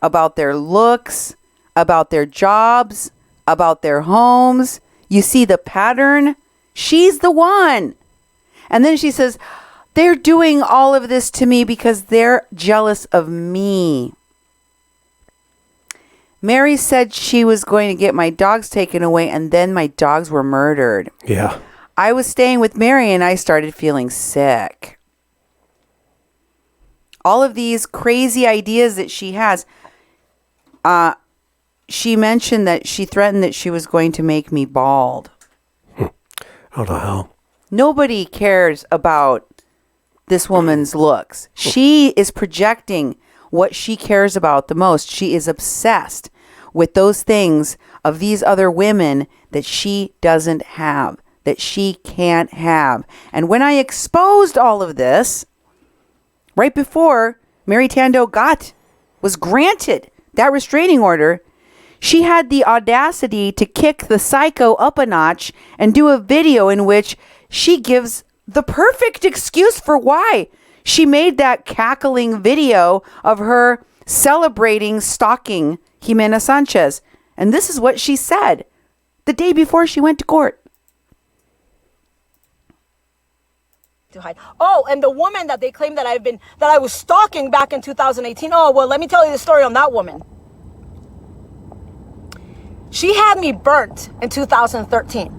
Speaker 1: about their looks, about their jobs, about their homes. You see the pattern? She's the one. And then she says, they're doing all of this to me because they're jealous of me. Mary said she was going to get my dogs taken away, and then my dogs were murdered.
Speaker 2: Yeah.
Speaker 1: I was staying with Mary, and I started feeling sick. All of these crazy ideas that she has. She mentioned that she threatened that she was going to make me bald.
Speaker 2: How the hell?
Speaker 1: Nobody cares about this woman's looks. She is projecting what she cares about the most. She is obsessed with those things of these other women that she doesn't have, that she can't have. And when I exposed all of this, right before Mary Tando was granted that restraining order, she had the audacity to kick the psycho up a notch and do a video in which she gives the perfect excuse for why she made that cackling video of her celebrating stalking Jimena Sanchez. And this is what she said the day before she went to court.
Speaker 5: To hide. Oh, and the woman that they claim that I was stalking back in 2018. Oh, well, let me tell you the story on that woman. She had me burnt in 2013.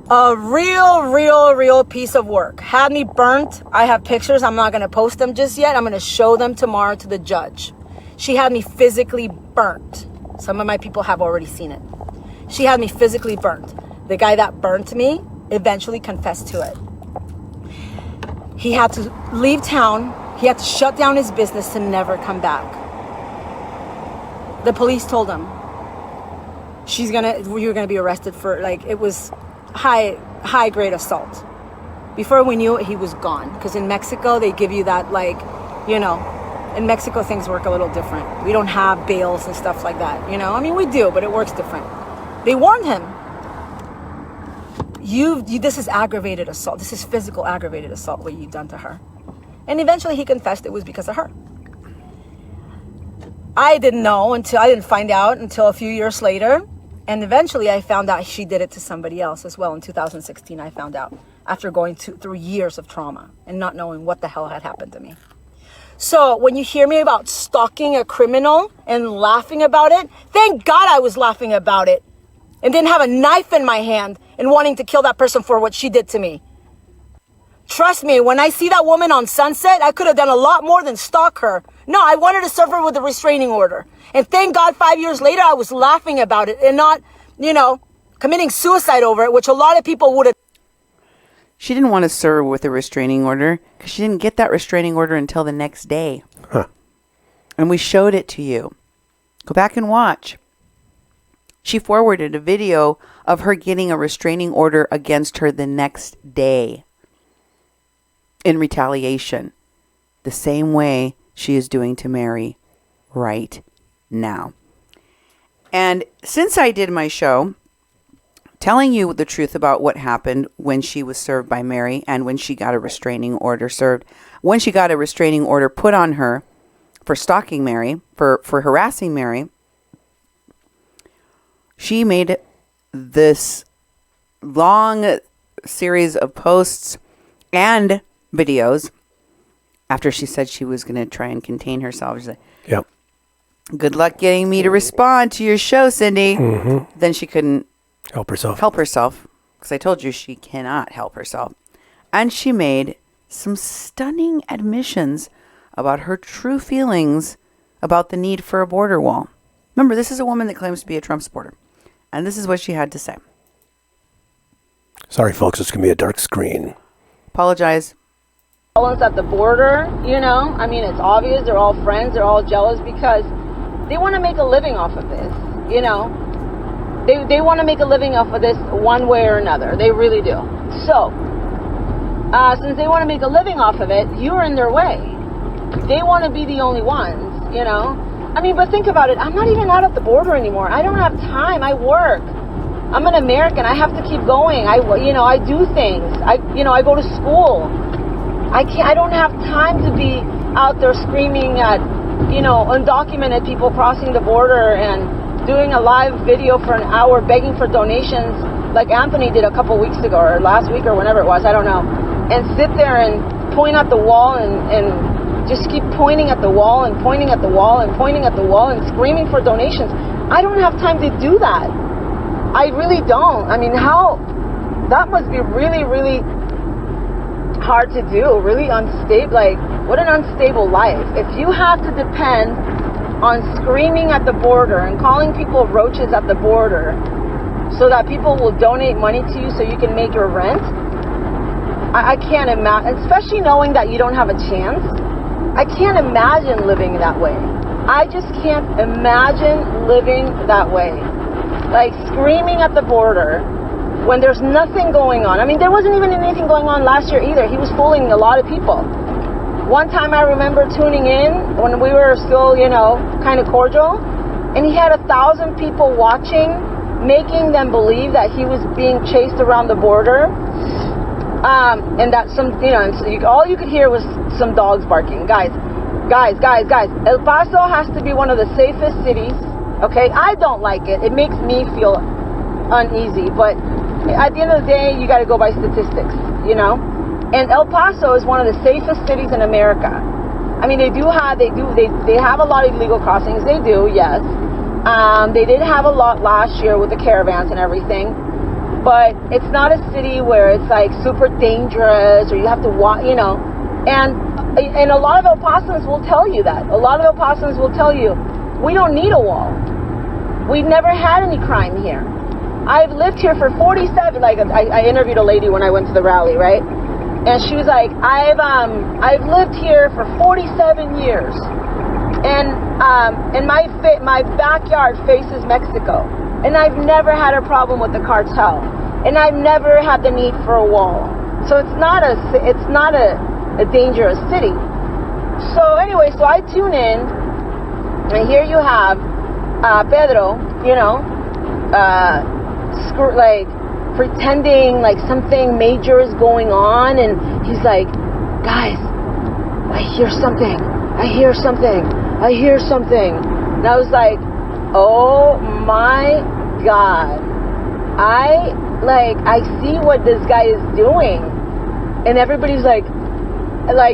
Speaker 5: A real piece of work. Had me burnt. I have pictures. I'm not going to post them just yet. I'm going to show them tomorrow to the judge. She had me physically burnt. Some of my people have already seen it. She had me physically burnt. The guy that burnt me eventually confessed to it. He had to leave town. He had to shut down his business to never come back. The police told him, you're gonna be arrested for, it was high grade assault. Before we knew it, he was gone. Because in Mexico, they give you that, in Mexico, things work a little different. We don't have bails and stuff like that, we do, but it works different. They warned him. This is aggravated assault. This is physical aggravated assault, what you've done to her. And eventually he confessed it was because of her. I didn't find out until a few years later. And eventually I found out she did it to somebody else as well. In 2016, I found out after going through years of trauma and not knowing what the hell had happened to me. So when you hear me about stalking a criminal and laughing about it, thank God I was laughing about it and didn't have a knife in my hand and wanting to kill that person for what she did to me. Trust me, when I see that woman on Sunset, I could have done a lot more than stalk her. No, I wanted to serve her with a restraining order. And thank God 5 years later, I was laughing about it and not, committing suicide over it, which a lot of people would have.
Speaker 1: She didn't want to serve with a restraining order because she didn't get that restraining order until the next day.
Speaker 2: Huh.
Speaker 1: And we showed it to you. Go back and watch. She forwarded a video of her getting a restraining order against her the next day in retaliation, the same way she is doing to Mary right now. And since I did my show telling you the truth about what happened when she was served by Mary and when she got a restraining order put on her for stalking Mary, for harassing Mary, she made this long series of posts and videos after she said she was going to try and contain herself. She said,
Speaker 2: Yep.
Speaker 1: good luck getting me to respond to your show, Cindy. Then she couldn't
Speaker 2: Help herself.
Speaker 1: because I told you she cannot help herself. And she made some stunning admissions about her true feelings about the need for a border wall. Remember, this is a woman that claims to be a Trump supporter. And this is what she had to say.
Speaker 2: Sorry, folks. It's going to be a dark screen.
Speaker 1: Apologize.
Speaker 5: At the border, you know, I mean, it's obvious they're all friends, they're all jealous because they want to make a living off of this, you know. They want to make a living off of this one way or another. They really do. So, since they want to make a living off of it, you're in their way. They want to be the only ones, you know. I mean, but think about it. I'm not even out at the border anymore. I don't have time. I work. I'm an American. I have to keep going. I do things. I go to school. I don't have time to be out there screaming at, undocumented people crossing the border and doing a live video for an hour begging for donations like Anthony did a couple weeks ago or last week or whenever it was, I don't know, and sit there and point at the wall and just keep pointing at the wall and pointing at the wall and pointing at the wall and screaming for donations. I don't have time to do that. I really don't. I mean, that must be really, really hard to do, really unstable. Like, what an unstable life. If you have to depend on screaming at the border and calling people roaches at the border so that people will donate money to you so you can make your rent, I can't imagine, especially knowing that you don't have a chance. I can't imagine living that way. I just can't imagine living that way. Like, screaming at the border when there's nothing going on. I mean, there wasn't even anything going on last year either. He was fooling a lot of people. One time I remember tuning in when we were still, kind of cordial, and he had 1,000 people watching, making them believe that he was being chased around the border, and that all you could hear was some dogs barking. Guys. El Paso has to be one of the safest cities, okay? I don't like it. It makes me feel uneasy, but at the end of the day, you got to go by statistics, And El Paso is one of the safest cities in America. I mean, they have a lot of illegal crossings. They do, yes. They did have a lot last year with the caravans and everything, but it's not a city where it's like super dangerous or you have to walk, And a lot of El Pasans will tell you that. A lot of El Pasans will tell you, we don't need a wall. We never had any crime here. I've lived here for 47, I interviewed a lady when I went to the rally, right? And she was like, I've lived here for 47 years. And my backyard faces Mexico. And I've never had a problem with the cartel. And I've never had the need for a wall. So it's not a dangerous city. So anyway, so I tune in, and here you have Pedro, pretending like something major is going on, and he's like, guys, I hear something. And I was like, oh my God. I see what this guy is doing. And everybody's like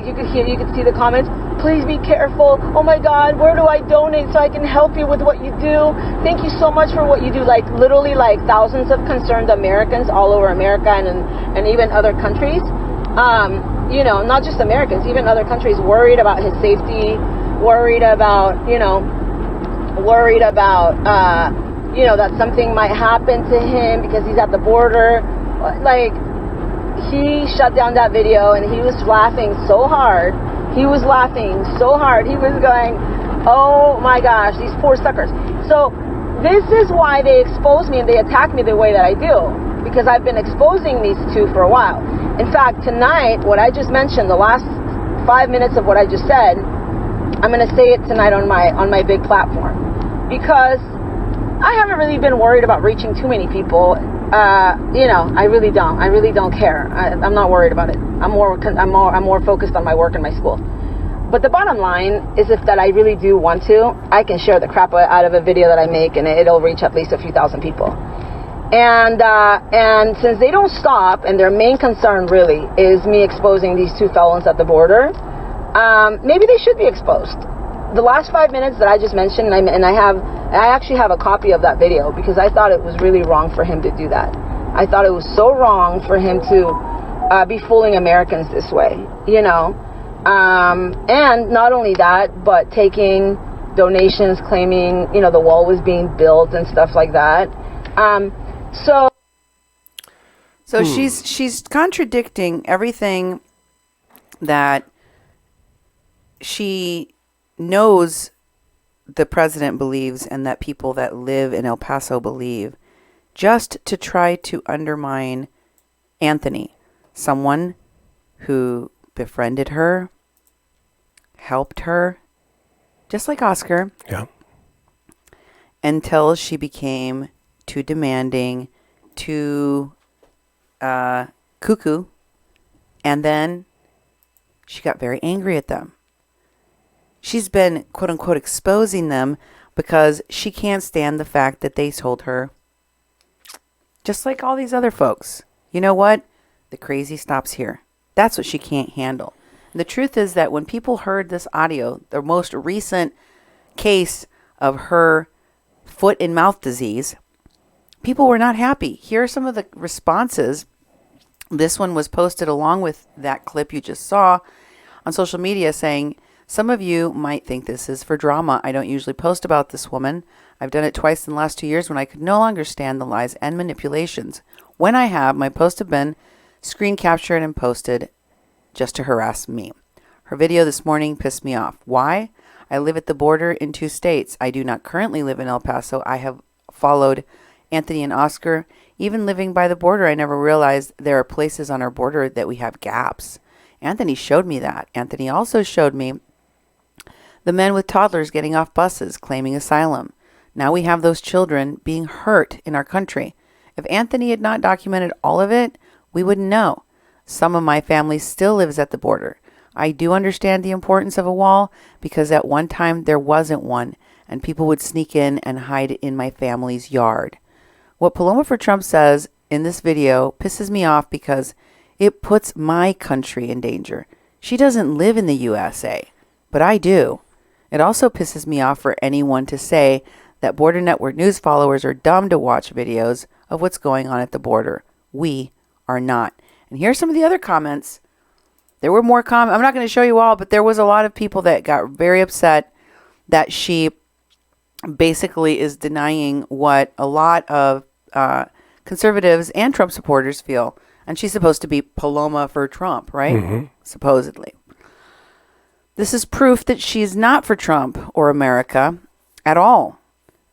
Speaker 5: you could see the comments, please be careful. Oh my God, where do I donate so I can help you with what you do? Thank you so much for what you do. Like, literally, thousands of concerned Americans all over America and even other countries. Not just Americans, even other countries worried about his safety, worried about that something might happen to him because he's at the border. He shut down that video and he was laughing so hard. He was going, oh my gosh, these poor suckers. So this is why they expose me and they attack me the way that I do, because I've been exposing these two for a while. In fact, tonight, what I just mentioned, the last 5 minutes of what I just said, I'm going to say it tonight on my big platform, because I haven't really been worried about reaching too many people. I really don't care. I'm not worried about it. I'm more focused on my work and my school. But the bottom line is, that I really do want to, I can share the crap out of a video that I make and it'll reach at least a few thousand people. And since they don't stop, and their main concern really is me exposing these two felons at the border, maybe they should be exposed. The last 5 minutes that I just mentioned, and I actually have a copy of that video because I thought it was really wrong for him to do that. I thought it was so wrong for him to be fooling Americans this way, you know. And not only that, but taking donations, claiming, you know, the wall was being built and stuff like that.
Speaker 1: So she's contradicting everything that she knows the president believes and that people that live in El Paso believe, just to try to undermine Anthony, someone who befriended her, helped her, just like Oscar.
Speaker 2: Yeah.
Speaker 1: Until she became too demanding, too cuckoo, and then she got very angry at them. She's been, quote unquote, exposing them because she can't stand the fact that they told her, just like all these other folks, you know what? The crazy stops here. That's what she can't handle. And the truth is that when people heard this audio, the most recent case of her foot and mouth disease, people were not happy. Here are some of the responses. This one was posted along with that clip you just saw on social media saying, some of you might think this is for drama. I don't usually post about this woman. I've done it twice in the last 2 years when I could no longer stand the lies and manipulations. When I have, my posts have been screen captured and posted just to harass me. Her video this morning pissed me off. Why? I live at the border in 2 states. I do not currently live in El Paso. I have followed Anthony and Oscar. Even living by the border, I never realized there are places on our border that we have gaps. Anthony showed me that. Anthony also showed me the men with toddlers getting off buses, claiming asylum. Now we have those children being hurt in our country. If Anthony had not documented all of it, we wouldn't know. Some of my family still lives at the border. I do understand the importance of a wall because at one time there wasn't one, and people would sneak in and hide in my family's yard. What Paloma for Trump says in this video pisses me off because it puts my country in danger. She doesn't live in the USA, but I do. It also pisses me off for anyone to say that Border Network News followers are dumb to watch videos of what's going on at the border. We are not. And here's some of the other comments. There were more comments. I'm not going to show you all, but there was a lot of people that got very upset that she basically is denying what a lot of conservatives and Trump supporters feel. And she's supposed to be Paloma for Trump, right? Mm-hmm. Supposedly. This is proof that she's not for Trump or America at all.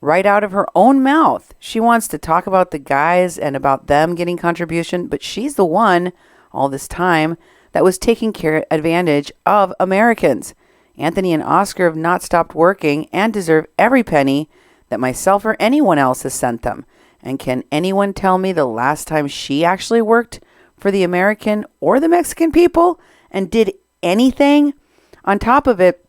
Speaker 1: Right out of her own mouth. She wants to talk about the guys and about them getting contribution, but she's the one all this time that was taking advantage of Americans. Anthony and Oscar have not stopped working and deserve every penny that myself or anyone else has sent them. And can anyone tell me the last time she actually worked for the American or the Mexican people and did anything? On top of it,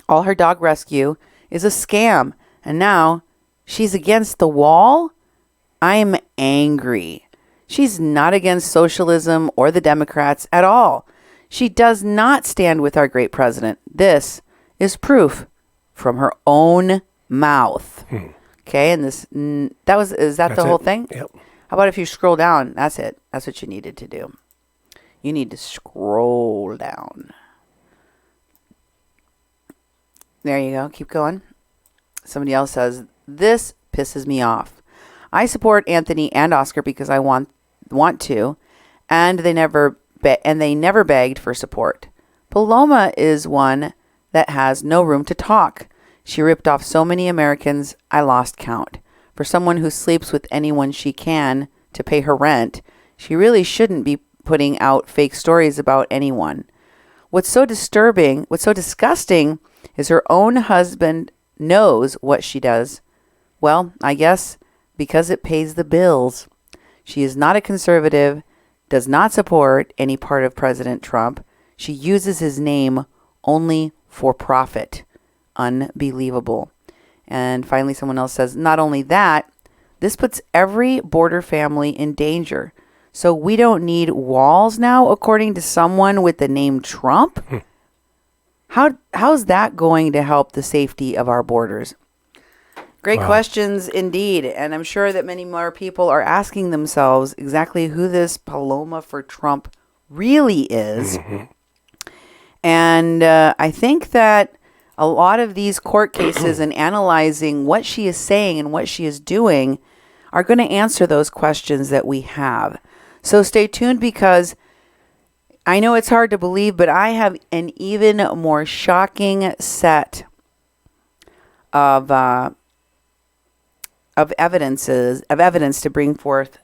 Speaker 1: all her dog rescue is a scam. And now she's against the wall? I'm angry. She's not against socialism or the Democrats at all. She does not stand with our great president. This is proof from her own mouth. Okay, and is that the whole thing?
Speaker 2: Yep.
Speaker 1: How about if you scroll down? That's it. That's what you needed to do. You need to scroll down. There you go. Keep going. Somebody else says, this pisses me off. I support Anthony and Oscar because I want to, and they never begged for support. Paloma is one that has no room to talk. She ripped off so many Americans, I lost count. For someone who sleeps with anyone she can to pay her rent, she really shouldn't be putting out fake stories about anyone. What's so disgusting is her own husband knows what she does. Well, I guess because it pays the bills. She is not a conservative, does not support any part of President Trump. She uses his name only for profit. Unbelievable. And finally, someone else says, not only that, This puts every border family in danger. So we don't need walls now, according to someone with the name Trump? How's that going to help the safety of our borders? Great questions indeed. And I'm sure that many more people are asking themselves exactly who this Paloma for Trump really is. And I think that a lot of these court cases and analyzing what she is saying and what she is doing are going to answer those questions that we have. So stay tuned, because I know it's hard to believe, but I have an even more shocking set of evidence to bring forth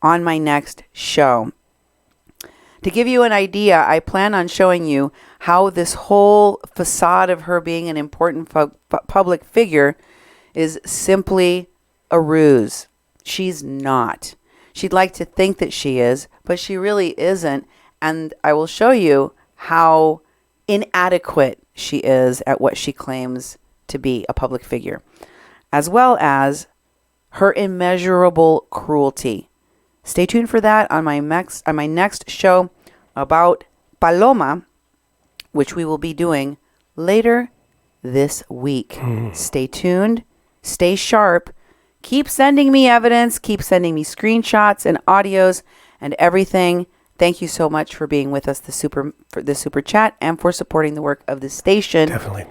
Speaker 1: on my next show. To give you an idea, I plan on showing you how this whole facade of her being an important public figure is simply a ruse. She's not. She'd like to think that she is, but she really isn't. And I will show you how inadequate she is at what she claims to be a public figure, as well as her immeasurable cruelty. Stay tuned for that on my next show about Paloma, which we will be doing later this week. Stay tuned. Stay sharp. Keep sending me evidence. Keep sending me screenshots and audios and everything. Thank you so much for being with us for the super chat and for supporting the work of the station.
Speaker 2: Definitely.